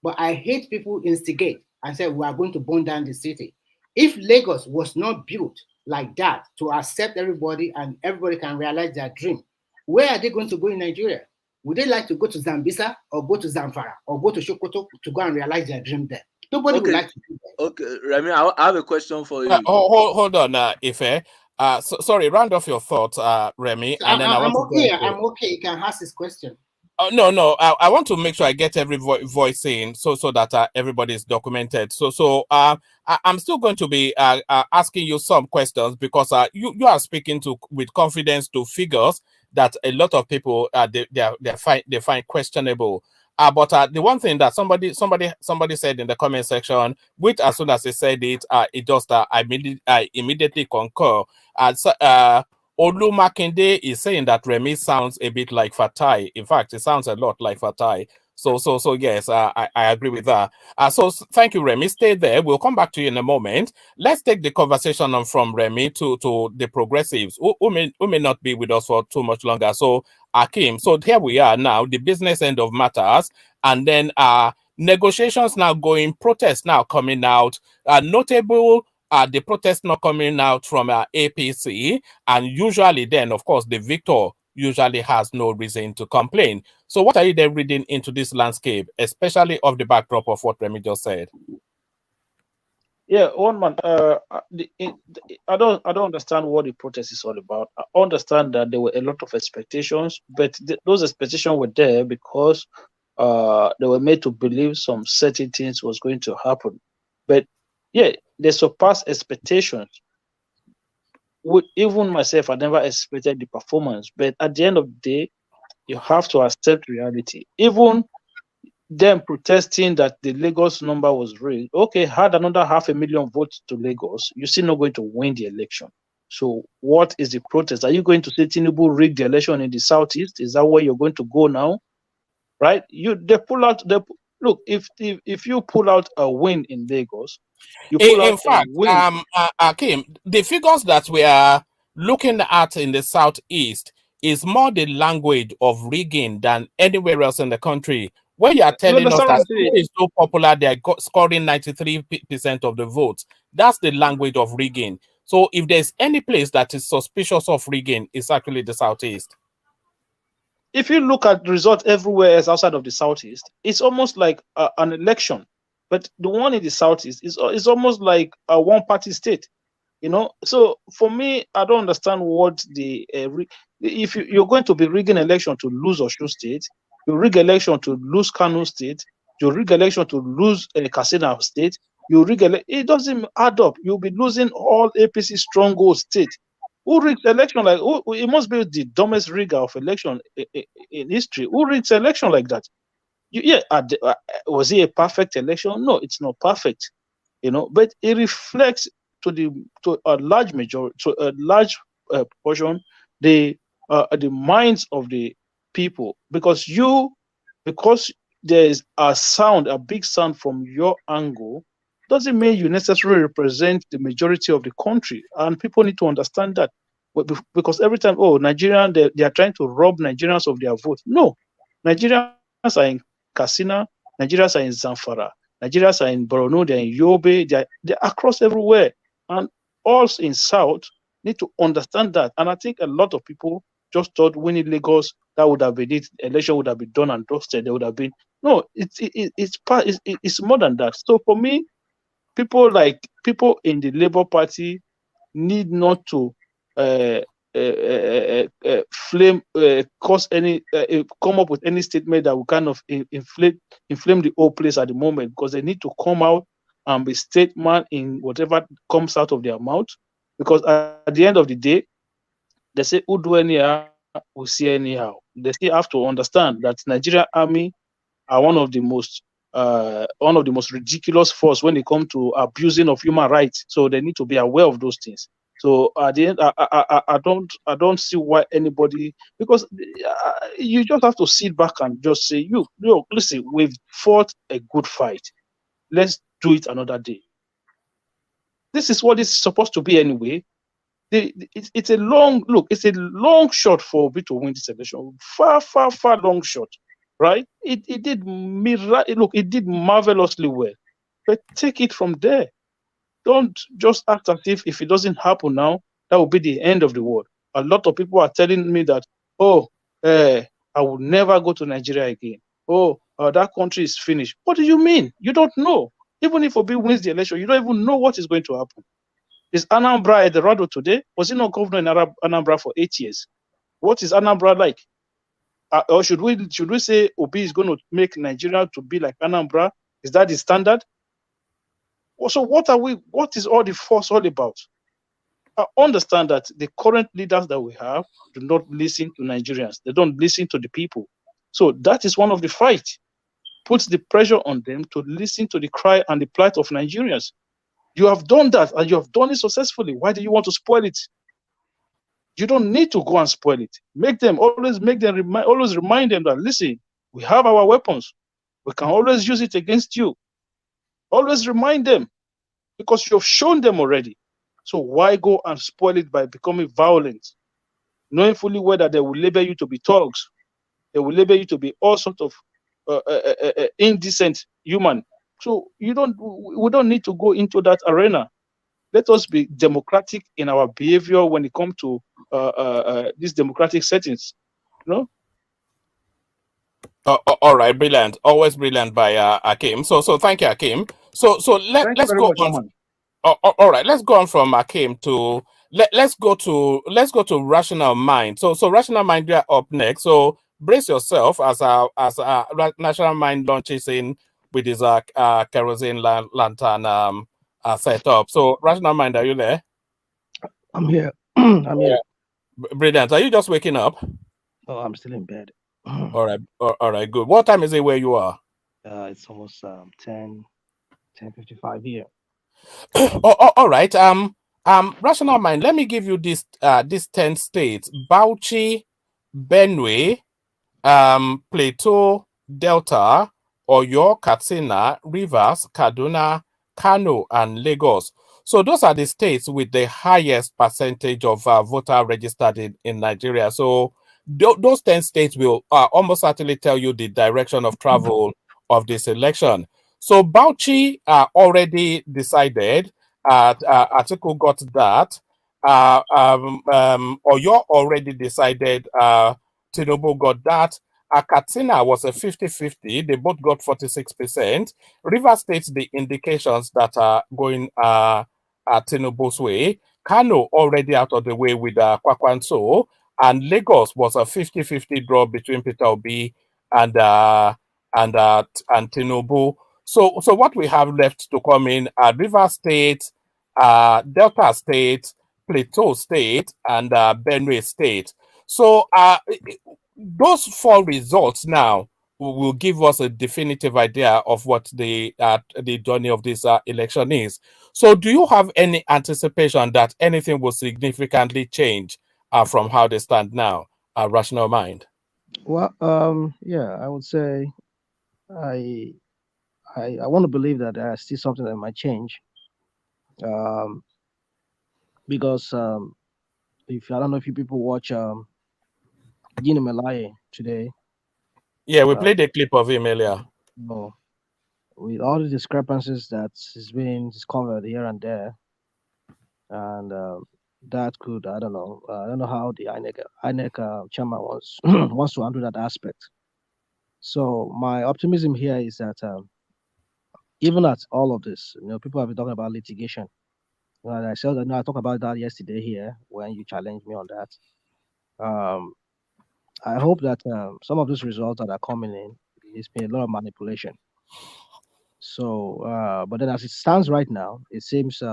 But I hate people instigate and say, we are going to burn down the city. If Lagos was not built like that to accept everybody and everybody can realize their dream, where are they going to go in Nigeria? Would they like to go to Zambisa or go to Zamfara or go to Sokoto to go and realize their dream there? Nobody would like to do that. Okay, Remy, I have a question for you. Hold on, Ife. Sorry, round off your thoughts, Remy, So and then I'm okay. I'm okay. You can ask this question. No. I want to make sure I get every voice in, so that everybody is documented. I'm still going to be asking you some questions because you are speaking with confidence to figures that a lot of people they find questionable. But the one thing that somebody said in the comment section, which as soon as they said it, I immediately concur. Olu Makinde is saying that Remy sounds a bit like Fatai. In fact, it sounds a lot like Fatai. So yes, I agree with that. Thank you, Remy. Stay there. We'll come back to you in a moment. Let's take the conversation on from Remy to the progressives who may not be with us for too much longer. So Akim, so here we are now, the business end of matters, and then negotiations now going, protests now coming out. Notable the protest not coming out from APC, and usually then, of course, the victor usually has no reason to complain. So what are you then reading into this landscape, especially of the backdrop of what Remy just said? Yeah, one man. I don't understand what the protest is all about. I understand that there were a lot of expectations, but those expectations were there because they were made to believe some certain things was going to happen. But yeah, they surpassed expectations. Even myself, I never expected the performance. But at the end of the day, you have to accept reality. Even them protesting that the Lagos number was rigged. Okay, had another 500,000 votes to Lagos, you're still not going to win the election. So what is the protest? Are you going to say TINUBU rigged the election in the southeast? Is that where you're going to go now? Right? They pull out look, if you pull out a win in Lagos, you pull out in fact, a win. Akim, the figures that we are looking at in the southeast is more the language of rigging than anywhere else in the country. When you are telling us that it is so popular, they are scoring 93% of the votes. That's the language of rigging. So if there's any place that is suspicious of rigging, it's actually the southeast. If you look at the results everywhere else outside of the southeast, it's almost like an election. But the one in the southeast is almost like a one-party state. You know, so for me, I don't understand what if you're going to be rigging election to lose Osun State, you rig election to lose Kano State, you rig election to lose Katsina State, it doesn't add up. You'll be losing all APC stronghold state. Who rigs election like? It must be the dumbest rigger of election in history. Who rigs election like that? Was it a perfect election? No, it's not perfect. You know, but it reflects to a large majority, to a large portion, the minds of the people, because there is a big sound from your angle, doesn't mean you necessarily represent the majority of the country, and people need to understand that. Because every time, Nigerian, they are trying to rob Nigerians of their vote. No, Nigerians are in Katsina, Nigerians are in Zamfara, Nigerians are in Borno, they're in Yobe, they're across everywhere. And all in South need to understand that. And I think a lot of people just thought winning Lagos, that would have been it, election would have been done and dusted. There would have been it's more than that. So for me, people in the Labour Party need not to come up with any statement that will kind of inflame the whole place at the moment, because they need to come out and be statement in whatever comes out of their mouth, because at the end of the day, they say who do anyhow will see anyhow. They still have to understand that Nigerian army are one of the most ridiculous force when it comes to abusing of human rights. So they need to be aware of those things. So at the end, I don't see why anybody, because you just have to sit back and just say, listen, we've fought a good fight. Let's do it another day. This is what it's supposed to be anyway. It's a long shot for Obi to win this election. Far long shot, right? It did marvelously well. But take it from there. Don't just act as if it doesn't happen now, that will be the end of the world. A lot of people are telling me that, I will never go to Nigeria again. That country is finished. What do you mean? You don't know. Even if Obi wins the election, you don't even know what is going to happen. Is Anambra Eldorado today? Was he not governor in Anambra for 8 years? What is Anambra like? Or should we say Obi is going to make Nigeria to be like Anambra? Is that the standard? So what is all the fuss all about? I understand that the current leaders that we have do not listen to Nigerians. They don't listen to the people. So that is one of the fight. Puts the pressure on them to listen to the cry and the plight of Nigerians. You have done that, and you have done it successfully. Why do you want to spoil it? You don't need to go and spoil it. Always remind them that, listen, we have our weapons. we can always use it against you. Always remind them, because you've shown them already. So why go and spoil it by becoming violent, knowing fully well that they will label you to be thugs, they will label you to be all sorts of indecent human. So we don't need to go into that arena. Let us be democratic in our behavior when it comes to these democratic settings. You know? All right, brilliant. Always brilliant by Akim. So thank you, Akim. So let's go on. All right, let's go on from Akim to let's go to Rational Mind. So Rational Mind, you are up next. So brace yourself as National Mind launches in with his kerosene lantern setup. So Rational Mind, are you there? I'm here. I'm here. Brilliant. Are you just waking up? Oh, I'm still in bed. All right, good. What time is it where you are? It's almost 10:55 here. All right. Rational Mind, let me give you these 10 states: Bauchi, Benue, Plateau, Delta, Oyo, Katsina, Rivers, Kaduna, Kano, and Lagos. So those are the states with the highest percentage of voter registered in Nigeria. So those 10 states will almost certainly tell you the direction of travel of this election. So Bauchi already decided. Atiku got that. Oyo already decided. TINUBU got that. Katsina was a 50-50. They both got 46%. River State, the indications that are going TINUBU's way. Kano already out of the way with Kwakwanso. And Lagos was a 50-50 draw between Peter Obi and TINUBU. So what we have left to come in are River State, Delta State, Plateau State, and Benue State. So those 4 results now will give us a definitive idea of what the journey of this election is. So do you have any anticipation that anything will significantly change from how they stand now, Rational Mind? Well, yeah, I would say I want to believe that there's still something that might change. Because if I don't know if you people watch Gino Melaye today. Yeah, we played a clip of him earlier. No, with all the discrepancies that is being discovered here and there, and that could I don't know how the INEC chairman wants to handle that aspect. So my optimism here is that even at all of this, people have been talking about litigation. I said I talked about that yesterday here when you challenged me on that. I hope that some of these results that are coming in, it's been a lot of manipulation. So, but then as it stands right now, it seems, if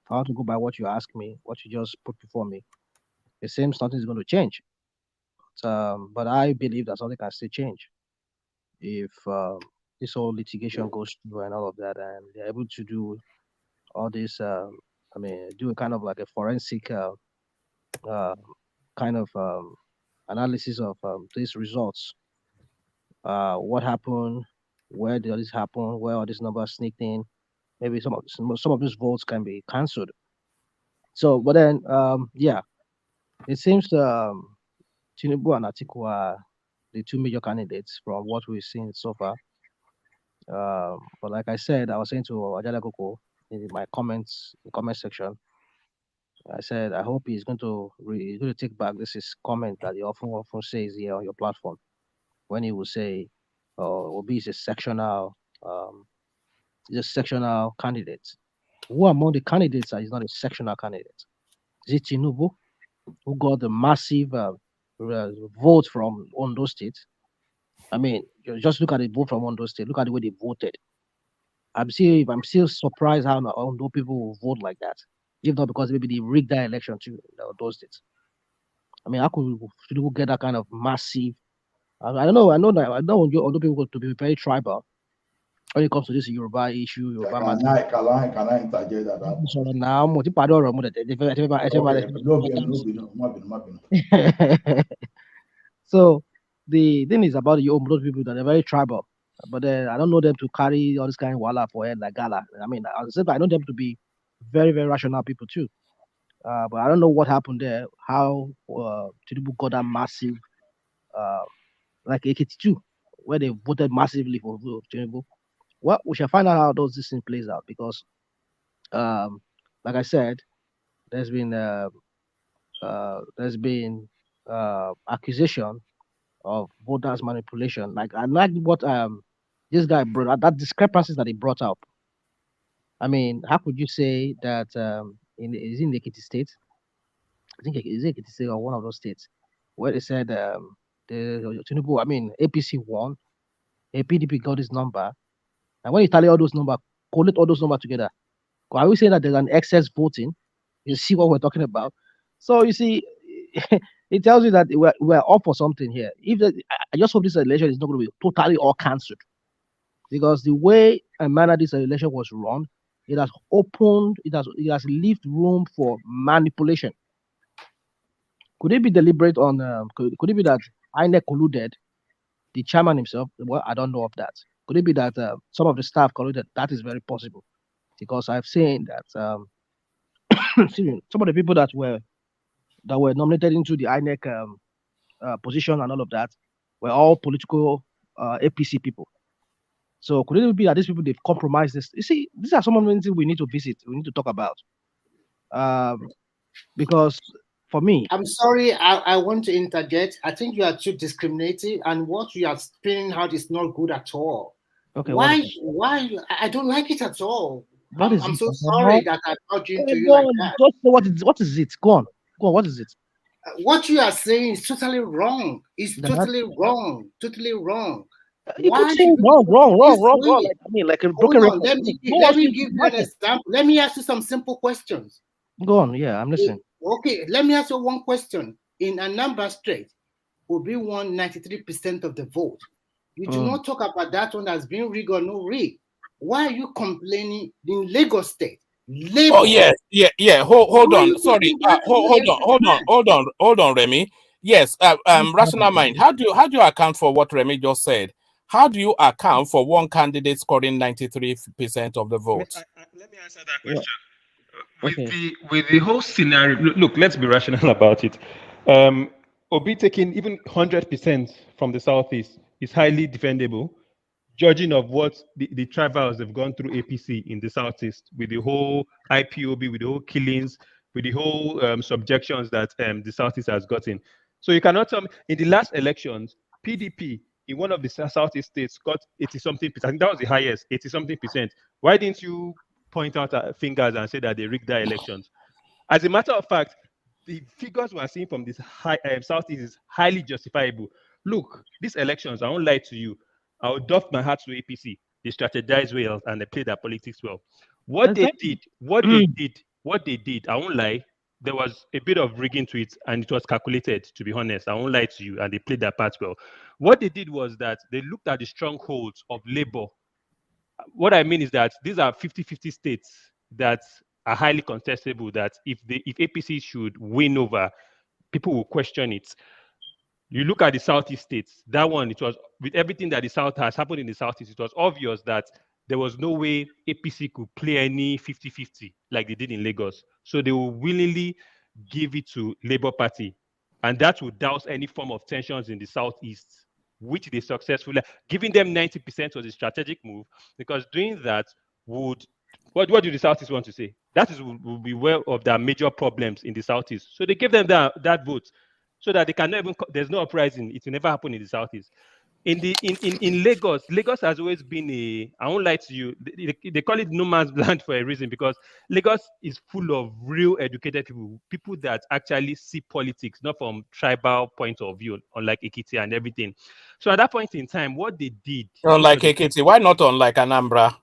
I want to go by what you asked me, what you just put before me, it seems nothing is going to change. But I believe that something can still change if this whole litigation goes through and all of that, and they're able to do all this, do a kind of like a forensic kind of analysis of these results. What happened? Where did all this happen? Where are these numbers sneaked in? Maybe some of these votes can be cancelled. So, but then, yeah, it seems TINUBU and Atiku are the 2 major candidates from what we've seen so far. But like I said, I was saying to Ajala Koko in my comment section, I said I hope he's going to take back this comment that he often says here on your platform, when he will say, Obi is a sectional candidate. Who among the candidates is not a sectional candidate? Is it TINUBU, who got the massive vote from Ondo State? I mean, just look at the vote from Ondo State. Look at the way they voted. I'm still surprised how Ondo people will vote like that. If not because maybe they rigged that election to Ondo State. I mean, how could we get that kind of massive? I don't know. I know Ondo people to be very tribal when it comes to this Yoruba issue. Can I interject that? So now, so the thing is about the Ondo people that they're very tribal. But I don't know them to carry all this kind of wala for head like gala. I mean, I know them to be very, very rational people too. But I don't know what happened there. How Tinubu got that massive, like AK2, where they voted massively for Tinubu. Well, we shall find out how those this thing plays out because, like I said, there's been accusation of voters manipulation. Like I like what this guy brought that discrepancies that he brought up. I mean, how could you say that is in the Ekiti state? I think is it Ekiti state or one of those states where they said the Tinubu, I mean APC won, a PDP got his number, and when you tally all those numbers, collate all those numbers together, are we saying that there's an excess voting? You see what we're talking about? So you see, it tells you that we're up for something here. I just hope this election is not going to be totally all cancelled, because the way and manner this election was run, it has left room for manipulation. Could it be deliberate on? Could it be that INEC colluded? The chairman himself? Well, I don't know of that. Could it be that some of the staff colluded? That is very possible, because I've seen that some of the people that were nominated into the INEC position and all of that were all political APC people. So could it be that these people, they've compromised this? You see, these are some of the things we need to visit, we need to talk about. Because for me, I'm sorry, I want to interject. I think you are too discriminating, and what you are spinning out is not good at all. Okay. Why? I don't like it at all. I'm so it? sorry that I brought you into you Go like on, that. just say what is it? Go on. What is it? What you are saying is totally wrong. It's Then totally wrong. Totally wrong. You Why keep saying should we wrong. this way? Like, I mean, like a Hold broken on, record. let me give you an example. Let me ask you some simple questions. Go on. Yeah, I'm listening. Okay, let me ask you one question. In Anambra State, Obi won 93% of the vote. You do not talk about that one as being rigged or no rig. Why are you complaining in Lagos State? Labor. Oh yes, yeah. Hold on. Sorry. Hold on, Remy. Yes. Rational mind. How do you account for what Remy just said? How do you account for one candidate scoring 93% of the vote? Let me answer that question. With the whole scenario, look, let's be rational about it. Obi taking even 100% from the southeast is highly defendable, judging of what the tribals have gone through APC in the southeast, with the whole IPOB, with the whole killings, with the whole subjections that the southeast has gotten. So you cannot tell me, in the last elections, PDP in one of the southeast states got 80-something percent. I think that was the highest, 80-something percent. Why didn't you point out fingers and say that they rigged their elections? As a matter of fact, the figures we're seeing from this southeast is highly justifiable. Look, these elections, I won't lie to you, I'll doff my hat to APC. They strategized well and they played their politics well. What they did, I won't lie, there was a bit of rigging to it and it was calculated, to be honest. I won't lie to you, and they played their part well. What they did was that they looked at the strongholds of labor. What I mean is that these are 50-50 states that are highly contestable, that if APC should win over, people will question it. You look at the Southeast states, that one, it was with everything that the South has happened in the Southeast, it was obvious that there was no way APC could play any 50-50 like they did in Lagos. So they will willingly give it to Labour Party. And that would douse any form of tensions in the Southeast, which they successfully, giving them 90% was a strategic move, because doing that would, what do the Southeast want to say? That would be well of their major problems in the Southeast. So they gave them that vote, so that they cannot even, there's no uprising. It will never happen in the Southeast. In Lagos has always been I won't lie to you, they call it no man's land for a reason, because Lagos is full of real educated people that actually see politics, not from tribal point of view, unlike Ekiti and everything. So at that point in time, what they did... Unlike Ekiti, why not unlike Anambra?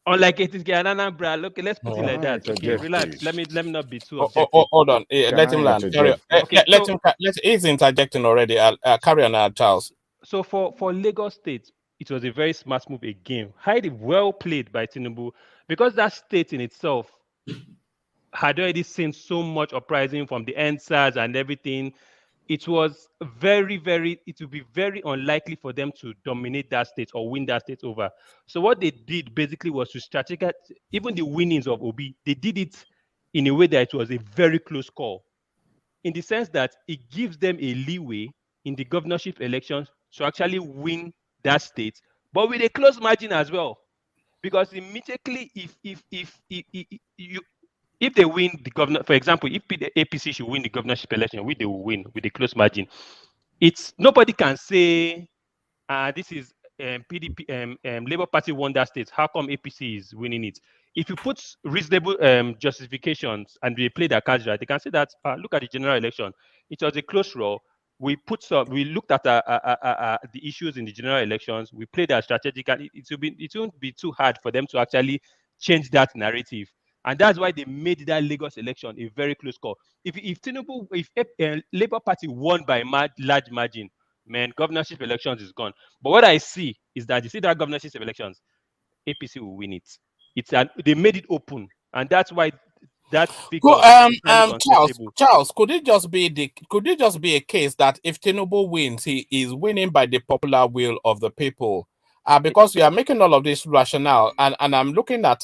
Unlike Ekiti and Anambra, look, let's put it like that. Okay, relax. Let me not be too objective. Hold on. Let him land. Carry on. He's interjecting already. Carry on, Charles. So for Lagos State, it was a very smart move again, highly well played by TINUBU, because that state in itself had already seen so much uprising from the NSAS and everything. it was it would be very unlikely for them to dominate that state or win that state over. So what they did basically was to strategize, even the winnings of Obi, they did it in a way that it was a very close call, in the sense that it gives them a leeway in the governorship elections to actually win that state, but with a close margin as well. Because immediately, if they win the governor, for example, if the APC should win the governorship election, they will win with a close margin. It's nobody can say this is PDP, Labour Party won that state. How come APC is winning it? If you put reasonable justifications and they play their cards right, they can say that look at the general election. It was a close draw. We looked at the issues in the general elections. We played our strategic, and it won't be too hard for them to actually change that narrative. And that's why they made that Lagos election a very close call. If TINUBU, if Labour Party won by large margin, man, governorship elections is gone. But what I see is that you see that governorship elections, APC will win it. They made it open, and that's why that figure. Charles, could it just be a case that if Tinubu wins, he is winning by the popular will of the people? Because you are making all of this rationale, and I'm looking at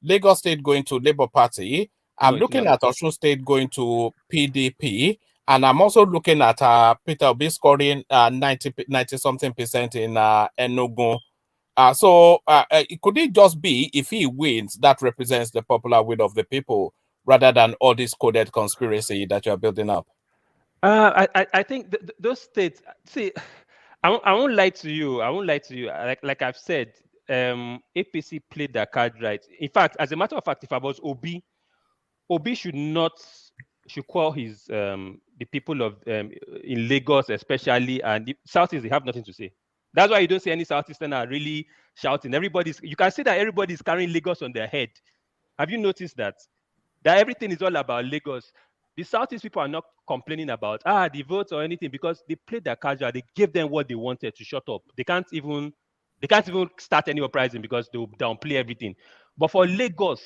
Lagos State going to Labour Party. I'm looking at Osun State going to PDP. And I'm also looking at Peter Obi scoring 90-something% in Enugu. Could it just be, if he wins, that represents the popular will of the people, rather than all this coded conspiracy that you're building up? I think those states, see, I won't lie to you. Like I've said, APC played their card right. In fact, as a matter of fact, if I was Obi should call his the people of in Lagos especially, and the Southeast, they have nothing to say. That's why you don't see any Southeastern are really shouting. You can see that everybody's carrying Lagos on their head. Have you noticed that everything is all about Lagos? The Southeast people are not complaining about the votes or anything, because they played their cards right. They gave them what they wanted to shut up. They can't even start any uprising because they'll downplay everything. But for Lagos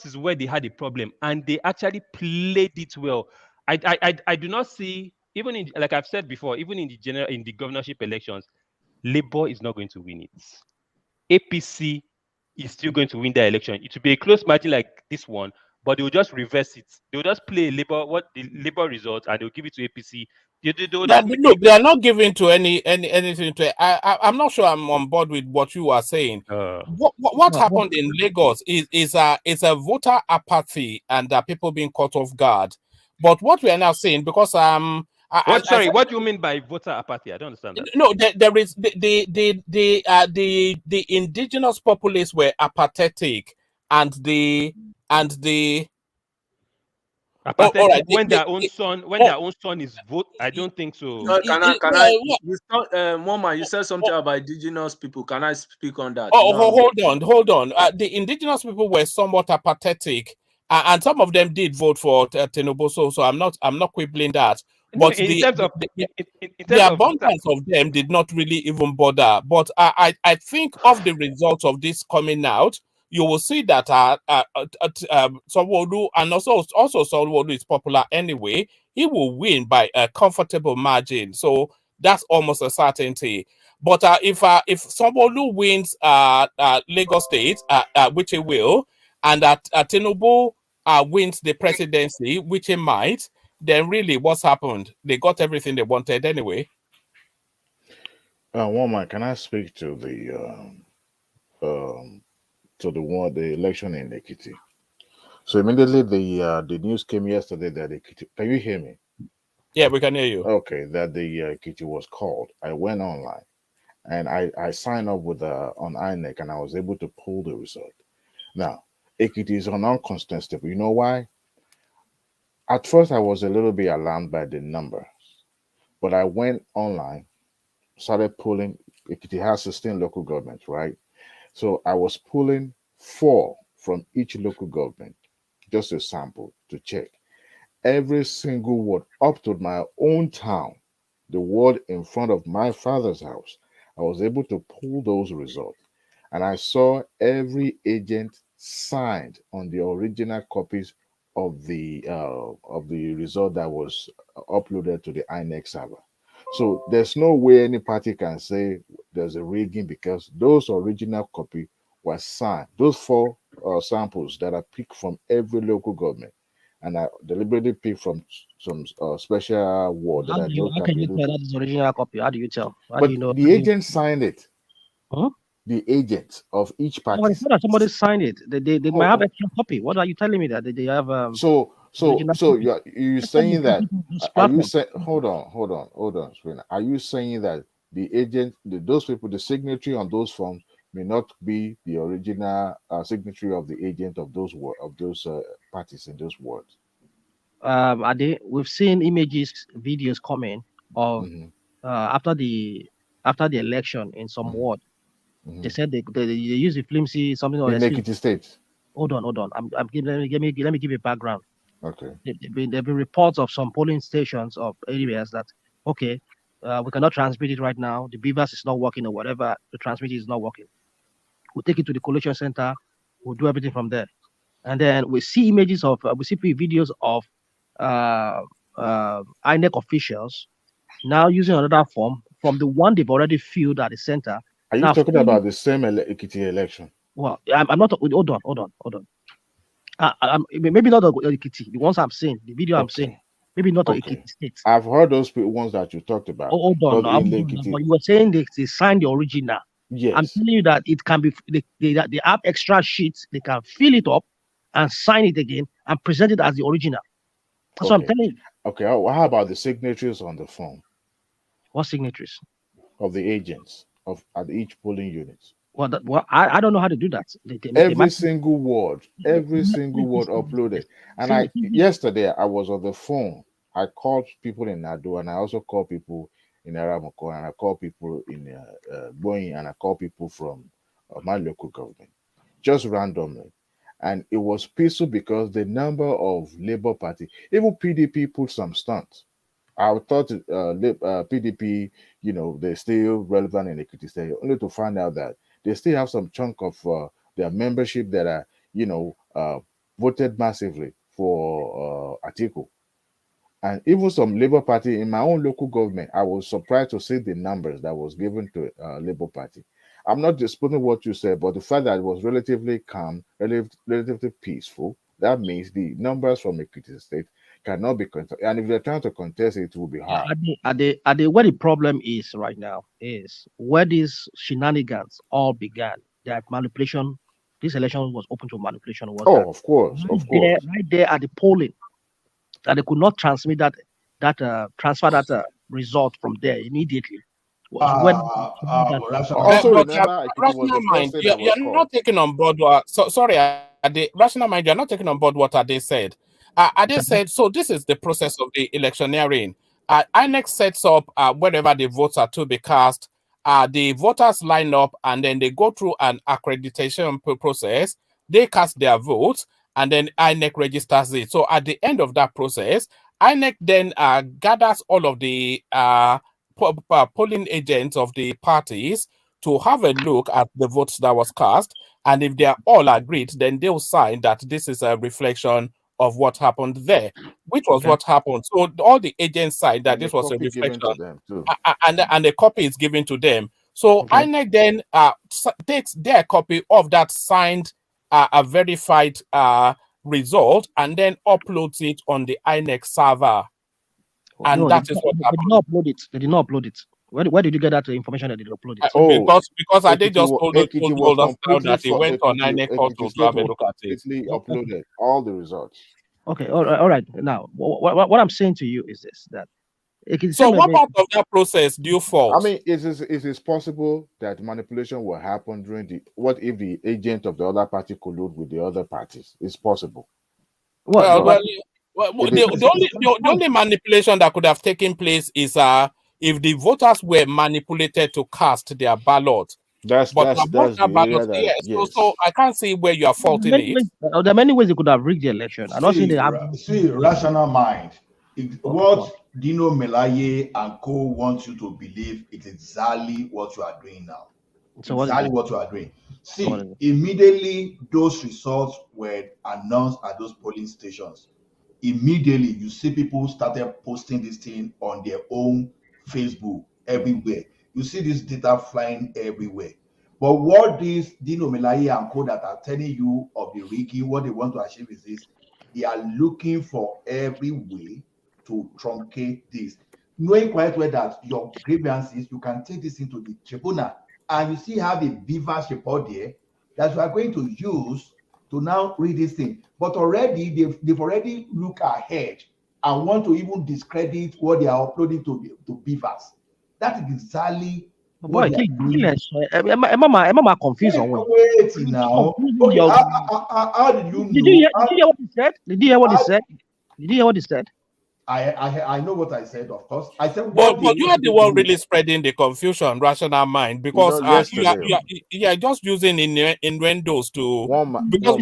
is where they had a problem, and they actually played it well. I do not see, even in, like I've said before, even in the governorship elections, Labour is not going to win it. APC is still going to win the election. It will be a close margin like this one, but they will just reverse it. They will just play the Labour result, and they'll give it to APC. Look, they are not giving to anything to. I'm not sure I'm on board with what you are saying. What happened in Lagos is a voter apathy and people being caught off guard. But what we are now saying, because what do you mean by voter apathy? I don't understand that. No, there is the indigenous populace were apathetic, and the apathetic when their own son is vote. I don't think so. Mama, you said something about indigenous people. Can I speak on that? Hold on. The indigenous people were somewhat apathetic, and some of them did vote for TINUBU. So I'm not quibbling that. But the abundance of them did not really even bother. But I think of the results of this coming out, you will see that Sanwo-Olu, and also Sanwo-Olu is popular anyway. He will win by a comfortable margin. So that's almost a certainty. But if Sanwo-Olu wins Lagos State, which he will, and Tinubu wins the presidency, which he might, then really what's happened? They got everything they wanted anyway. Woman, can I speak to the election in Ekiti? So immediately the news came yesterday that Ekiti. Can you hear me? Yeah, we can hear you. Okay, that the Ekiti was called. I went online and I signed up with on INEC, and I was able to pull the result. Now, Ekiti is uncontestable. You know why? At first, I was a little bit alarmed by the numbers, but I went online, started pulling. Ekiti has 16 local governments, right? So I was pulling 4 from each local government, just a sample to check. Every single ward up to my own town, the ward in front of my father's house, I was able to pull those results. And I saw every agent signed on the original copies of the result that was uploaded to the INEC server. So there's no way any party can say there's a rigging, because those original copy was signed. Those 4 samples that are picked from every local government, and I deliberately picked from some special word that I know How can can be you able tell to. that is original copy? How do you tell? How do But you know? the agent signed it. Huh? The agent of each No, party. it's not that somebody signed it. They might have Oh, extra copy. What are you telling me that they have so original copy? you're That's what saying they that? put on this Are you platform. saying? Hold on, Serena. Are you saying that the agent, those people, the signatory on those forms may not be the original signatory of the agent of those parties in those words? Are they? We've seen images, videos coming of Mm-hmm. after the election in some ward. Mm-hmm. They said they use the flimsy something or In excuse. Ekiti State. Hold on. I'm giving let me give you a background. Okay. There've been reports of some polling stations of areas that okay, we cannot transmit it right now. The beavers is not working or whatever. The transmitter is not working. We'll take it to the collation center. We'll do everything from there, and then we see images of we see videos of INEC officials now using another form from the one they've already filled at the center. Are you Now, talking about the same Ekiti election? well, I'm not. Hold on. Maybe not the Ekiti, the ones I'm saying, the video I'm saying, maybe not the Okay. Ekiti State. I've heard those ones that you talked about. Oh, hold on. But Now, in but Ekiti, you were saying they signed the original. yes. I'm telling you that it can be, they have extra sheets, they can fill it up and sign it again and present it as the original. That's what I'm telling you. Okay, how about the signatures on the form? What signatures? Of the agents at each polling unit. Well, I don't know how to do that. Every single word uploaded. And yesterday I was on the phone. I called people in Nadu, and I also called people in Aramoko, and I called people in Boeing, and I called people from my local government, just randomly. And it was peaceful because the number of Labour Party, even PDP put some stunts. I thought PDP, they're still relevant in Ekiti State, only to find out that they still have some chunk of their membership that are, voted massively for Atiku. And even some Labour Party in my own local government, I was surprised to see the numbers that was given to Labour Party. I'm not disputing what you said, but the fact that it was relatively calm, relatively peaceful, that means the numbers from Ekiti State cannot be contested. And if they're trying to contest it, it will be hard. Where the problem is right now is where these shenanigans all began. That manipulation, this election was open to manipulation. Of course. Right there at the polling, that they could not transmit transfer that result from there immediately. Also, remember, rational mind, you're not taking on board what. Sorry, Ade, rational mind, you're not taking on board what Ade said. Ade said, so this is the process of the electioneering. INEC sets up wherever the votes are to be cast. The voters line up, and then they go through an accreditation process. They cast their votes, and then INEC registers it. So at the end of that process, INEC then gathers all of the polling agents of the parties to have a look at the votes that was cast, and if they are all agreed, then they'll sign that this is a reflection of what happened there, which was what happened. So all the agents signed that this was a reflection, and a copy is given to them. So INEC then takes their copy of that signed, a verified result, and then uploads it on the INEC server. And that is what happened. They did not upload it. Where did you get that information that they upload it? Because I did just told us that he went on INEC portal to have a look at it. Uploaded all the results. Okay, all right. Now, what I'm saying to you is this: that so what part of that process do you fault? I mean, it is possible that manipulation will happen what if the agent of the other party collude with the other parties? It's possible. The only manipulation that could have taken place is if the voters were manipulated to cast their ballot. That's the area that, yes. So I can't see where you are faulting it. There are many ways they could have rigged the election. I'm not saying they have. See, rational mind. What Dino Melaye and co want you to believe is exactly what you are doing now. So exactly what you are doing. See, immediately those results were announced at those polling stations. Immediately, you see people started posting this thing on their own Facebook everywhere. You see this data flying everywhere. But what these Dino Melaye and Co that are telling you of the rigging, what they want to achieve is this: they are looking for every way to truncate this, knowing quite well that your grievances, you can take this into the tribunal, and you still have a beavers report there that you are going to use to now read this thing. But already they've already looked ahead and want to even discredit what they are uploading to beavers. That is exactly what they are doing. Am I confused on what? Wait now. Okay, how did you know? Did you hear what he said? Did you hear what he said? Did you hear what he said? I know what I said, of course. I said But what they you want are to the one do. really spreading the confusion, rational mind, because you are just using innuendos to because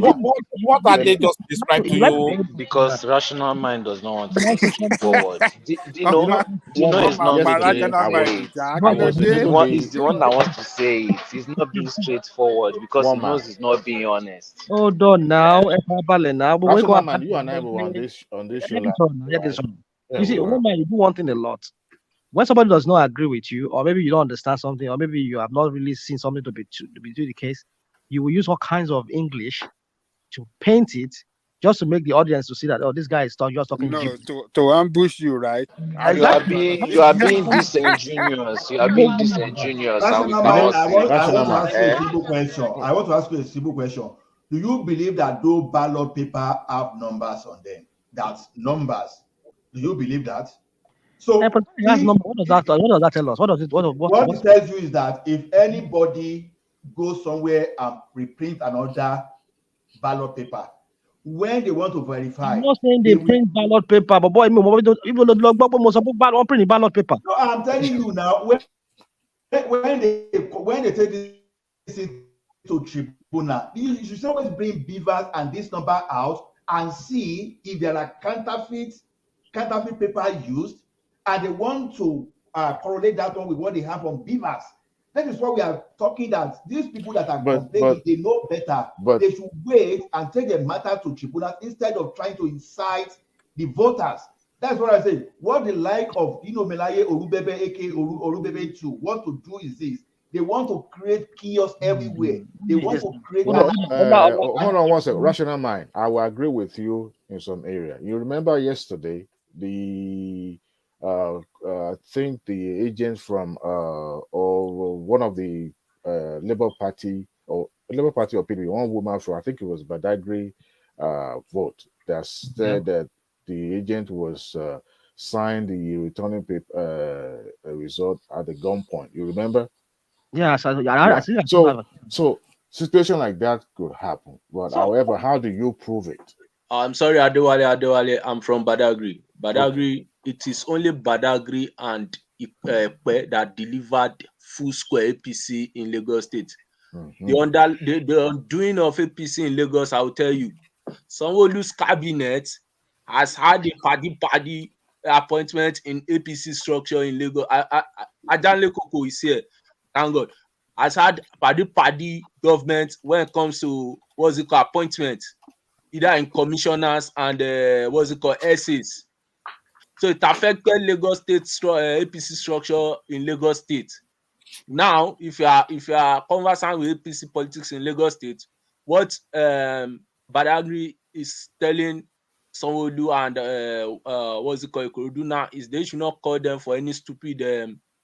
what are they just described to you? Because rational mind does not want to be straightforward. Oh, Dino is not my saying rational mind, it. Jack, He's the one that wants to say it. He's not being straightforward because he knows he's not being honest. Hold on now, now. But Rational man, you and I were on this show last this right? one. Yeah, You see, we were. woman, you do one thing a lot. When somebody does not agree with you, or maybe you don't understand something, or maybe you have not really seen something to be the case, you will use all kinds of English to paint it just to make the audience to see that this guy is just talking no, gibberish. to ambush you, right? You are being disingenuous. You are being disingenuous, and we Rational mind, cannot see it. I want to ask you a simple question. I want to ask you a simple question. Do you believe that those ballot paper have numbers on them? That's numbers. Do you believe that? So What does that tell us? What it tells you is that if anybody goes somewhere and reprint another ballot paper, when they want to verify, I'm not saying they print ballot paper, but boy, even though print ballot paper. No, I'm telling you now, when they take this to tribunal, you should always bring beavers and this number out and see if there are counterfeit paper used, and they want to correlate that one with what they have on beavers. That is why we are talking that these people that are complaining, they know better. They should wait and take the matter to tribunal instead of trying to incite the voters. That's what I say. What the like of Melaye Orubebe, aka Orubebe 2, want to do is this. They want to create chaos everywhere. They want to create. Hold on one second. Rational mind. I will agree with you in some area. You remember yesterday I think the agents from or one of the Labour Party or PDP, one woman from, I think it was Badagry vote, that said that the agent was signed the returning paper result at the gunpoint. You remember? Yeah, So situation like that could happen. But however, how do you prove it? I'm sorry, Adewale. I'm from Badagry. Badagry, it is only Badagry and Ipe that delivered full square APC in Lagos State. The undoing of APC in Lagos, I will tell you, Sanwo-Olu's cabinet has had a party appointment in APC structure in Lagos. Adanle Koko is here, thank God. Has had party government when it comes to appointment, either in commissioners and essays. So it affected Lagos State APC structure in Lagos State. Now, if you are conversant with APC politics in Lagos State, what Badagry is telling Sanwo-Olu and Ikorodu now is they should not call them for any stupid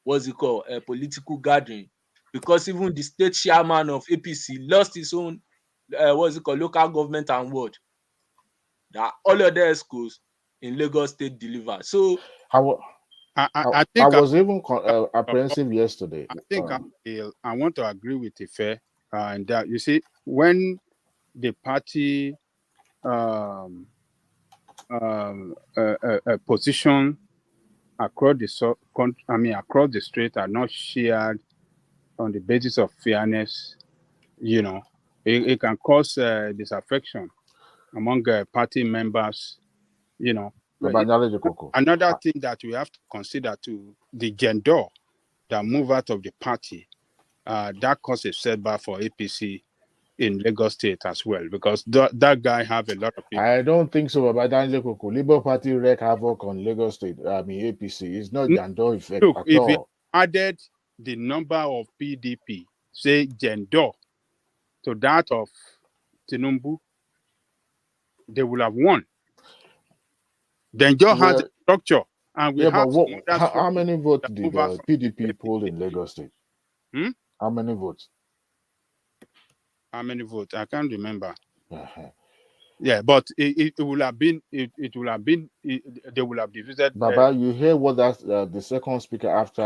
political gathering, because even the state chairman of APC lost his own local government and ward. That all of their schools in Lagos State deliver. So I think I was even apprehensive yesterday. I think I want to agree with Ife, and that you see, when the party position across the street are not shared on the basis of fairness, it can cause disaffection among party members. Another thing that we have to consider too, the gender that move out of the party that caused a setback for APC in Lagos State as well, because that guy have a lot of people. I don't think so, but Daniel Koko, Labour Party wreak havoc on Lagos State. I mean, APC. It's not Jandor effect Look, at if all. you added the number of PDP, say Jandor, to that of TINUBU, they will have won. Then just has a structure, and we have how many votes did PDP poll in Lagos State? How many votes? How many votes? I can't remember. Yeah, but it will have been. It will have been. They will have divided. Baba, you hear what that's the second speaker after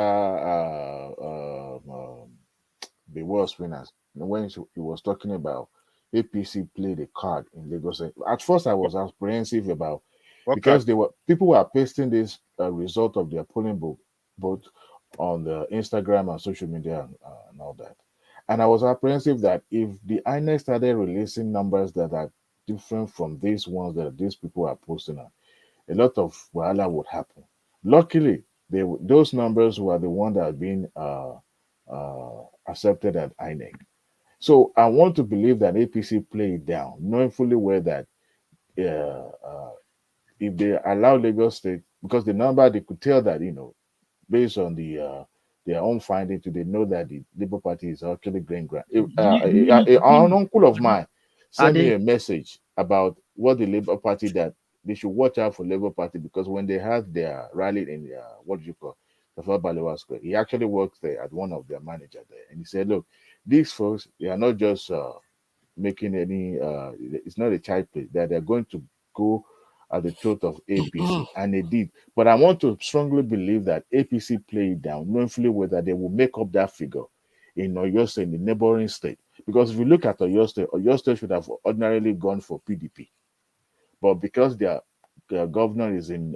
the worst winners when he was talking about APC played a card in Lagos. At first, I was apprehensive about because people were pasting this result of their polling vote on the Instagram and social media and all that, and I was apprehensive that if the INEC started releasing numbers that are different from these ones that these people are posting on, a lot of wahala would happen. Luckily, those numbers were the ones that had been accepted at INEC. So I want to believe that APC played down, knowing fully well that if they allow Lagos State, because the number they could tell that, based on their own finding, they know that the Labour Party is actually going grand. An uncle of mine sent me a message about what the Labour Party, that they should watch out for Labour Party, because when they had their rally in the Balewa Square, he actually works there at one of their managers there, and he said, "Look, these folks, they are not just making any. It's not a child play. That they're going to go at the throat of APC," and they did. But I want to strongly believe that APC played down, knowing fully well that they will make up that figure in Oyo State, in the neighboring state. Because if you look at Oyo State should have ordinarily gone for PDP, but because their governor is in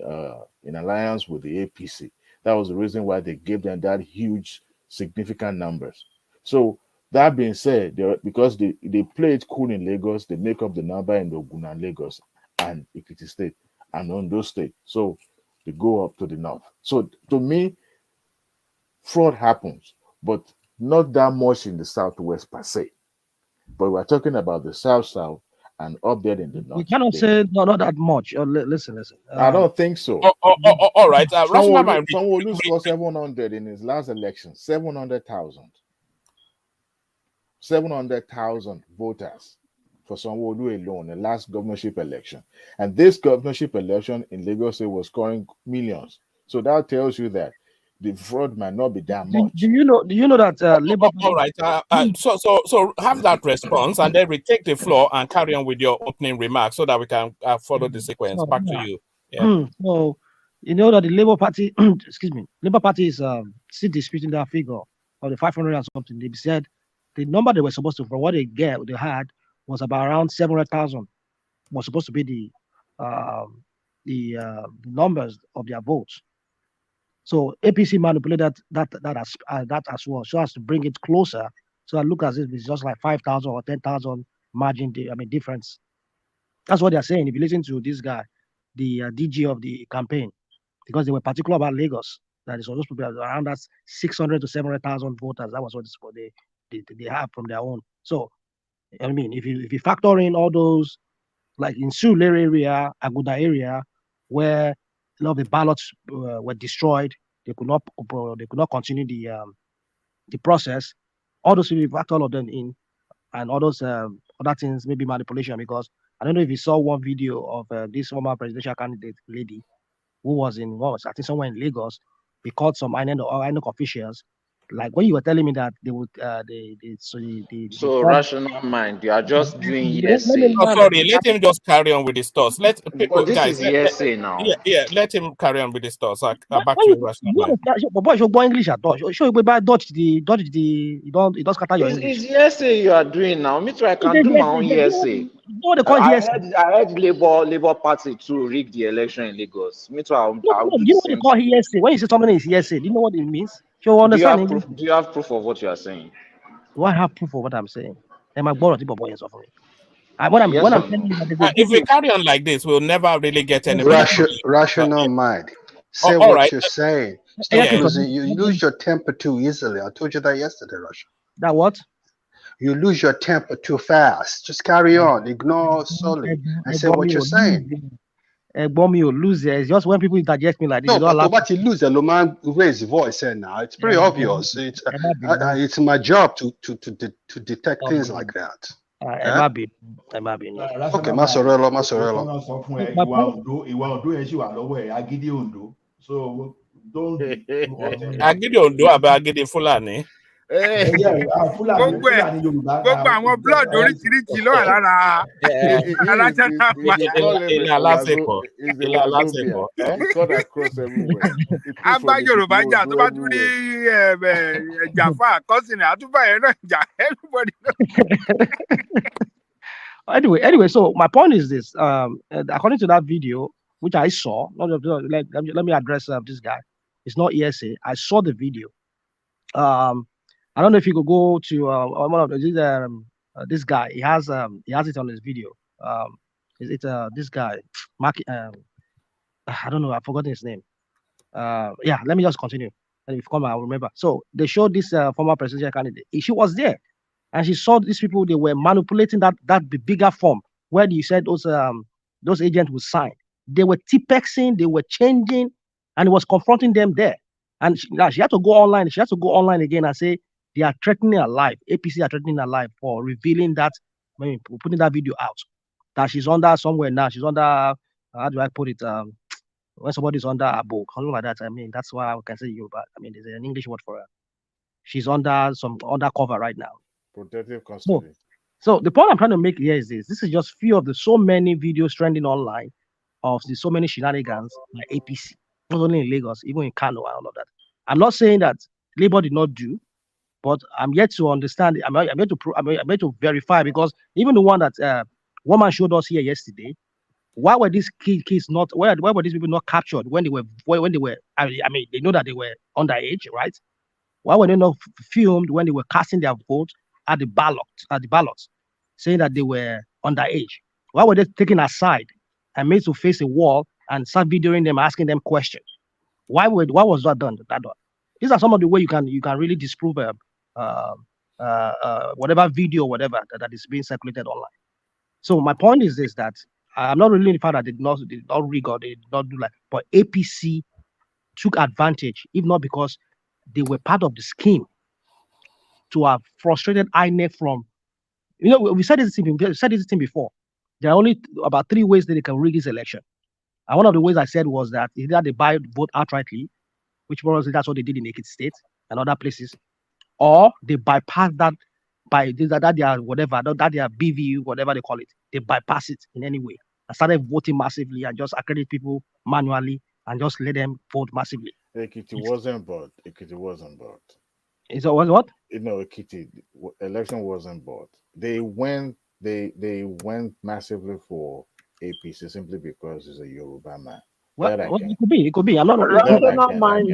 alliance with the APC, that was the reason why they gave them that huge, significant numbers. So that being said, because they played cool in Lagos, they make up the number in Ogun and Lagos and Ekiti State and Ondo State. So they go up to the north. So to me, fraud happens, but not that much in the southwest per se. But we're talking about the south and up there in the north. You cannot say not that much. Listen. I don't think so. All right. Sanwo-Olu scored 700 in his last election. 700,000. 700,000 voters for Sanwo-Olu alone, the last governorship election. And this governorship election in Lagos State was scoring millions. So that tells you that the fraud might not be that much. Do you know that Labour? All right. So have that response, and then we take the floor and carry on with your opening remarks, so that we can follow the sequence. Back to you. Yeah. So you know that the Labour Party, Labour Party is still disputing that figure of the 500 and something. They said the number they were supposed to, for what they had was about around 700,000. Was supposed to be the numbers of their votes. So APC manipulated that as well, so as to bring it closer. So I look as if it's just like 5,000 or 10,000 margin. Difference. That's what they're saying. If you listen to this guy, the DG of the campaign, because they were particular about Lagos, that is supposed to be around that 600 to 700,000 voters. That was what they have from their own. So if you factor in all those, like in Surulere area, Aguda area, where a lot of the ballots were destroyed, they could not continue the process. All those people, factor all of them in, and all those other things, maybe manipulation. Because I don't know if you saw one video of this former presidential candidate lady who was I think somewhere in Lagos. We called some INEC officials. Like when you were telling me that they would, So rational mind, you are just doing hearsay. Sorry, let him just carry on with his thoughts. Let people, But this guys, is hearsay now. Yeah, let him carry on with his thoughts. Back to you, rational mind. Boy, you go English at all. Show you by dodge the. You don't scatter your English. It's hearsay you are doing now. Me too, I can do my own hearsay. I heard Labour Party to rig the election in Lagos. Me too, I'll do you know what they call hearsay? When you say something is hearsay, do you know what it means? Do you understand? Do you have proof of what you are saying? Do I have proof of what I'm saying? Am I borrowing people boys off of me? When I'm telling you that if we carry on like this, we'll never really get any rational mind. Say what you're saying. Stop losing. You lose your temper too easily. I told you that yesterday, Russia. That what? You lose your temper too fast. Just carry on. Ignore solely and say what you're saying. Bomb you lose it. It's just when people interject me like this, No, you don't but allow. what you lose, the man raise the voice here now. It's pretty obvious. It's my job to detect things like that. It might be. It might be. Okay, Masorello. Ìwà Ondo yẹn ṣì wà lọ́wọ́ ẹ̀, agídí Ondo. So don't be too hot-headed. Agídí Ondo àbí agídí Fúlàní. Gbogbo àwọn blood oríṣiríṣi ló wà lára national agbá Yorùbá jà tó bá tún rí Jàfà kọ́sìnì àtúbà yẹn náà jà everybody Anyway, so my point is this: according to that video, which I saw, let me address this guy. It's not ESA. I saw the video. I don't know if you could go to one of this guy. He has it on his video. It's this guy, Mark. I don't know. I've forgotten his name. Yeah, let me just continue. And if you come, I'll remember. So they showed this former presidential candidate. She was there, and she saw these people. They were manipulating that bigger form where you said those agents would sign. They were tipexing. They were changing, and it was confronting them there. And she had to go online. She had to go online again and say they are threatening her life. APC are threatening her life for revealing that, putting that video out. That she's under somewhere now. She's under, how do I put it? When somebody's under a book, something like that. I mean, that's why I can say Yoruba. I mean, there's an English word for her. She's under some undercover right now. Protective custody. So the point I'm trying to make here is this. This is just few of the so many videos trending online of the so many shenanigans by APC. Not only in Lagos, even in Kano and all of that. I'm not saying that Labour did not do, but I'm yet to understand. I'm yet to verify, because even the one that one man showed us here yesterday. Why were these kids not? Why were these people not captured when they were? I mean, they know that they were underage, right? Why were they not filmed when they were casting their vote at the ballots, saying that they were underage? Why were they taken aside and made to face a wall and start videoing them, asking them questions? Why was that done? These are some of the way you can really disprove whatever video, whatever that is being circulated online. So my point is this: that I'm not really in the fact that they did not rig or they did not do that, but APC took advantage, if not because they were part of the scheme to have frustrated INEC from. We said this thing before. There are only about 3 ways that they can rig this election. And one of the ways I said was that either they buy vote outrightly, which probably that's what they did in Ekiti State and other places, or they bypass that by that they are whatever, that they are BVU, whatever they call it. They bypass it in any way and started voting massively and just accredit people manually and just let them vote massively. Ekiti wasn't bought. Is it what? Ekiti election wasn't bought. They went massively for APC simply because he's a Yoruba man. Well, it could be. I'm not rational mind,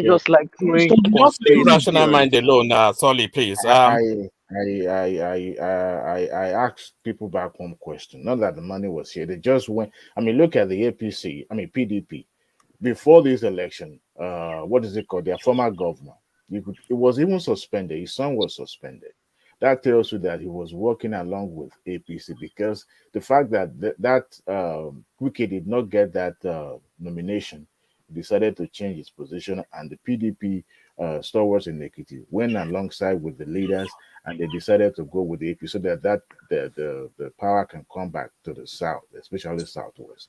just like rational mind alone. Sorry, please. I asked people back home question. Not that the money was here. They just went. I mean, look at the APC. I mean, PDP. Before this election, what is it called? Their former governor. It was even suspended. His son was suspended. That tells you that he was working along with APC, because the fact that Wike did not get that nomination, decided to change his position, and the PDP stalwarts in Ekiti went alongside with the leaders, and they decided to go with the APC so that the power can come back to the south, especially southwest.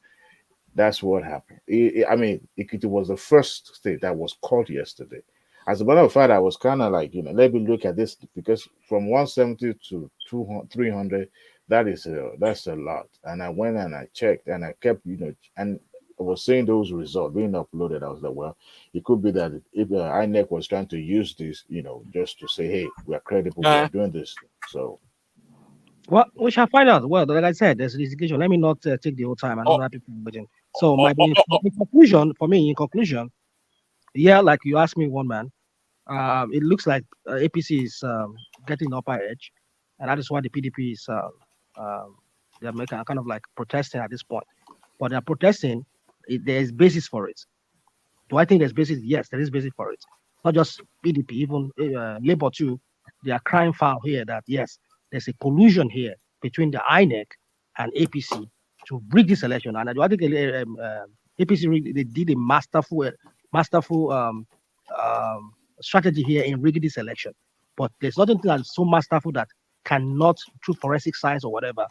That's what happened. I mean, Ekiti was the first state that was called yesterday. As a matter of fact, I was kind of like, let me look at this, because from 170 to 300, that's a lot. And I went and I checked and I kept, and I was seeing those results being uploaded. I was like, well, it could be that if INEC was trying to use this, just to say, hey, we are credible, we are doing this. So. Well, we shall find out. Well, like I said, there's a litigation. Let me not take the whole time. I know that people are waiting. So in conclusion, yeah, like you asked me, one man, it looks like APC is getting the upper edge, and that is why the PDP is they're making kind of like protesting at this point. But they're protesting. There is basis for it. Do I think there's basis? Yes, there is basis for it. Not just PDP, even Labour too. There are crime foul here that yes, there's a collusion here between the INEC and APC to rig this election. And I think APC they did a masterful strategy here in rigging this election. But there's nothing that's so masterful that cannot, through forensic science or whatever,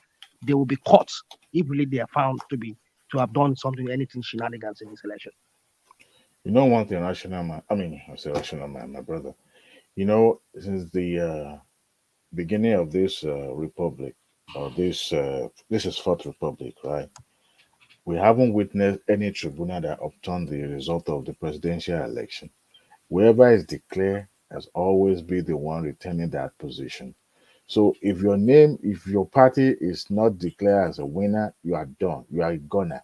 they will be caught if really they are found to have done anything shenanigans in this election. You know one thing, Rational Man. I mean, I say Rational Man, my brother. You know, since the beginning of this republic, or this is Fourth Republic, right? We haven't witnessed any tribunal that upturned the result of the presidential election. Whoever is declared has always been the one retaining that position. So if your party is not declared as a winner, you are done. You are a goner.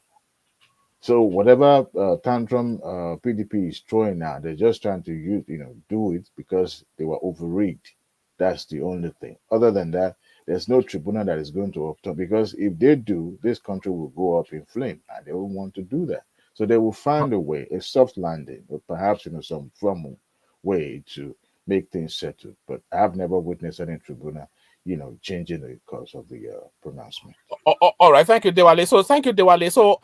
So whatever tantrum PDP is throwing now, they're just trying to do it because they were overrigged. That's the only thing. Other than that, there's no tribunal that is going to overturn, because if they do, this country will go up in flame, and they won't want to do that. So they will find a way, a soft landing, or perhaps some formal way to make things settled. But I've never witnessed any tribunal, changing the course of the pronouncement. All right, thank you, Dewale. So thank you, Dewale. So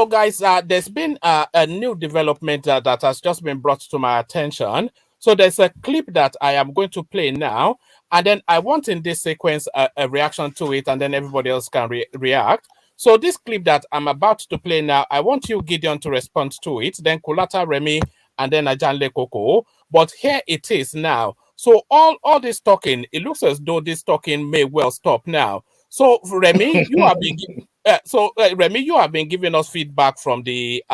guys, there's been a new development that has just been brought to my attention. So there's a clip that I am going to play now, and then I want in this sequence a reaction to it, and then everybody else can react. So this clip that I'm about to play now, I want you, Gideon, to respond to it, then Kulata, Remy, and then Ajanle Koko. But here it is now. So all this talking, it looks as though this talking may well stop now. So Remy, you have been Remy, you have been giving us feedback from the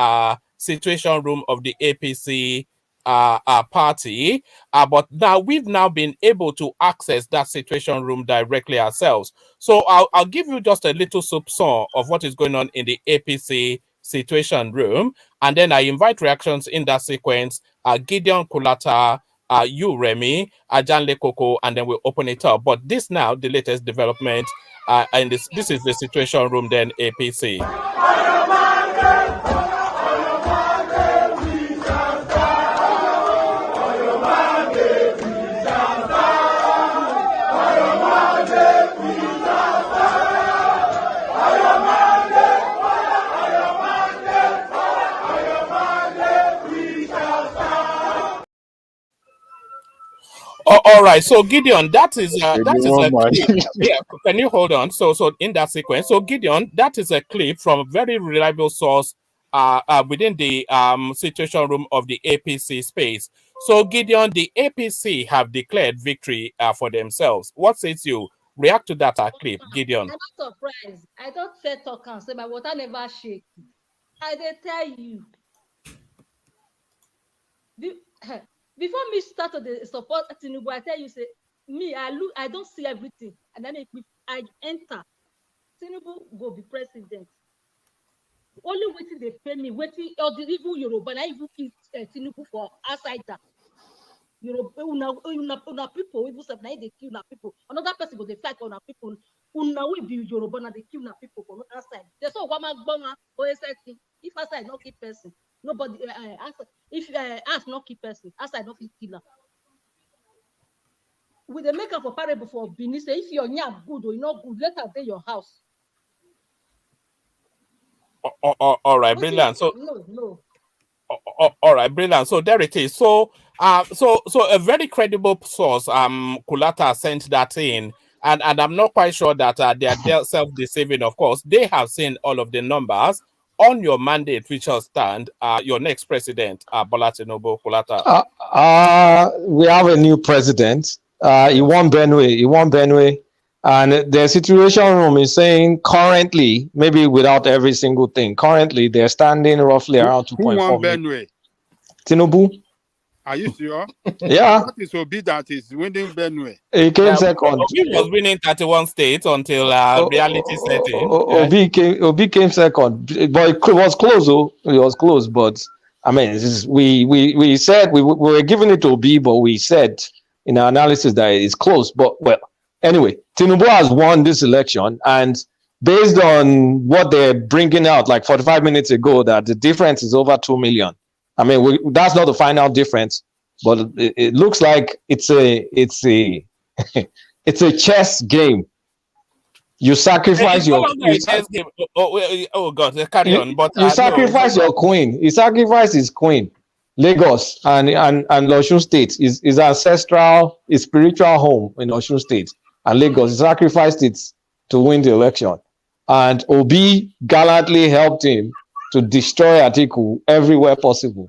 situation room of the APC party, but now we've been able to access that situation room directly ourselves. So I'll give you just a little soupçon of what is going on in the APC situation room, and then I invite reactions in that sequence. Gideon, Kulata, you, Remy, Ajanle Koko, and then we'll open it up. But this now, the latest development, and this is the situation room, then APC. All right, so Gideon, that is a clip. Yeah, can you hold on? So in that sequence, so Gideon, that is a clip from a very reliable source within the situation room of the APC space. So Gideon, the APC have declared victory for themselves. What says you? React to that clip, Gideon. I'm not surprised. I don't say talk and say my water never shake. I dey tell you. Before me start to the support TINUBU, I tell you, say me, I don't see everything, and then I enter. TINUBU go be president. Only waiting they pay me, waiting or the even Yoruba, and I even eat TINUBU for outside that. Yoruba, una people, even say they kill una people. Another person go they fight on people. Una will be Yoruba, and they kill una people for outside. They saw one man bonga or if outside not keep person. Nobody if ask not keep person, outside not killer. With the maker for parable for Bini, say if you're not good or you're not good, let her be your house. All right, brilliant. So no. All right, brilliant. So there it is. So a very credible source, Kulata sent that in, and I'm not quite sure that they are self-deceiving. Of course, they have seen all of the numbers on your mandate, which will stand. Your next president, Bola Tinubu, Kulata. We have a new president. He won Benue. And the situation room is saying currently, maybe without every single thing, currently they're standing roughly around 2.4 million. Who won million. Benue? Tinubu. Are you sure? Yeah. That is Obi that is winning Benue. He came second. Obi was winning 31 states until reality set in. Obi came second, but it was close. It was close, but I mean, we said we were giving it to Obi, but we said in our analysis that it's close. But well, anyway, Tinubu has won this election, and based on what they're bringing out, like 45 minutes ago, that the difference is over 2 million. I mean, that's not the final difference. but it looks like it's a it's a chess game. You sacrifice It's no your longer a chess game. Oh God, carry on. But you no, sacrifice your queen. He sacrificed his queen. Lagos and Osun State is ancestral, is spiritual home in Osun State and Lagos. He sacrificed it to win the election, and Obi gallantly helped him to destroy Atiku everywhere possible.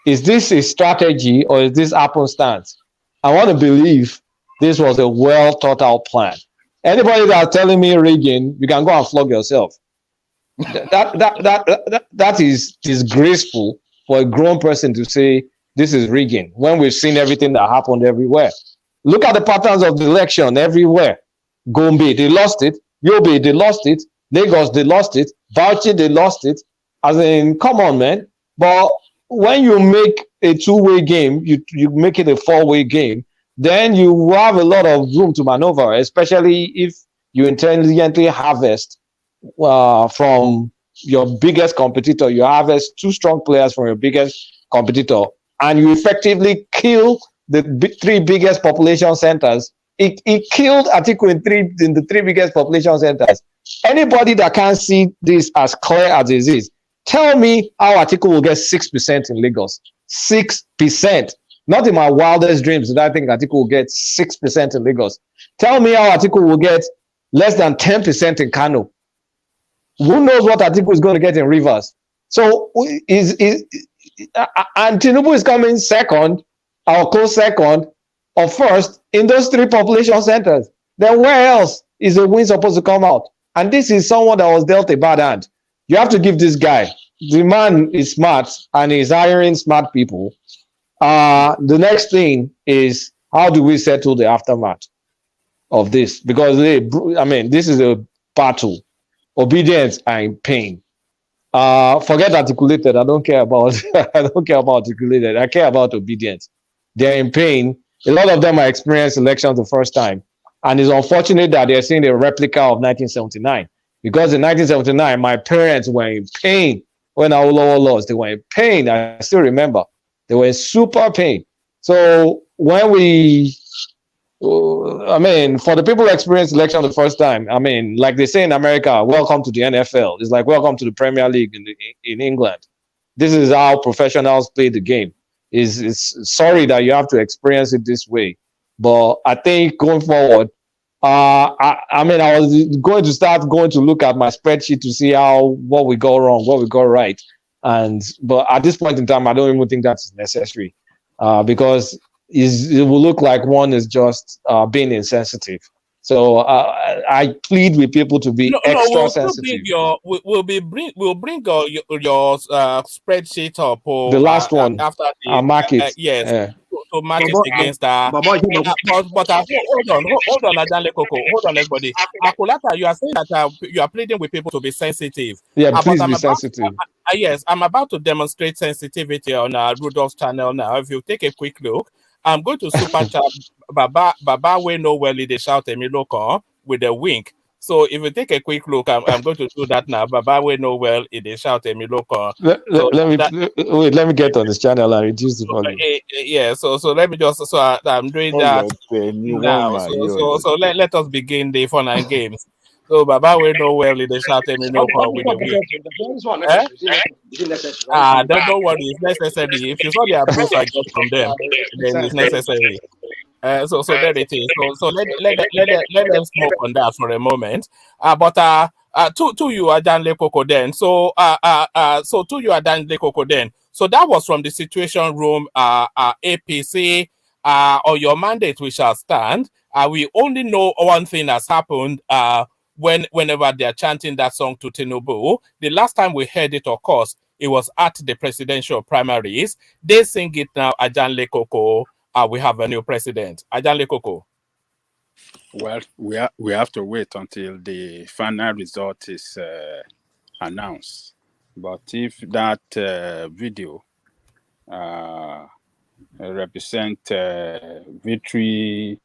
Is this a strategy or is this happenstance? I want to believe this was a well thought out plan. Anybody that's telling me rigging, you can go and flog yourself. That is disgraceful for a grown person to say this is rigging when we've seen everything that happened everywhere. Look at the patterns of the election everywhere. Gombe, they lost it. Yobe, they lost it. Lagos, they lost it. Bauchi, they lost it. As in, come on, man. But when you make a two-way game, you make it a four-way game, then you have a lot of room to maneuver, especially if you intelligently harvest from your biggest competitor. You harvest two strong players from your biggest competitor, and you effectively kill the three biggest population centers. It killed Atiku in the three biggest population centers. Anybody that can't see this as clear as it is, tell me how Atiku will get 6% in Lagos. 6%. Not in my wildest dreams did I think Atiku will get 6% in Lagos. Tell me how Atiku will get less than 10% in Kano. Who knows what Atiku is going to get in Rivers? So and TINUBU is coming second, or close second, or first in those three population centers. Then where else is a win supposed to come out? And this is someone that was dealt a bad hand. You have to give this guy. The man is smart and he's hiring smart people. The next thing is, how do we settle the aftermath of this? Because this is a battle. Obedience and pain. Forget articulated. I don't care about I don't care about articulated. I care about obedience. They're in pain. A lot of them are experiencing elections the first time. And it's unfortunate that they're seeing a replica of 1979. Because in 1979, my parents were in pain when Awolowo lost. They were in pain. I still remember. They were in super pain. So when we, for the people who experienced election the first time, like they say in America, welcome to the NFL. It's like welcome to the Premier League in England. This is how professionals play the game. It's sorry that you have to experience it this way. But I think going forward, I was going to start going to look at my spreadsheet to see what we got wrong, what we got right. But at this point in time, I don't even think that's necessary because it will look like one is just being insensitive. So I plead with people to be extra sensitive. We'll bring your spreadsheet up. The last one after the market. Yes. To match it against that. But hold on, Ajanle Koko. Hold on, everybody. Akulata, you are saying that you are pleading with people to be sensitive. Yeah, please be sensitive. Yes, I'm about to demonstrate sensitivity on Rudolph's channel now. If you take a quick look, I'm going to super chat Baba we know well they shout at me look with a wink. So if you take a quick look, I'm going to do that now. Baba we know well they shout at me look let me get on this channel and reduce the volume. Yeah, so let me just I'm doing that now. So let us begin the fun and games. So Baba we know well they shout at me look with a wink. Don't worry, it's necessary. If you saw the abuse I got from them, then it's necessary. So there it is. So let them smoke on that for a moment. But to you, Ajanle Koko then. So to you, Ajanle Koko then. So that was from the Situation Room, APC. On your mandate, we shall stand. We only know one thing has happened. Whenever they are chanting that song to TINUBU, the last time we heard it, of course, it was at the presidential primaries. They sing it now, Ajanle Koko. We have a new president. Ajanle Koko. Well, we have to wait until the final result is announced. But if that video represent victory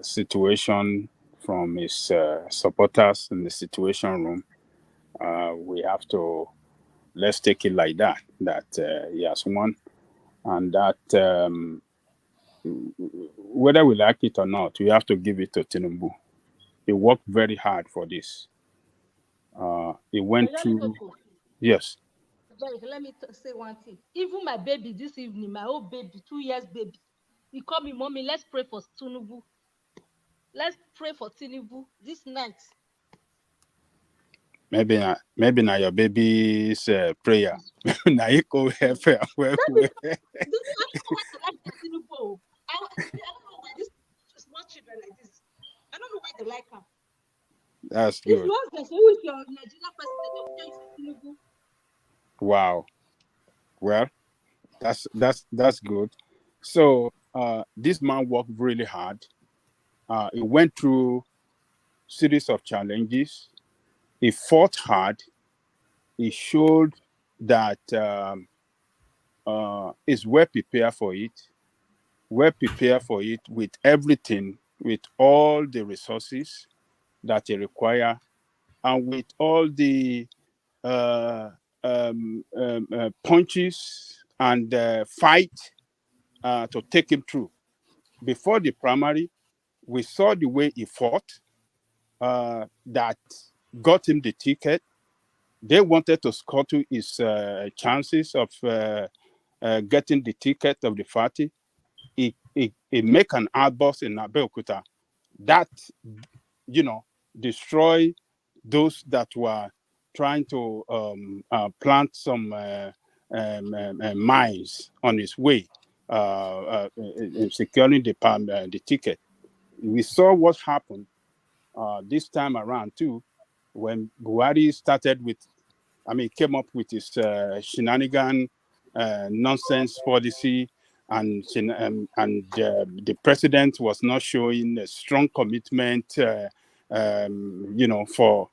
situation from his supporters in the Situation Room, let's take it like that he has won. and that whether we like it or not, we have to give it to TINUBU. He worked very hard for this. He went through. Yes. Let me say one thing. Even my baby this evening, my old baby, 2 years baby, he called me, "Mommy, let's pray for TINUBU. Let's pray for TINUBU this night." Maybe now your baby's prayer. Now you go help her. I don't know why they like TINUBU. I don't know why this small children like this. I don't know why they like her. That's If good. you ask them, who is your Nigerian president, they'll tell you TINUBU. Wow. Well, that's good. So this man worked really hard. He went through series of challenges. He fought hard. He showed that is well prepared for it. Well prepared for it with everything, with all the resources that he require, and with all the punches and fight to take him through. Before the primary, we saw the way he fought that got him the ticket. They wanted to scuttle his chances of getting the ticket of the party. He make an outburst in Abeokuta that, destroy those that were trying to plant some mines on his way in securing the ticket. We saw what happened this time around too, when Buhari started with, came up with his shenanigan nonsense policy, and the president was not showing a strong commitment, for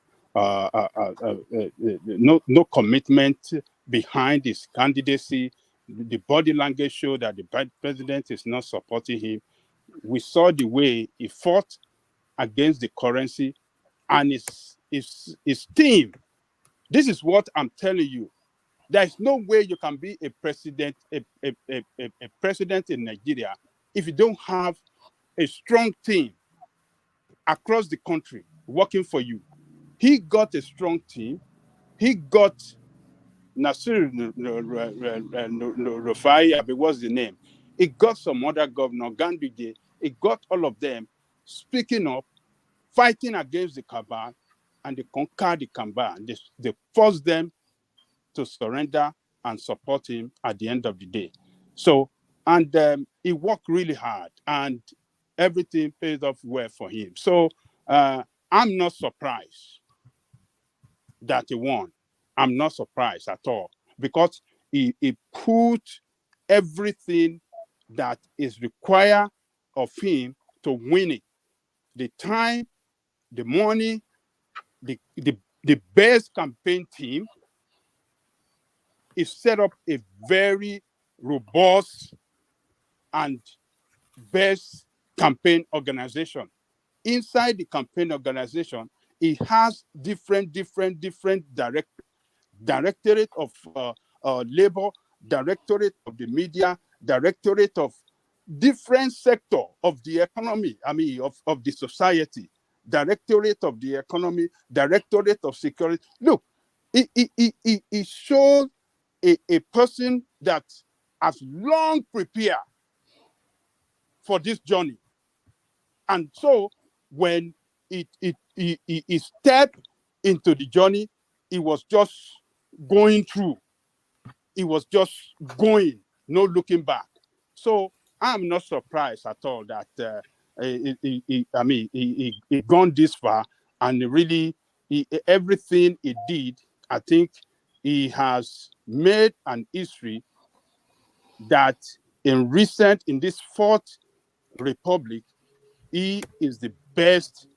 no commitment behind his candidacy. The body language showed that the president is not supporting him. We saw the way he fought against the currency and his team. This is what I'm telling you. There is no way you can be a president, a president in Nigeria if you don't have a strong team across the country working for you. He got a strong team. He got Nasir Rufai, what's the name? He got some other governor, Ganduje. He got all of them speaking up, fighting against the cabal, and they conquered the cabal. They forced them to surrender and support him at the end of the day. So, and he worked really hard, and everything paid off well for him. So, I'm not surprised that he won. I'm not surprised at all, because he put everything that is required of him to win it. The time, the money, the best campaign team. Is set up a very robust and best campaign organization. Inside the campaign organization, it has different directorate of labor, directorate of the media, directorate of different sector of the economy, of the society, directorate of the economy, directorate of security. Look, it shows a person that has long prepared for this journey. And so when he stepped into the journey, he was just going through. He was just going, no looking back. So I'm not surprised at all that he gone this far, and really everything he did, I think he has made an history that in this fourth republic, he is the best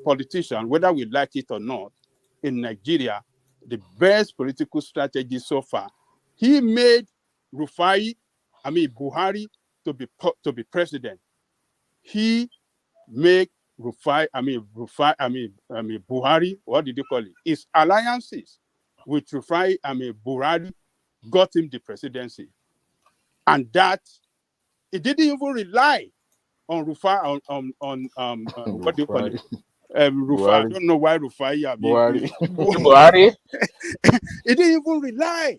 politician, whether we like it or not, in Nigeria, the best political strategy so far. He made Buhari to be president. He made Buhari, what did you call it? His alliances with Buhari got him the presidency. and that it didn't even rely on Rufai what do you call it? Rufai. I don't know why Rufai. Buhari. It didn't even rely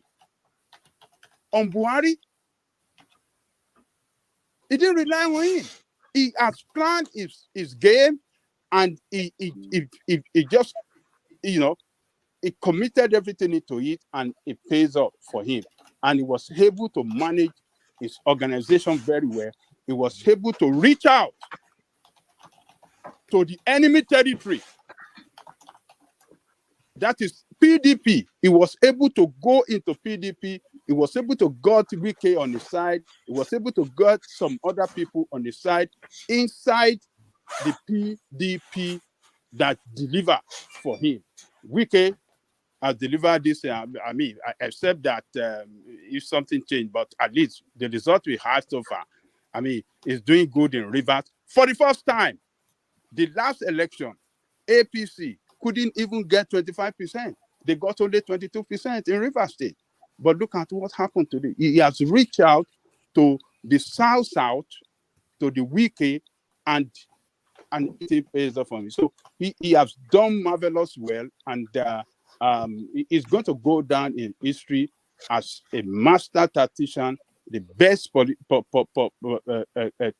on Buhari. He didn't rely on him. He has planned his game, and he just, you know, he committed everything into it, and it pays off for him. And he was able to manage his organization very well. He was able to reach out to the enemy territory. That is PDP. He was able to go into PDP. He was able to get Wike on his side. He was able to get some other people on his side inside the PDP that deliver for him. Wike has delivered this. Except that if something changed, but at least the result we have so far, is doing good in Rivers. For the first time, the last election, APC couldn't even get 25%. They got only 22% in Rivers State. But look at what happened today. He has reached out to the South, to the Wike, and it pays off for me. So he has done marvelous well, and he's going to go down in history as a master tactician, the best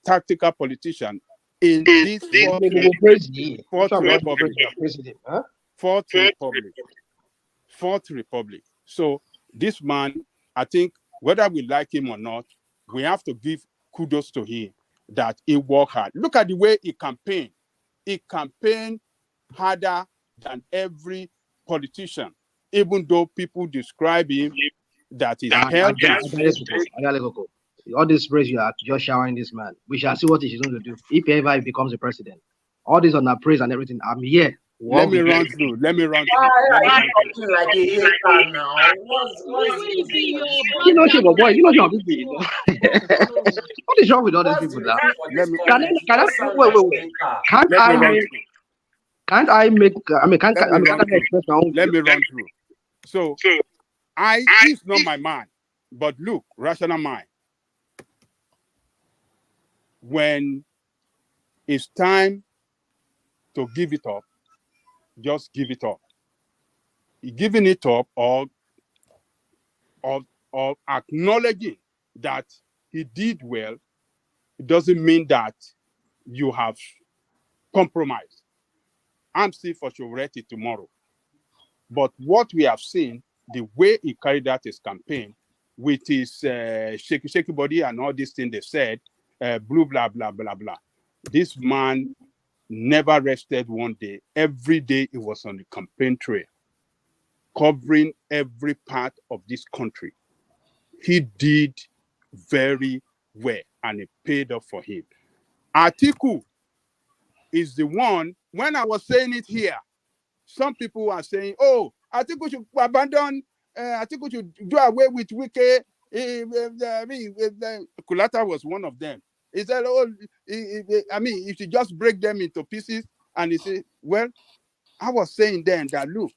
tactical politician in this Fourth Republic. So this man, I think, whether we like him or not, we have to give kudos to him that he worked hard. Look at the way he campaigned. He campaigned harder than every politician, even though people describe him that he's held. All this praise you are just showering this man. We shall see what he's going to do if ever he becomes a president. All this on the praise and everything. I'm here. Let me run through. Like a hater now. You know, boy. You know, what is wrong with all these people now? Can't I make express my own? Let me run through. So, he's not my man, but look, rational mind. When it's time to give it up, just give it up. Giving it up or acknowledging that he did well, it doesn't mean that you have compromised. I'm still for surety tomorrow. But what we have seen, the way he carried out his campaign with his shaky body and all these things they said, blah, blah, blah, blah, blah. This man never rested one day. Every day he was on the campaign trail, covering every part of this country. He did very well, and it paid off for him. Atiku is the one, when I was saying it here, some people are saying, oh, Atiku should abandon, Atiku should do away with Wike. Kulata was one of them. He said, oh, you should just break them into pieces. And he said, well, I was saying then that, look,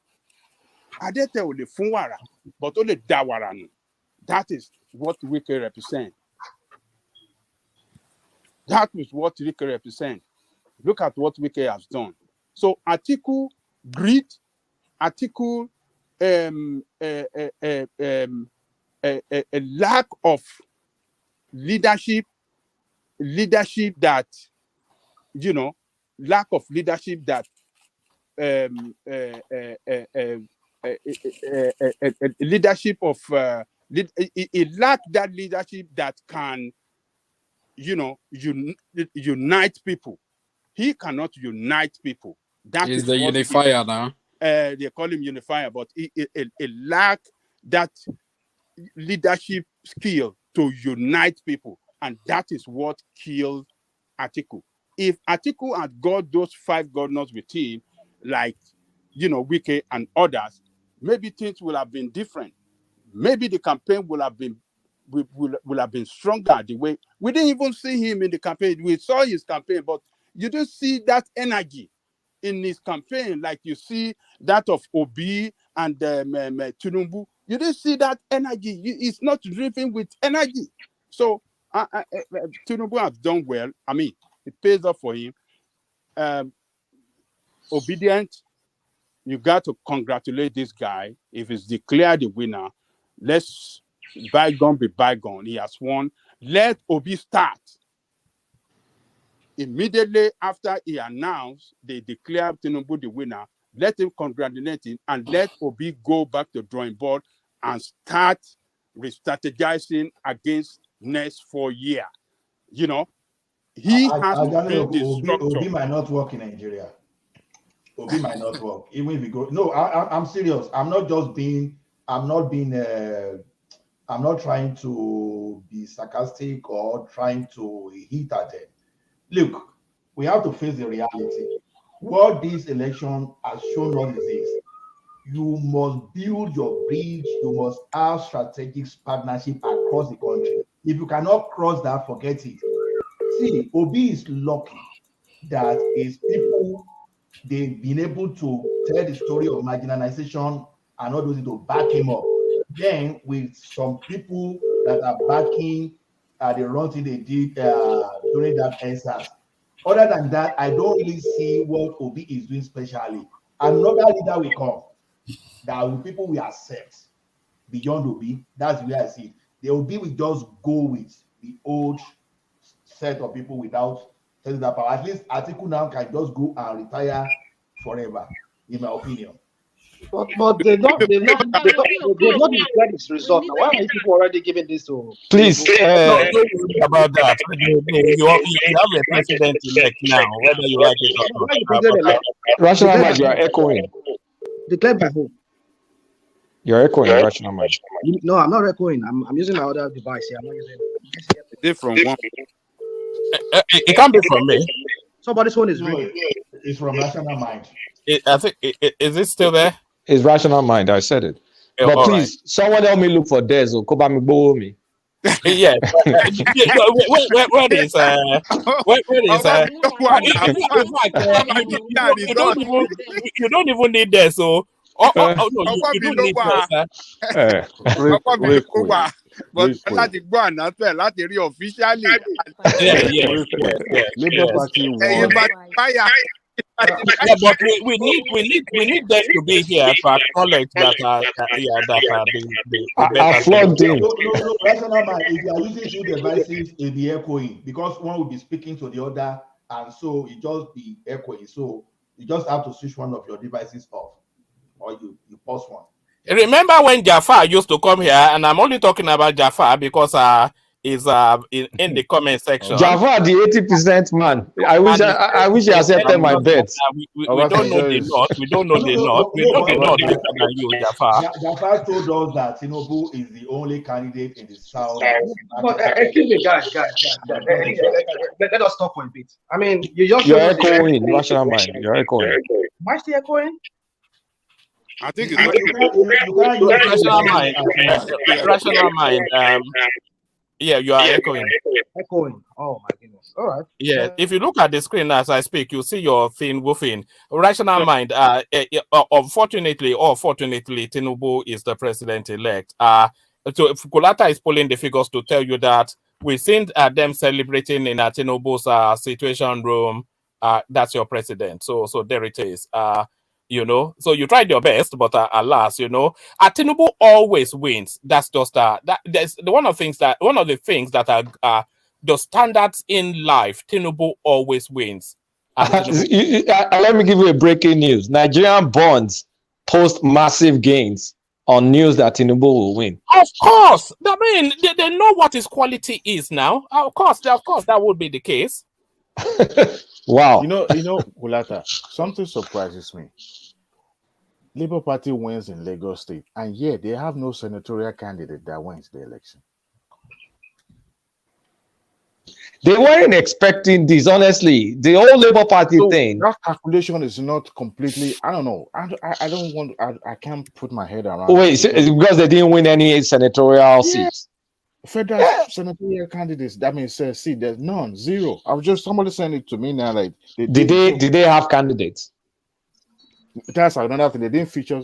Adete only funwara, but only dawaranu. That is what Wike represents. That is what Wike represents. Look at what Wike has done. So Atiku grit, Atiku a lack of leadership that, lack of leadership that leadership of it lacked that leadership that can, unite people. He cannot unite people. That He's is the unifier now. They call him unifier, but it lacked that leadership skill to unite people, and that is what killed Atiku. If Atiku had got those 5 governors with him, like Wike and others, maybe things would have been different. Maybe the campaign will have been stronger. The way we didn't even see him in the campaign. We saw his campaign, but you don't see that energy in his campaign like you see that of Obi and TINUBU. You didn't see that energy. It's not driven with energy. So Tinubu has done well. I mean, it pays off for him. Obedient. You got to congratulate this guy. If he's declared the winner, let's bygone be bygone. He has won. Let Obi start. Immediately after he announced they declared Tinubu the winner, let him congratulate him and let Obi go back to drawing board and start re-strategizing against next 4 years. You know, he has to build this structure. Obi might not work in Nigeria. Obi might not work. Even if we go, no, I'm serious. I'm not trying to be sarcastic or trying to hit at them. Look, we have to face the reality. What this election has shown us is this: you must build your bridge, you must have strategic partnership across the country. If you cannot cross that, forget it. See, Obi is lucky that his people, they've been able to tell the story of marginalization and all those to back him up. Then with some people that are backing the wrong thing they did during that ESAS. Other than that, I don't really see what Obi is doing specially. Another leader will come that people will accept beyond Obi. That's where I see it. The Obi will just go with the old set of people without telling that power. At least Atiku now can just go and retire forever, in my opinion. But they not declared this result. Now, why are people already giving this to? Please, don't worry about that. You have a president elect now, whether you like it or not. Rational Mind, you are echoing. Declared by who? You're echoing, Rational Mind. No, I'm not echoing. I'm using my other device here. I'm not using. Different one. It can't be from me. Somebody's phone is ringing. It's from Rational Mind. I think. Is it still there? It's Rational Mind. I said it. Yeah, but please, someone help me look for Des or Koba me. Yeah. Where is you don't even need Des. So no, you don't need Des. But láti gbọ́ announcement láti rí officially. Labour Party won. Yeah, but we need them to be here to acknowledge that I flogged him. No, Rational Mind, if you are using two devices, it'll be echoing because one will be speaking to the other, and so it just be echoing. So you just have to switch one of your devices off, or you pause one. Remember when Jafar used to come here, and I'm only talking about Jafar because is in the comment section. Jafar, the 80% man. I wish he accepted my bet. We don't know the North. We don't know the North. We know the North better than you, Jafar. Jafar told us that TINUBU is the only candidate in the South. But excuse me, guys. Let us talk for a bit. I mean, you're echoing, Rational Mind. You're echoing. Am I still echoing? I think it's Rational Mind. Rational Mind. Yeah, you are echoing. Echoing. Oh my goodness. All right. Yeah, if you look at the screen as I speak, you see your thing woofing. Rational Mind. Unfortunately or fortunately, Tinubu is the president-elect. So Kulata is pulling the figures to tell you that we've seen them celebrating in Tinubu's situation room. That's your president. So there it is. You know, so you tried your best, but alas, you know, Tinubu always wins. That's just that's one of the things that are the standards in life. Tinubu always wins. Let me give you a breaking news. Nigerian bonds post massive gains on news that Tinubu will win. Of course, I mean they know what his quality is now. Of course, that would be the case. Wow. You know, Kulata, something surprises me. Labour Party wins in Lagos State, and yet they have no senatorial candidate that wins the election. They weren't expecting this, honestly. The whole Labour Party thing. That calculation is not completely. I don't know. I don't want. I can't put my head around. Wait, it's because they didn't win any senatorial seats. Federal senatorial candidates. That means see, there's none, zero. I was just somebody sent it to me now. Like, did they have candidates? That's another thing. They didn't feature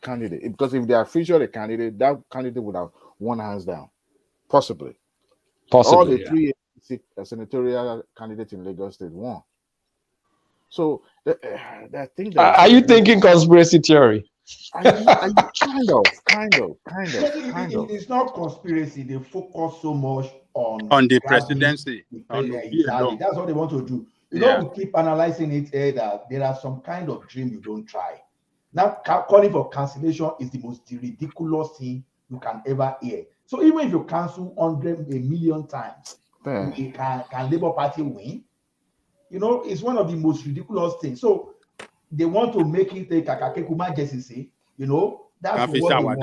candidate because if they had featured a candidate, that candidate would have won hands down, possibly. All the yeah. three senatorial candidates in Lagos State won. So I think there is Are you thinking conspiracy theory? kind of. It's not conspiracy. They focus so much on the grabbing presidency, the on president. Obi Exactly. alone. That's what they want to do. Yeah. We keep analyzing it here that there are some kind of dream you don't try. Now, calling for cancellation is the most ridiculous thing you can ever hear. So even if you cancel 1,000,000 times, can Labour Party win? It's one of the most ridiculous things. So they want to make it a Kakakekuma Jesse, that's what they want.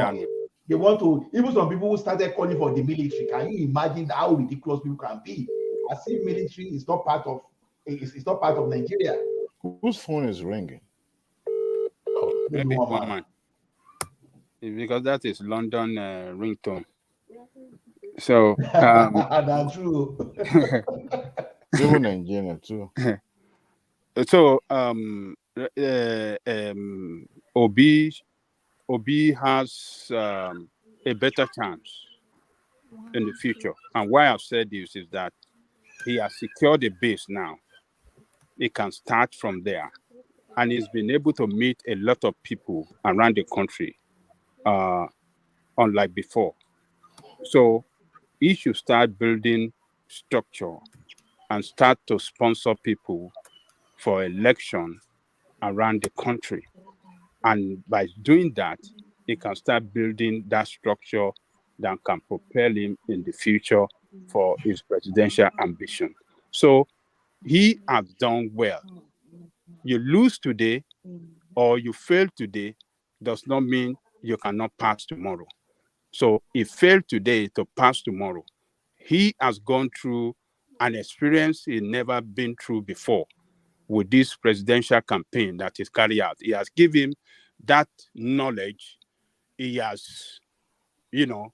They want to, even some people who started calling for the military. Can you imagine how ridiculous people can be? As if military is not part of Nigeria. Whose phone is ringing? Oh, maybe one man. Because that is London ringtone. So that's true. Even Nigeria too. So Obi has a better chance in the future. And why I've said this is that he has secured a base now. He can start from there. And he's been able to meet a lot of people around the country, unlike before. So he should start building structure and start to sponsor people for election around the country. And by doing that, he can start building that structure that can propel him in the future for his presidential ambition. So he has done well. You lose today or you fail today does not mean you cannot pass tomorrow. So he failed today to pass tomorrow. He has gone through an experience he never been through before with this presidential campaign that is carried out. He has given him that knowledge. He has, enable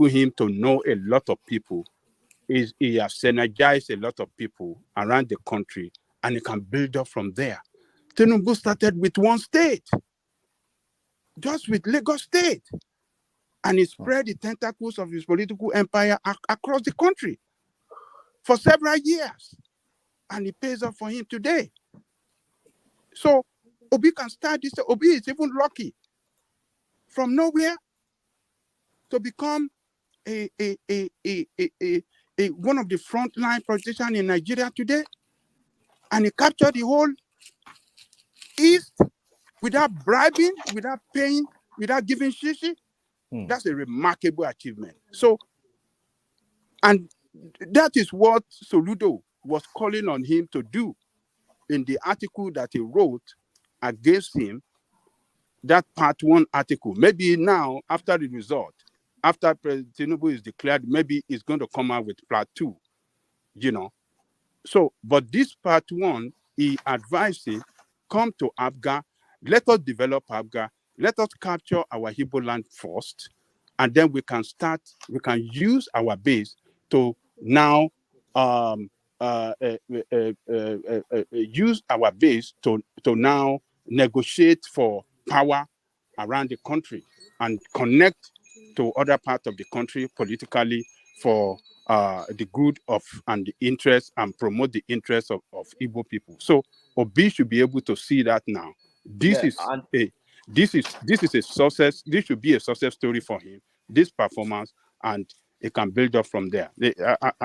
him to know a lot of people. He has synergized a lot of people around the country, and he can build up from there. TINUBU started with one state, just with Lagos State, and he spread the tentacles of his political empire across the country for several years, and it pays off for him today. So Obi can start this. Obi is even lucky from nowhere to become a one of the frontline politicians in Nigeria today, and he captured the whole East without bribing, without paying, without giving shishi. That's a remarkable achievement. So, and that is what Soludo was calling on him to do in the article that he wrote against him, that part 1 article. Maybe now, after the result, after President TINUBU is declared, maybe he's going to come out with part 2, So, but this part 1, he advised him, come to Abga, let us develop Abga, let us capture our Igbo land first, and then we can use our base to now use our base to now negotiate for power around the country and connect to other parts of the country politically for the good of and the interest and promote the interests of Igbo people. So Obi should be able to see that now. This is a success. This should be a success story for him. This performance, and it can build up from there.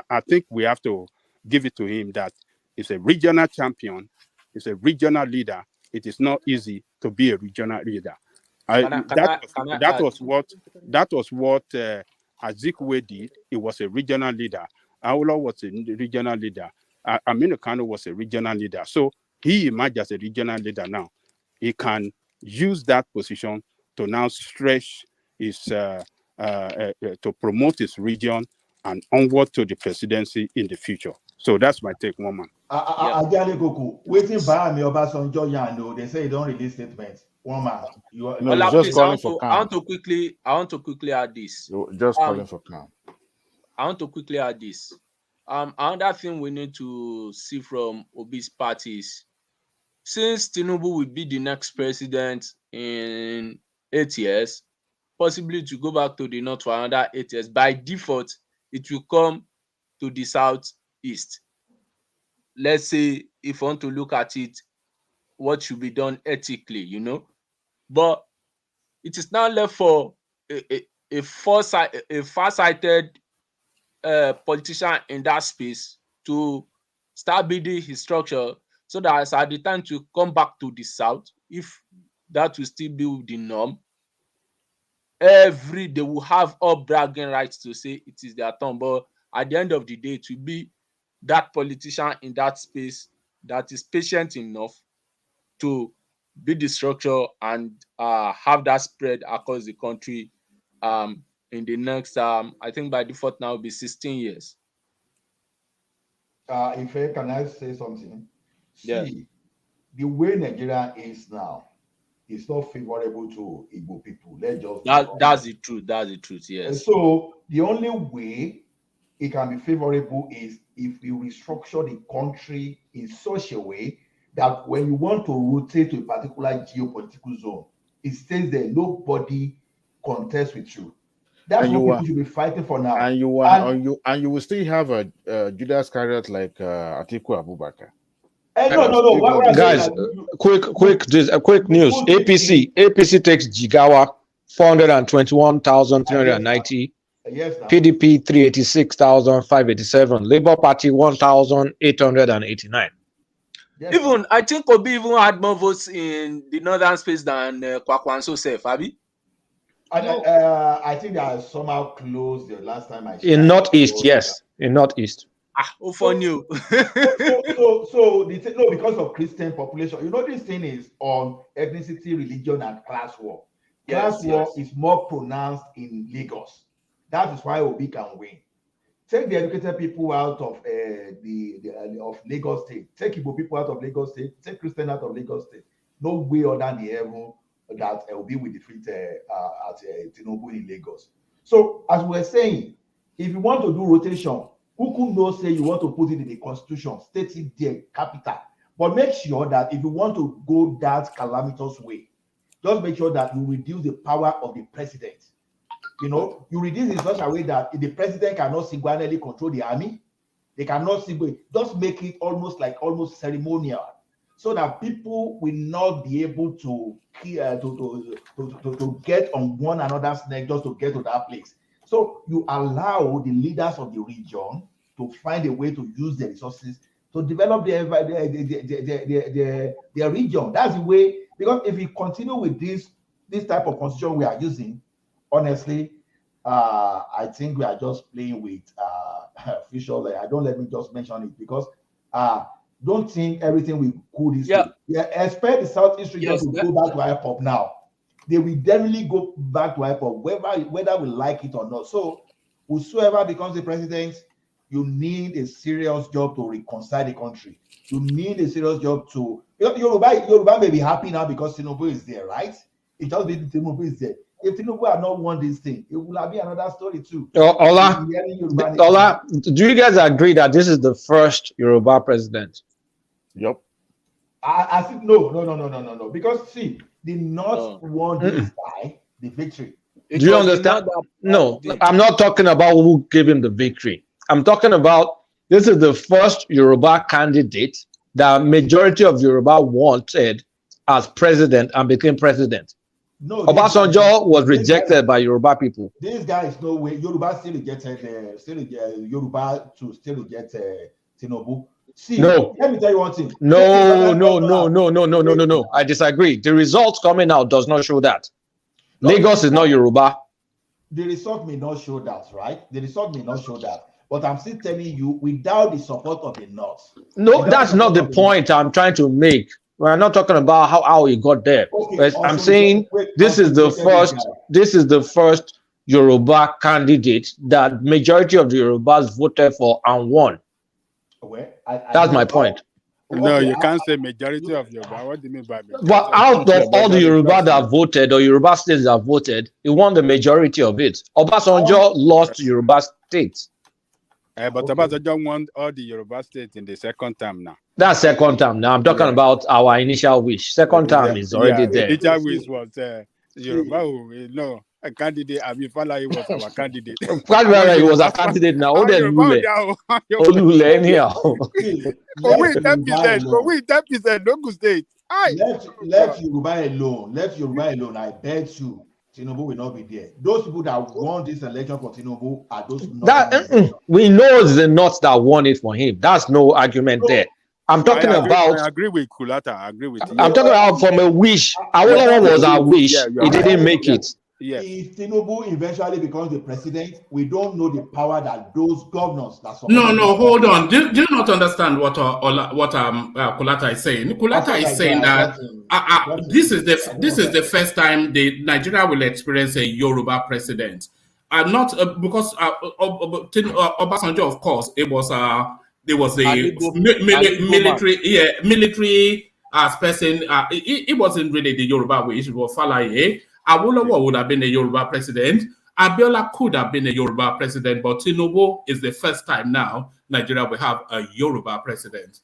I think we have to give it to him that he's a regional champion. He's a regional leader. It is not easy to be a regional leader. That was what Azikiwe did. He was a regional leader. Aula was a regional leader. Aminu Kano was a regional leader. So he emerged as a regional leader now. He can use that position to now stretch his to promote his region and onward to the presidency in the future. So that's my take, woman. Waiting by me Obasanjo Yano. They say you don't release statements. Woman, you are. No, just calling for calm. I want to quickly add this. You're just calling for calm. I want to quickly add this. Another thing we need to see from Obi's parties, since TINUBU will be the next president in 8 years, possibly to go back to the north for another 8 years. By default, it will come to the southeast. Let's say if you want to look at it, what should be done ethically, you know. But it is now left for a far-sighted politician in that space to start building his structure so that as at the time to come back to the south, if that will still be the norm, they will have all bragging rights to say it is their turn. But at the end of the day, to be that politician in that space that is patient enough to build the structure and have that spread across the country in the next, I think by default now will be 16 years. If I can I say something? Yeah. See, the way Nigeria is now, it's not favorable to Igbo people. That's the truth. That's the truth. Yes. And so the only way it can be favorable is if you restructure the country in such a way that when you want to rotate to a particular geopolitical zone, it stays there. Nobody contests with you. That's what people should be fighting for now. And you will still have a Judas Iscariot like Atiku Abubakar. No. Guys, quick news. APC takes Jigawa 421,390. Yes, PDP 386,587. Labour Party 1,889. Yes, even I think Obi even had more votes in the northern space than Kwakwanso Sef, Abi. I think they are somehow close the last time I checked. In Northeast, yes. In Northeast. For new. So no, because of Christian population. You know, this thing is on ethnicity, religion, and class war. Class war is more pronounced in Lagos. That is why Obi can win. Take the educated people out of of Lagos State. Take Igbo people out of Lagos State. Take Christian out of Lagos State. No way other than the heaven that Obi will defeat TINUBU in Lagos. So as we're saying, if you want to do rotation, who could know say you want to put it in the constitution, state it there, capital. But make sure that if you want to go that calamitous way, just make sure that you reduce the power of the president. You know, you reduce it in such a way that the president cannot single-handedly control the army. They cannot just make it almost ceremonial, so that people will not be able to get on one another's neck just to get to that place. So you allow the leaders of the region to find a way to use their resources to develop their region. That's the way, because if we continue with this type of constitution we are using, honestly, I think we are just playing with official. I don't let me just mention it because don't think everything will cool this way. Yeah, expect the Southeast region to go back to IPOP now. They will definitely go back to IPOP, whether we like it or not. So whosoever becomes the president, you need a serious job to reconcile the country. You need a serious job to Yoruba may be happy now because TINUBU is there, right? It just means TINUBU is there. If TINUBU had not won this thing, it would have been another story too. Ola, do you guys agree that this is the first Yoruba president? Yep. I think no. Because see, the North won this by the victory. Do you understand? No, I'm not talking about who gave him the victory. I'm talking about this is the first Yoruba candidate that majority of Yoruba wanted as president and became president. No, Obasanjo was rejected by Yoruba people. This guy is no way. Yoruba still rejected Yoruba to still reject TINUBU. See, no. Let me tell you one thing. No. I disagree. The results coming out does not show that. Lagos is not Yoruba. The result may not show that, right? The result may not show that. But I'm still telling you, without the support of the North. No, that's not the point I'm trying to make. We're not talking about how he got there. Okay, I'm saying this is the first Yoruba candidate that majority of the Yorubas voted for and won. That's my point. No, you can't say majority of Yoruba. What do you mean by majority? But out of all the Yoruba that voted or Yoruba states that voted, he won the majority of it. Obasanjo lost Yoruba states. But Obasanjo won all the Yoruba states in the second term now. That's second term. Now I'm talking about our initial wish. Second term is already there. Initial wish was Yoruba. No, a candidate. Abifala was our candidate. He was a candidate now. Oh, then Lule anyhow. Let 10%. We 10%. No good state. Let Yoruba alone. Let Yoruba alone. I bet you TINUBU will not be there. Those people that won this election for TINUBU are those we know it's the North that won it for him. That's no argument there. I'm talking about. I agree with Kulata. I agree with you. I'm talking about from a wish. Awolowo was our wish. He didn't make it. Yes. If TINUBU eventually becomes the president, we don't know the power that those governors that No, hold on. Do you not understand what Kulata is saying? Kulata is saying that this is the first time the Nigeria will experience a Yoruba president, and not because Obasanjo, of course, there was a military person. It wasn't really the Yoruba wish. It was Falaye. Awolowo would have been a Yoruba president. Abiola could have been a Yoruba president, but TINUBU is the first time now Nigeria will have a Yoruba president.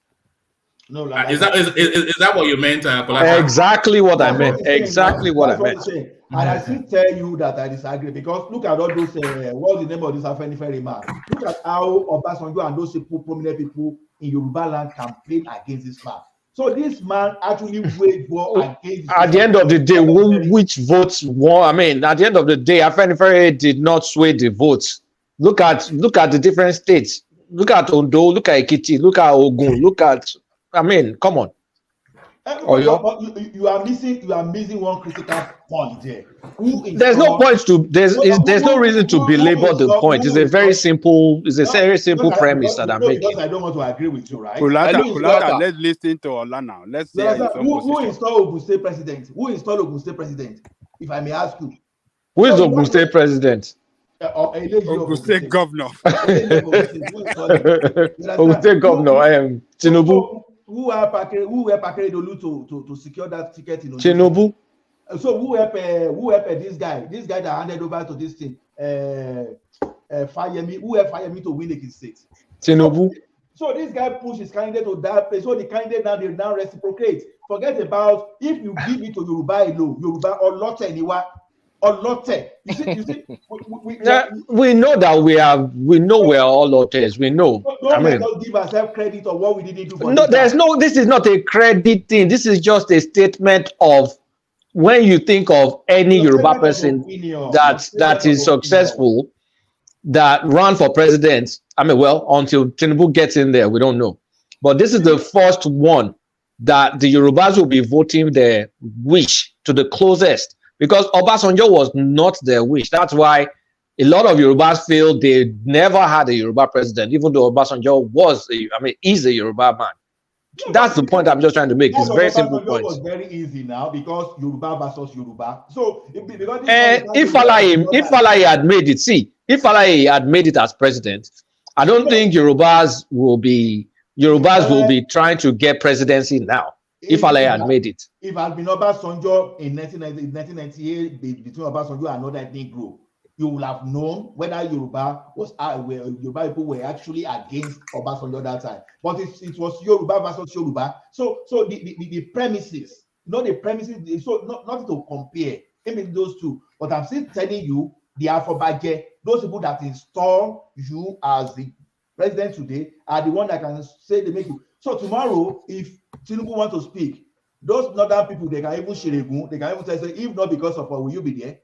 No, is that what you meant? Exactly what I meant. Exactly what I meant. And I still tell you that I disagree because look at all those. What's the name of this Afenifere man? Look at how Obasanjo and those people, prominent people in Yoruba land, campaign against this man. So this man actually waged war against. At the end of the day, which votes won? I mean, at the end of the day, Afenifere did not sway the votes. Look at the different states. Look at Ondo. Look at Ekiti. Look at Ogun. Look at. I mean, come on. You are missing one critical point there. There's no point to there's no reason to belabor the point. It's a very simple premise that I'm making. I don't want to agree with you, right? Kulata, let's listen to Ola now. Let's see who installed Ogun State president? Who installed Ogun State president? If I may ask you. Who is Ogun State president? Ogun State governor. Ogun State governor. I am TINUBU. Who helped Pakeredolu to secure that ticket in TINUBU. So who helped this guy that handed over to this thing, Fayemi, who helped Fayemi to win Ekiti State? TINUBU. So this guy pushed his candidate to that place. So the candidate now reciprocate. Forget about if you give it to Yoruba alone, Yoruba or Lotte anywhere. Or Lotte. You see, we know that we know we're all Lottes. We know. Don't let us give ourselves credit on what we didn't do. This is not a credit thing. This is just a statement of when you think of any Yoruba person that is successful, that ran for president. I mean, well, until TINUBU gets in there, we don't know. But this is the first one that the Yorubas will be voting their wish to the closest. Because Obasanjo was not their wish. That's why a lot of Yorubas feel they never had a Yoruba president, even though Obasanjo is a Yoruba man. That's the point I'm just trying to make. It's a very simple point. It was very easy now because Yoruba versus Yoruba. So if Falaye had made it, if Falaye had made it as president, I don't think Yorubas will be trying to get presidency now. If Falaye had made it. If I had been Obasanjo in 1998 between Obasanjo and another ethnic group, you would have known whether Yoruba people were actually against Obasanjo that time. But it was Yoruba versus Yoruba. So the premises, not the premises, so not to compare even those two. But I'm still telling you, the Afrobaje, those people that install you as the president today are the one that can say they make you. So tomorrow, if TINUBU want to speak, those northern people, they can even shiregun, they can even say, if not because of what will you be there?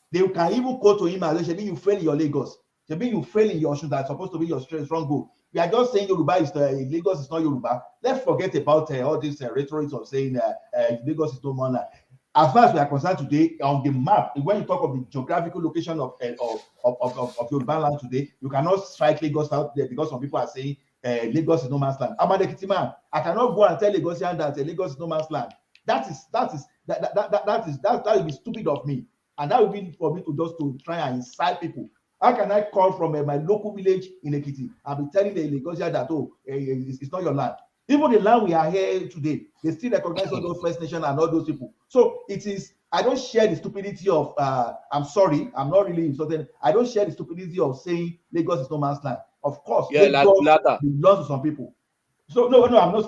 They can even go to him and say, you fail in your Lagos. You fail in your shoes that's supposed to be your strong goal. We are just saying Yoruba Lagos is not Yoruba. Let's forget about all this rhetoric of saying Lagos is no more. As far as we are concerned today, on the map, when you talk of the geographical location of Yoruba land today, you cannot strike Lagos out there because some people are saying Lagos is no man's land. I'm an Ekiti man. I cannot go and tell Lagosian that Lagos is no man's land. That would be stupid of me, and that would be for me to try and incite people. How can I call from my local village in Ekiti and be telling the Lagosian that it's not your land? Even the land we are here today, they still recognize all those First Nation and all those people. So it is. I don't share the stupidity of. I'm sorry, I'm not really insulted. I don't share the stupidity of saying Lagos is no man's land. Of course, Lagos belongs to some people. So no, I'm not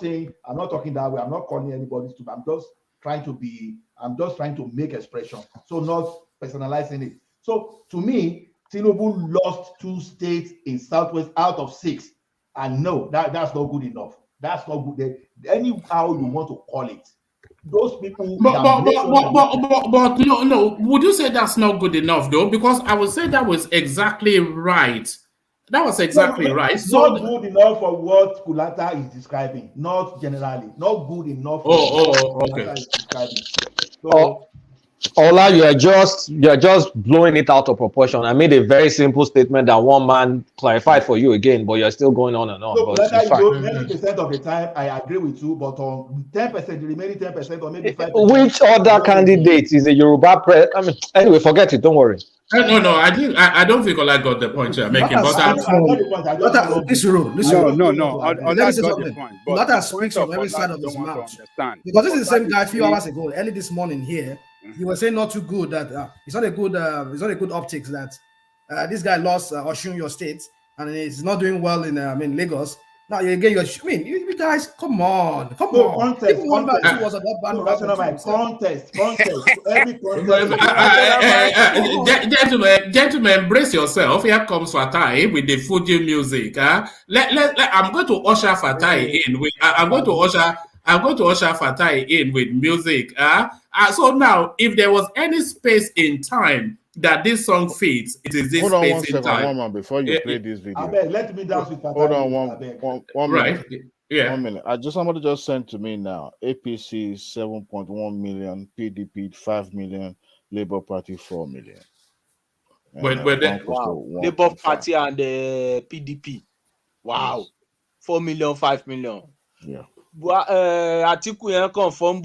saying. I'm not talking that way. I'm not calling anybody stupid. I'm just trying to make expression. So not personalizing it. So to me, TINUBU lost 2 states in Southwest out of 6. And no, that's not good enough. That's not good. Anyhow you want to call it. Those people. But no. Would you say that's not good enough though? Because I would say that was exactly right. That was exactly right. So not good enough for what Kulata is describing. Not generally. Not good enough. For what Kulata is describing. So, Ola, you're just blowing it out of proportion. I made a very simple statement that one man clarified for you again, but you're still going on and on. So but it's fine. 90% of the time, I agree with you, but on 10%, the remaining 10%, or maybe 5%. Which other candidate is a Yoruba press? I mean, anyway, forget it. Don't worry. No. I don't think Ola got the point you're making. But No. Not as speaks from every side of his mouth. Because this is the same guy a few hours ago, early this morning here. He was saying not too good that it's not a good optics that this guy lost Oshun, your state, and he's not doing well in Lagos. Now again, you guys, come on. Contest. Every gentlemen, brace yourself. Here comes Fatai with the Fuji music. I'm going to usher Fatai in with. I'm going to usher Fatai in with music. So now, if there was any space in time that this song fits, it is this space in time. One before you play this video. Let me dance with Fatai. Hold on one minute. Right. Yeah. 1 minute. Somebody just sent to me now. APC 7.1 million, PDP 5 million, Labour Party 4 million. Labour Party and the PDP. Wow. Yes. 4 million, 5 million. Yeah. Atiku confirm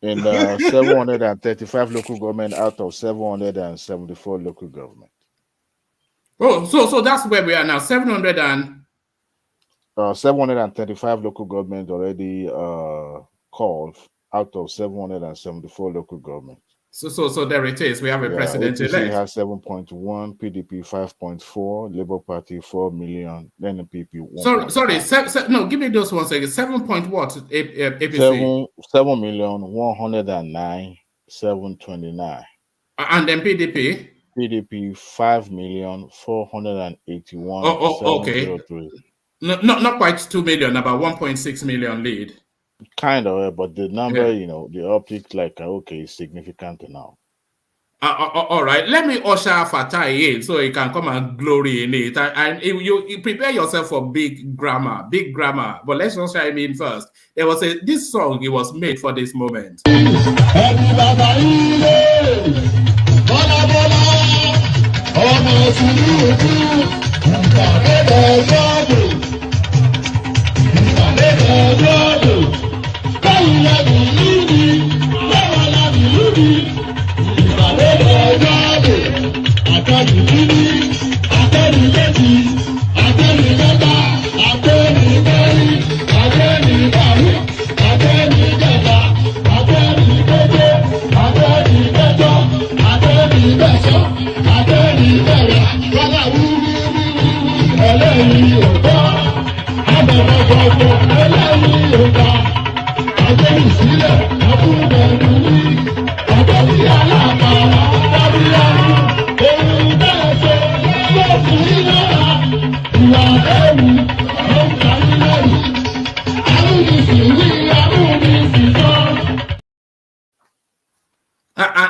in 735 local government out of 774 local government. Oh, so that's where we are now. 735 local government already called out of 774 local government. So there it is. We have a president elect. APC has 7.1, PDP 5.4, Labour Party 4 million, then the PP 1. Sorry. No, give me those ones again. 7 point what? APC? 7,109,729. And then PDP? PDP 5,481,703. Okay. Not quite 2 million, about 1.6 million lead. Kind of, but the number, the optics, is significant now. All right, let me usher Fatai in so he can come and glory in it. And you prepare yourself for big grammar. But let's usher him in first. There was this song, it was made for this moment.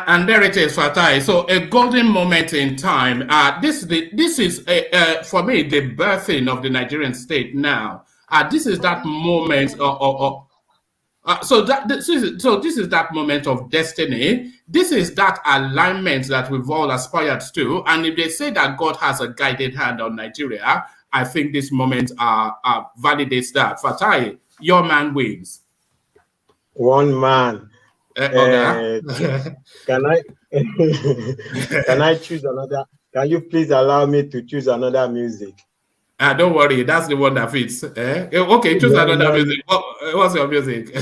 And there it is, Fatai. So a golden moment in time. This is for me the birthing of the Nigerian state now. This is that moment this is that moment of destiny. This is that alignment that we've all aspired to. And if they say that God has a guided hand on Nigeria, I think this moment validates that. Fatai, your man wins. One man. Okay. Can I choose another? Can you please allow me to choose another music? Don't worry, that's the one that fits. Okay, choose another music. What's your music?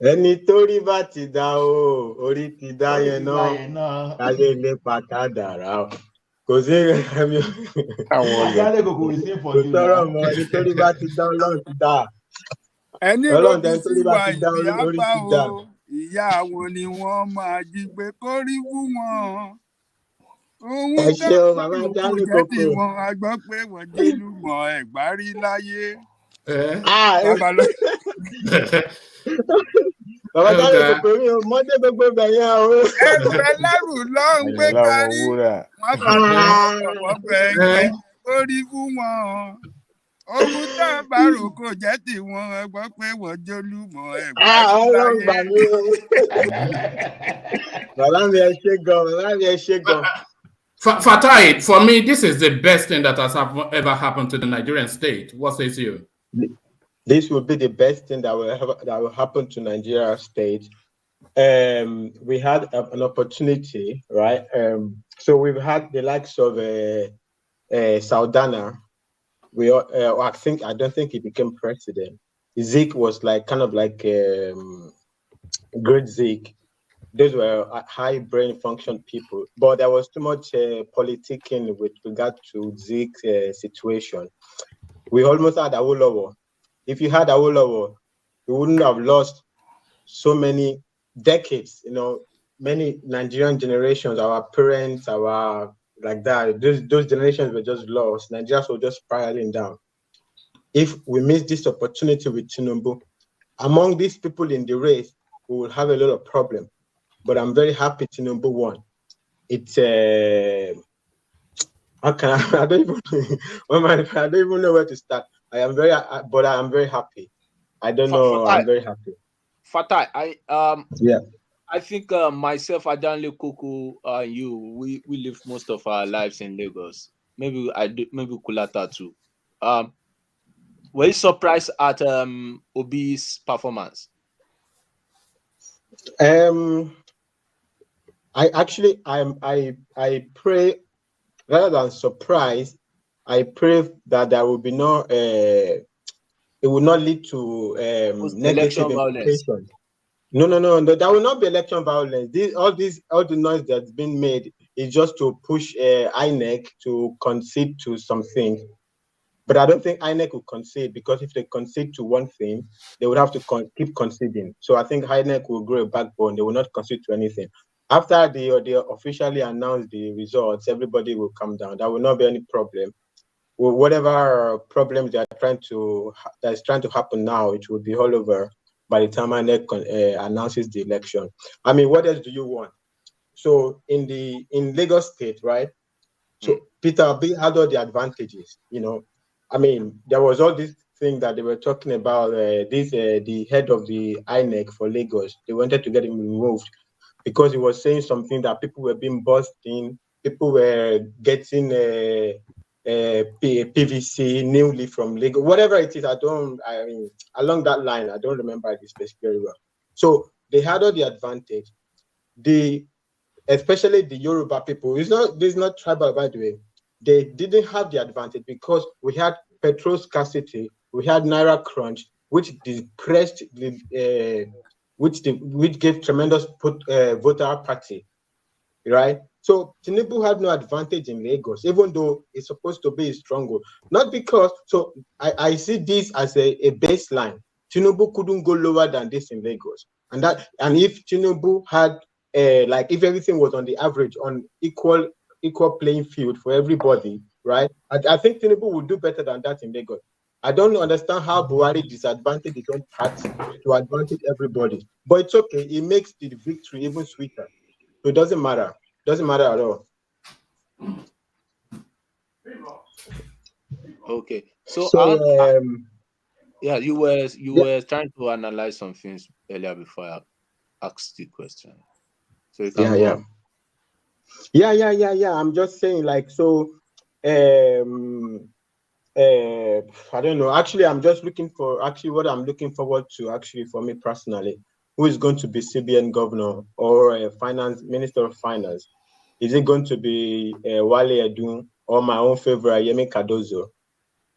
Ẹni tó rí bá ti dá o, orí ti dá yẹn náà, káyé ilé pàkádàrá o. Kò sí ẹ̀mí. Kò sọ̀rọ̀ mọ́, ẹni tó rí bá ti dá Ọlọ́run ti dá. Ẹni Ọlọ́run tẹ́ tó rí bá ti dá orí ti dá. ìyá wọn ni wọ́n máa jí gbé kórí fún wọn. Ohun ẹ tá ṣeun a bàbá rò kò dání jẹ́ koko. tiwọn, a gbọ́ pé wọ́n jólúmọ̀ ẹ̀gbá rí láyé. Bàbá dání koko mi ò mọdé gbogbo bẹyẹn o. Ẹrù ẹlẹ́rù ló ń gbé kárí. Wọ́n fẹ́ wọ́n fẹ́ gbé kórí fún wọn. Ohun tá a bá rò kò jẹ́ tiwọn, a gbọ́ pé wọ́n jólúmọ̀ ẹ̀gbá rí Ọlọ́run láyé. gbà mí o. Bàbá mi ẹ ṣé gan, bàbá mi ẹ ṣé gan. Fatai, for me, this is the best thing that has ever happened to the Nigerian state. What says you? This will be the best thing that will happen to Nigeria state. We had an opportunity, right? So we've had the likes of Saldana. I don't think he became president. Zeke was like kind of like great Zeke. Those were high brain function people, but there was too much politicking with regard to Zeke's situation. We almost had Awolowo. If you had Awolowo, you wouldn't have lost so many decades, many Nigerian generations, our parents, our like that, those generations were just lost. Nigeria was just spiraling down. If we miss this opportunity with TINUBU, among these people in the race, we will have a lot of problems. But I'm very happy TINUBU won. It's I don't even know where to start. I am very happy. I don't know. Fatai, I'm very happy. Fatai, yeah. I think myself, Adanle Koko, and you, we live most of our lives in Lagos. Maybe Kulata too. Were you surprised at Obi's performance? I pray, rather than surprise, I pray that there will be no it will not lead to negative implications. No, there will not be election violence. All the noise that's been made is just to push INEC to concede to something. But I don't think INEC will concede, because if they concede to one thing, they would have to keep conceding. So I think INEC will grow a backbone. They will not concede to anything. After they officially announce the results, everybody will come down. There will not be any problem. Whatever problems that's trying to happen now, it will be all over by the time INEC announces the election. I mean, what else do you want? So in Lagos State, right? So Peter Obi had all the advantages, I mean, there was all this thing that they were talking about, the head of the INEC for Lagos. They wanted to get him removed because he was saying something that people were being buzzed in, people were getting PVC newly from Lagos, whatever it is. Along that line, I don't remember this place very well. So they had all the advantage. Especially the Yoruba people, this is not tribal, by the way. They didn't have the advantage because we had petrol scarcity, we had Naira crunch, which depressed which gave tremendous voter apathy, right? So TINUBU had no advantage in Lagos, even though it's supposed to be a stronghold. Not because, so I see this as a baseline. TINUBU couldn't go lower than this in Lagos, and if TINUBU had if everything was on the average, on equal playing field for everybody, right? I think TINUBU would do better than that in Lagos. I don't understand how Buhari disadvantaged his own party to advantage everybody. But it's okay. It makes the victory even sweeter. So it doesn't matter. It doesn't matter at all. Okay. So you were trying to analyze some things earlier before I asked the question. So you can go on. Yeah. I'm just saying, I don't know. Actually, I'm just looking for what I'm looking forward to, for me personally, who is going to be CBN governor or a minister of finance? Is it going to be Wale Edun or my own favorite, Yemi Cardozo?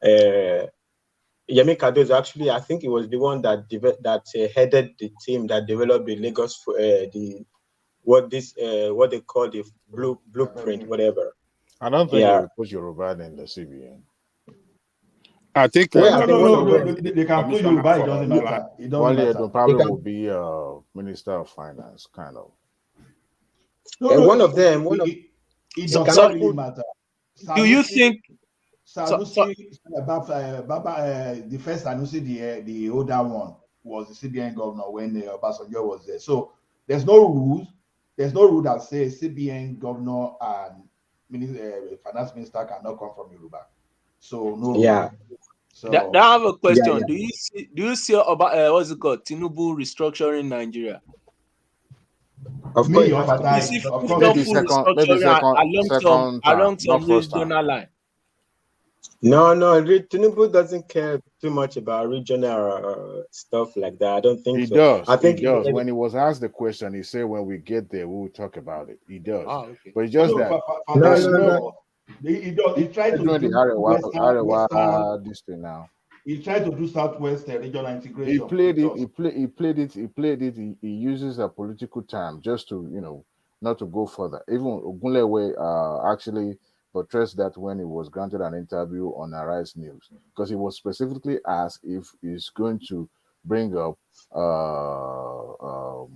Yemi Cardozo, actually, I think he was the one that headed the team that developed the Lagos what they call the blueprint, whatever. I don't think you will put Yoruba in the CBN. I think they can put Commissioner Yoruba. It for doesn't Plan. matter. It doesn't Wale matter. Edun probably will be Minister of Finance, kind of. One of them. It So- does so not really put- matter. Do you think? Sanusi, the first Sanusi, the older one, was the CBN governor when Obasanjo was there. So there's no rules. There's no rule that says CBN governor and finance minister cannot come from Yoruba. So no. Yeah. So I have a question. Yeah. Do you see about what's it called? TINUBU restructuring Nigeria? Of Me, course, of course. Maybe second along time, some not first time. regional line. No, TINUBU doesn't care too much about regional stuff like that. I don't think He so. does. I think he does. When he was asked the question, he said, "When we get there, we'll talk about it." He does. Okay. But it's just that He tried to doing do the Arewa Western. this thing now. He tried to do Southwest regional integration. He played it. He uses a political term just to, not to go further. Even Ogunlewe actually portrays that when he was granted an interview on Arise News, because he was specifically asked if he's going to bring up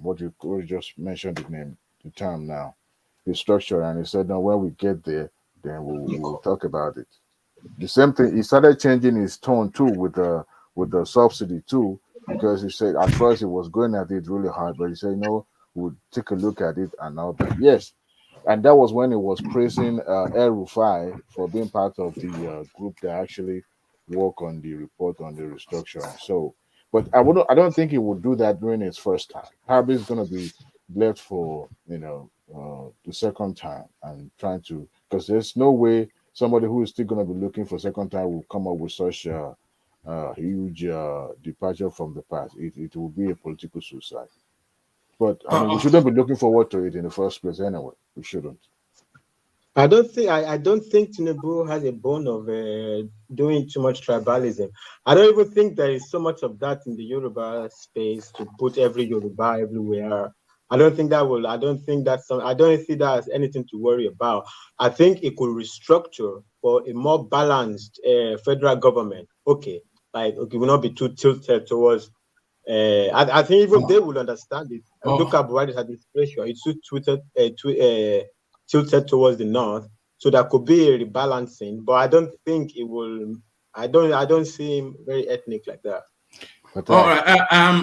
what you just mentioned the term now, the structure, and he said, "No, when we get there, then we'll talk about it." The same thing. He started changing his tone too with the subsidy too, because he said at first he was going at it really hard, but he said, "No, we'll take a look at it and all that." Yes, and that was when he was praising El Rufai for being part of the group that actually work on the report on the restructuring. So, but I don't think he would do that during his first time. Probably it's going to be left for the second time and trying to, because there's no way somebody who is still going to be looking for second time will come up with such a huge departure from the past. It will be a political suicide. But I mean, we shouldn't be looking forward to it in the first place anyway. We shouldn't. I don't think TINUBU has a bone of doing too much tribalism. I don't even think there is so much of that in the Yoruba space to put every Yoruba everywhere. I don't see that as anything to worry about. I think it could restructure for a more balanced federal government. Okay, will not be too tilted towards. I think even they will understand it. Look at Buhari's administration; it's too tilted towards the north, so there could be a rebalancing. But I don't think it will. I don't see him very ethnic like that. All right,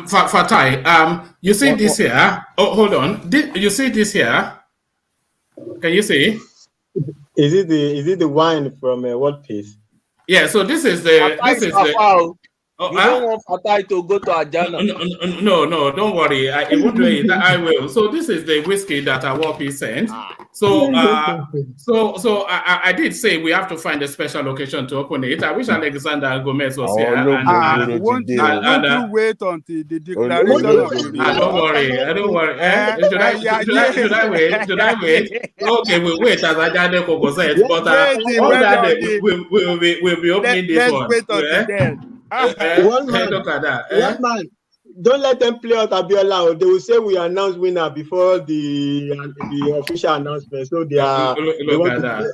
Fatai, you see this here? Oh, hold on. You see this here? Can you see? Is it the wine from what piece? Yeah. So this is the. You don't want Fatai to go to Ajana. No, don't worry. It won't do it. I will. So this is the whiskey that Awopi sent. So I did say we have to find a special location to open it. I wish Alexander Gomez was here. Won't you wait until the declaration of the Don't worry. Should I wait? Okay, we'll wait as Ajade Koko said. But all that we'll be opening this one. Let's wait until then. One man, don't let them play out Abiola. They will say we announce winner before the official announcement. So they are. Look at that.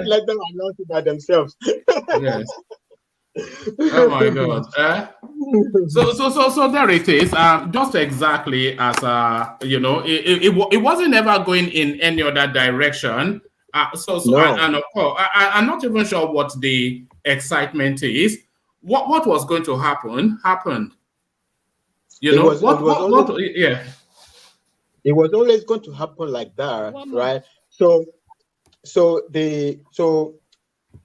let them announce it by themselves. Yes. Oh my God. So there it is. Just exactly as it wasn't ever going in any other direction. And of course, I'm not even sure what the excitement is. What was going to happen happened. It was always going to happen like that, right?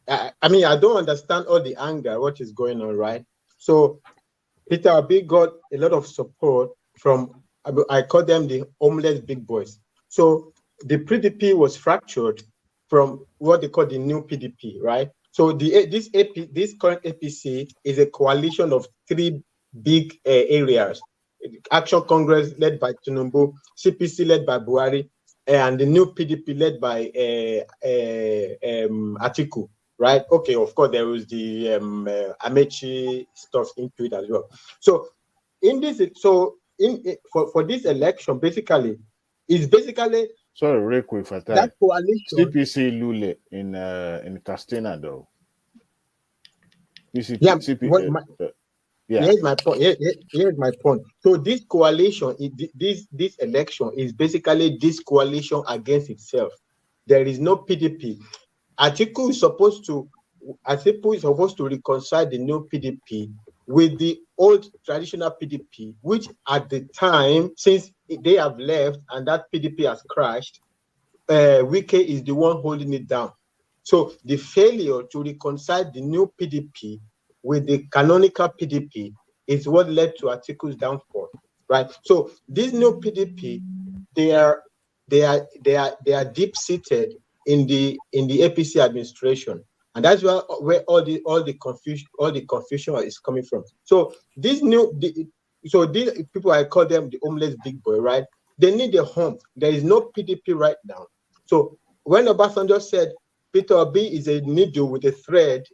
I mean, I don't understand all the anger, what is going on, right? So Peter Obi got a lot of support from, I call them the homeless big boys. So the PDP was fractured from what they call the new PDP, right? So this current APC is a coalition of three big areas: Action Congress led by TINUBU, CPC led by Buhari, and the new PDP led by Atiku, right? Okay, of course there was the Amechi stuff into it as well. So for this election, basically. Sorry, real quick for that coalition. CPC Lule in Castina though. Yeah, yeah. Here's my point. Here's my point. So this coalition, this election is basically this coalition against itself. There is no PDP. Atiku is supposed to reconcile the new PDP with the old traditional PDP, which at the time, since they have left and that PDP has crashed, Wike is the one holding it down. So the failure to reconcile the new PDP with the canonical PDP is what led to Atiku's downfall, right? So this new PDP, they are deep seated in the APC administration, and that's where all the confusion is coming from. So these people, I call them the homeless big boy, right? They need a home. There is no PDP right now. So when Obasanjo said Peter Obi is a needle with a thread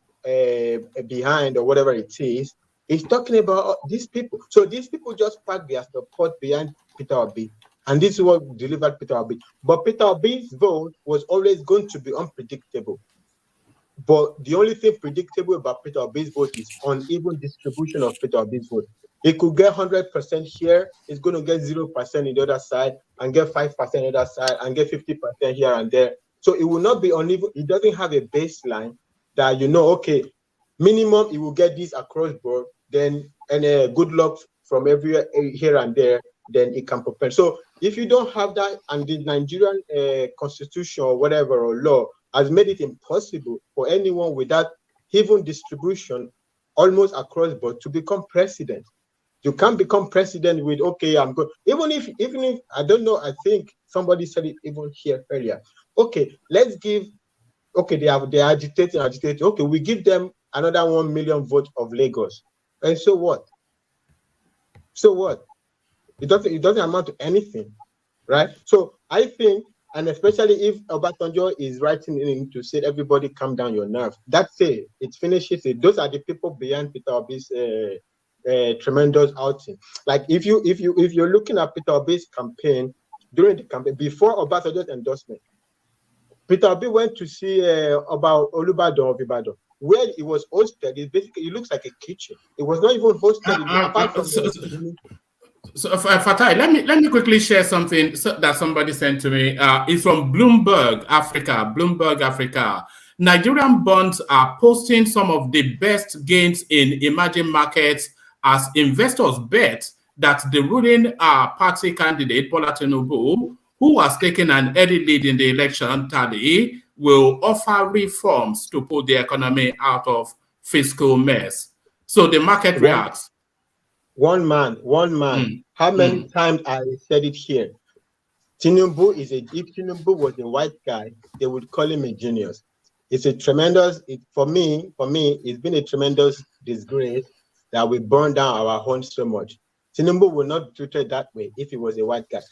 behind or whatever it is, he's talking about these people. So these people just packed their support behind Peter Obi, and this is what delivered Peter Obi. But Peter Obi's vote was always going to be unpredictable. But the only thing predictable about Peter Obi's vote is uneven distribution of Peter Obi's vote. He could get 100% here, he's going to get 0% in the other side, and get 5% on the other side, and get 50% here and there. So it will not be uneven. It doesn't have a baseline that okay, minimum it will get this across board, then good luck from everywhere here and there, then it can prepare. So if you don't have that, and the Nigerian constitution or whatever or law has made it impossible for anyone with that even distribution almost across board to become president. You can't become president with I'm good. Even if I don't know, I think somebody said it even here earlier. Let's give. They are agitating. Okay, we give them another 1 million votes of Lagos, and so what? So what? It doesn't amount to anything, right? So I think, and especially if Obasanjo is writing in to say everybody calm down your nerve. That's it. It finishes it. Those are the people behind Peter Obi's tremendous outing. Like if you're looking at Peter Obi's campaign, during the campaign before Obasanjo's endorsement, Peter Obi went to see about Olubadan of Ibadan, where it was hosted. It looks like a kitchen. It was not even hosted apart from So, Fatai, let me quickly share something that somebody sent to me. It's from Bloomberg Africa. Nigerian bonds are posting some of the best gains in emerging markets as investors bet that the ruling party candidate, Bola Tinubu, who has taken an early lead in the election tally, will offer reforms to put the economy out of fiscal mess. So the market reacts. One man. How many times I said it here? Tinubu if Tinubu was a white guy, they would call him a genius. It's a tremendous, for me, it's been a tremendous disgrace that we burn down our homes so much. Tinubu would not be treated that way if he was a white guy.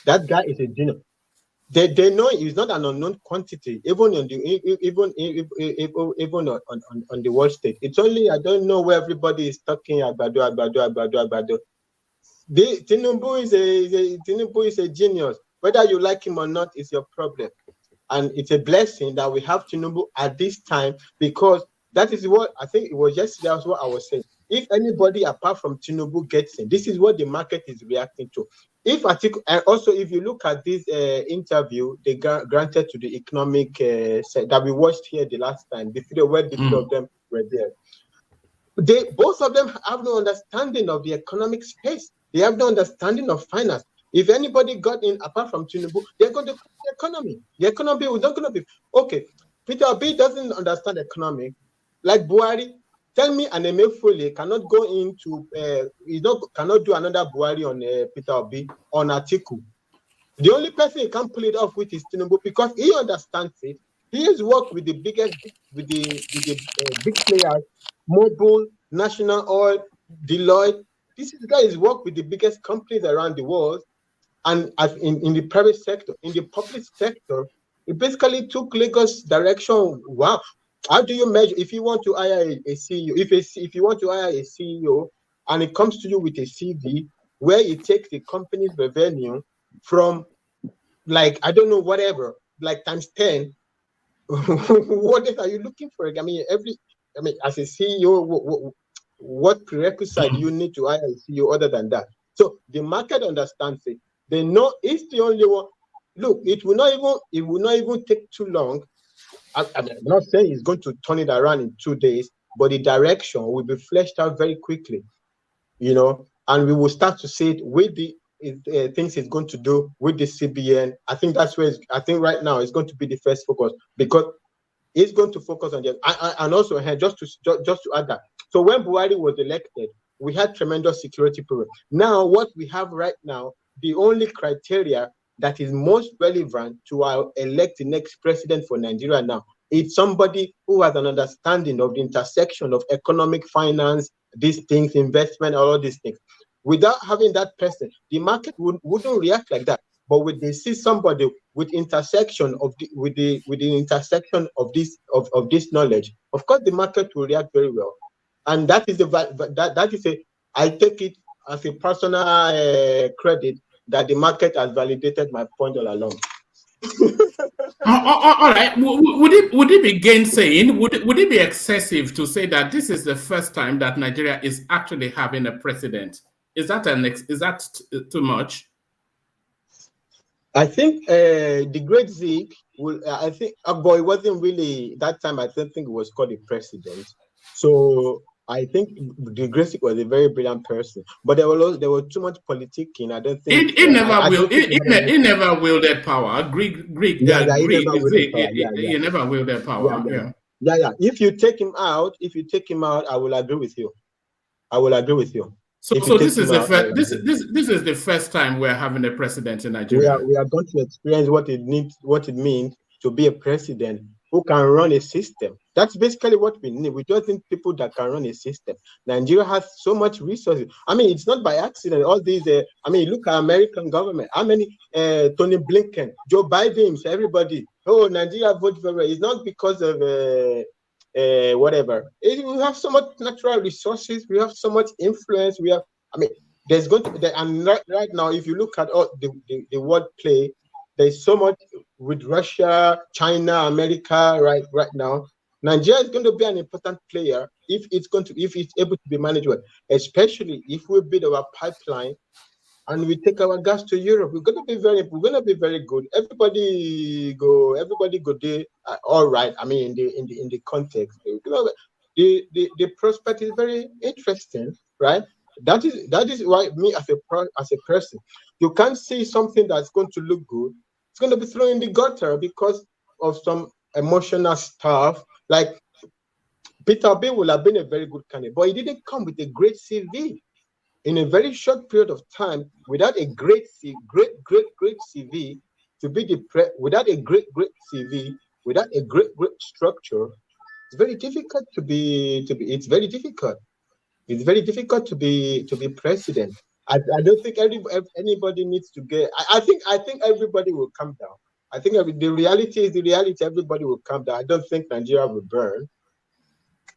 That guy is a genius. They know he's not an unknown quantity, even on the world stage. It's only I don't know where everybody is talking Agbado. Tinubu is a genius. Whether you like him or not is your problem, and it's a blessing that we have Tinubu at this time, because that is what I think it was yesterday. That's what I was saying. If anybody apart from Tinubu gets in, this is what the market is reacting to. If Atiku, and also if you look at this interview they granted to the economic that we watched here the last time, the video where the two of them were there, both of them have no understanding of the economic space. They have no understanding of finance. If anybody got in apart from Tinubu, they're going to the economy. The economy is not going to be okay. Peter Obi doesn't understand economic, like Buhari. Tell me an Emefiele cannot go into cannot do another Buhari on Peter Obi on Atiku. The only person he can pull it off with is Tinubu, because he understands it. He has worked with the biggest with the big players, Mobil, National Oil, Deloitte. This guy has worked with the biggest companies around the world, and in the private sector, in the public sector, it basically took Lagos direction. Wow. How do you measure if you want to hire a CEO? If you want to hire a CEO and it comes to you with a CV where you take the company's revenue from, like, I don't know, whatever, like times 10, what are you looking for? I mean, I mean, as a CEO, what prerequisite do you need to hire a CEO other than that? So the market understands it. They know it's the only one. Look, it will not even take too long. I mean, I'm not saying he's going to turn it around in 2 days, but the direction will be fleshed out very quickly, you know, and we will start to see it with the things he's going to do with the CBN. I think that's where I think right now it's going to be the first focus, because he's going to focus on them. And also, just to add that, so when Buhari was elected, we had tremendous security problem. Now, what we have right now, the only criteria that is most relevant to elect the next president for Nigeria now, it's somebody who has an understanding of the intersection of economic, finance, these things, investment, all of these things. Without having that person, the market wouldn't react like that. But when they see somebody with intersection of the intersection of this knowledge, of course the market will react very well. And that is I take it as a personal credit that the market has validated my point all along. All right. Would it be gainsaying? Would it be excessive to say that this is the first time that Nigeria is actually having a president? Is that too much? I think the Great Zeke will. I think, but it wasn't really that time. I don't think it was called a president. So I think the Great Zeke was a very brilliant person, but there was too much politicking. I don't think It never wielded power. Greek. He never wielded power. Yeah. If you take him out, I will agree with you. So this is the first time we're having a president in Nigeria. We are going to experience what it means to be a president who can run a system. That's basically what we need. We just need people that can run a system. Nigeria has so much resources. I mean, it's not by accident. All these, look at American government. How many Tony Blinken, Joe Biden, everybody. Oh, Nigeria vote for it. It's not because of whatever. We have so much natural resources. We have so much influence. There's going to be, and right now, if you look at all the world play, there's so much with Russia, China, America right now. Nigeria is going to be an important player if it's able to be managed well, especially if we build our pipeline and we take our gas to Europe. We're going to be very good. Everybody go there. All right. I mean, in the context, the prospect is very interesting, right? That is why me as a person, you can't see something that's going to look good. It's going to be thrown in the gutter because of some emotional stuff. Like Peter Obi will have been a very good candidate, but he didn't come with a great CV. In a very short period of time, without a great CV, to be without a great CV, without a great structure, it's very difficult to be. It's very difficult. It's very difficult to be president. I don't think anybody needs to get. I think everybody will come down. I think the reality is the reality. Everybody will come down. I don't think Nigeria will burn.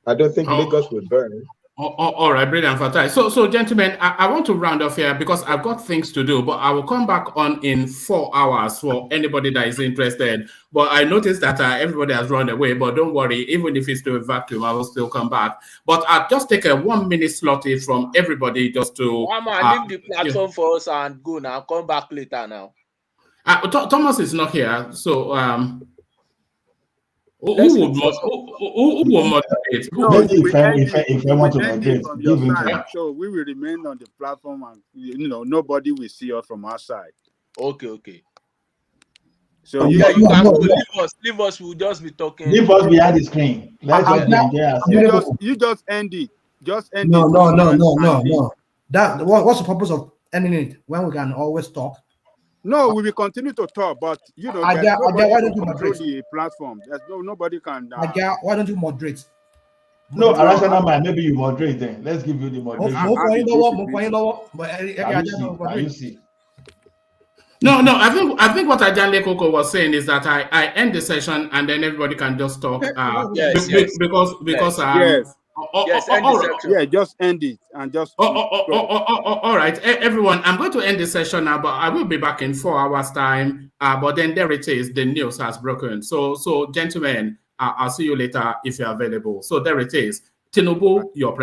I don't think Lagos will burn. All right, brilliant, Fatai. So gentlemen, I want to round off here because I've got things to do, but I will come back on in 4 hours for anybody that is interested. But I noticed that everybody has run away, but don't worry, even if it's to a vacuum, I will still come back. But I'll just take a 1 minute slot from everybody just to... leave the platform for us and go now. Come back later now. Thomas is not here, so... Who will moderate? If I want to moderate, give him time. So we will remain on the platform, and nobody will see us from outside. Okay. So you can go. Leave us. We'll just be talking. Leave us behind the screen. You just end it. Just end it. No. What's the purpose of ending it when we can always talk? No, we will continue to talk, but why don't you moderate the platform? There's nobody can. Why don't you moderate? No, rational mind. Maybe you moderate then. Let's give you the moderation. No. I think what Ajane Koko was saying is that I end the session and then everybody can just talk. Because just end it and just. All right, everyone. I'm going to end the session now, but I will be back in 4 hours' time. But then there it is. The news has broken. So gentlemen, I'll see you later if you're available. So there it is. TINUBU, your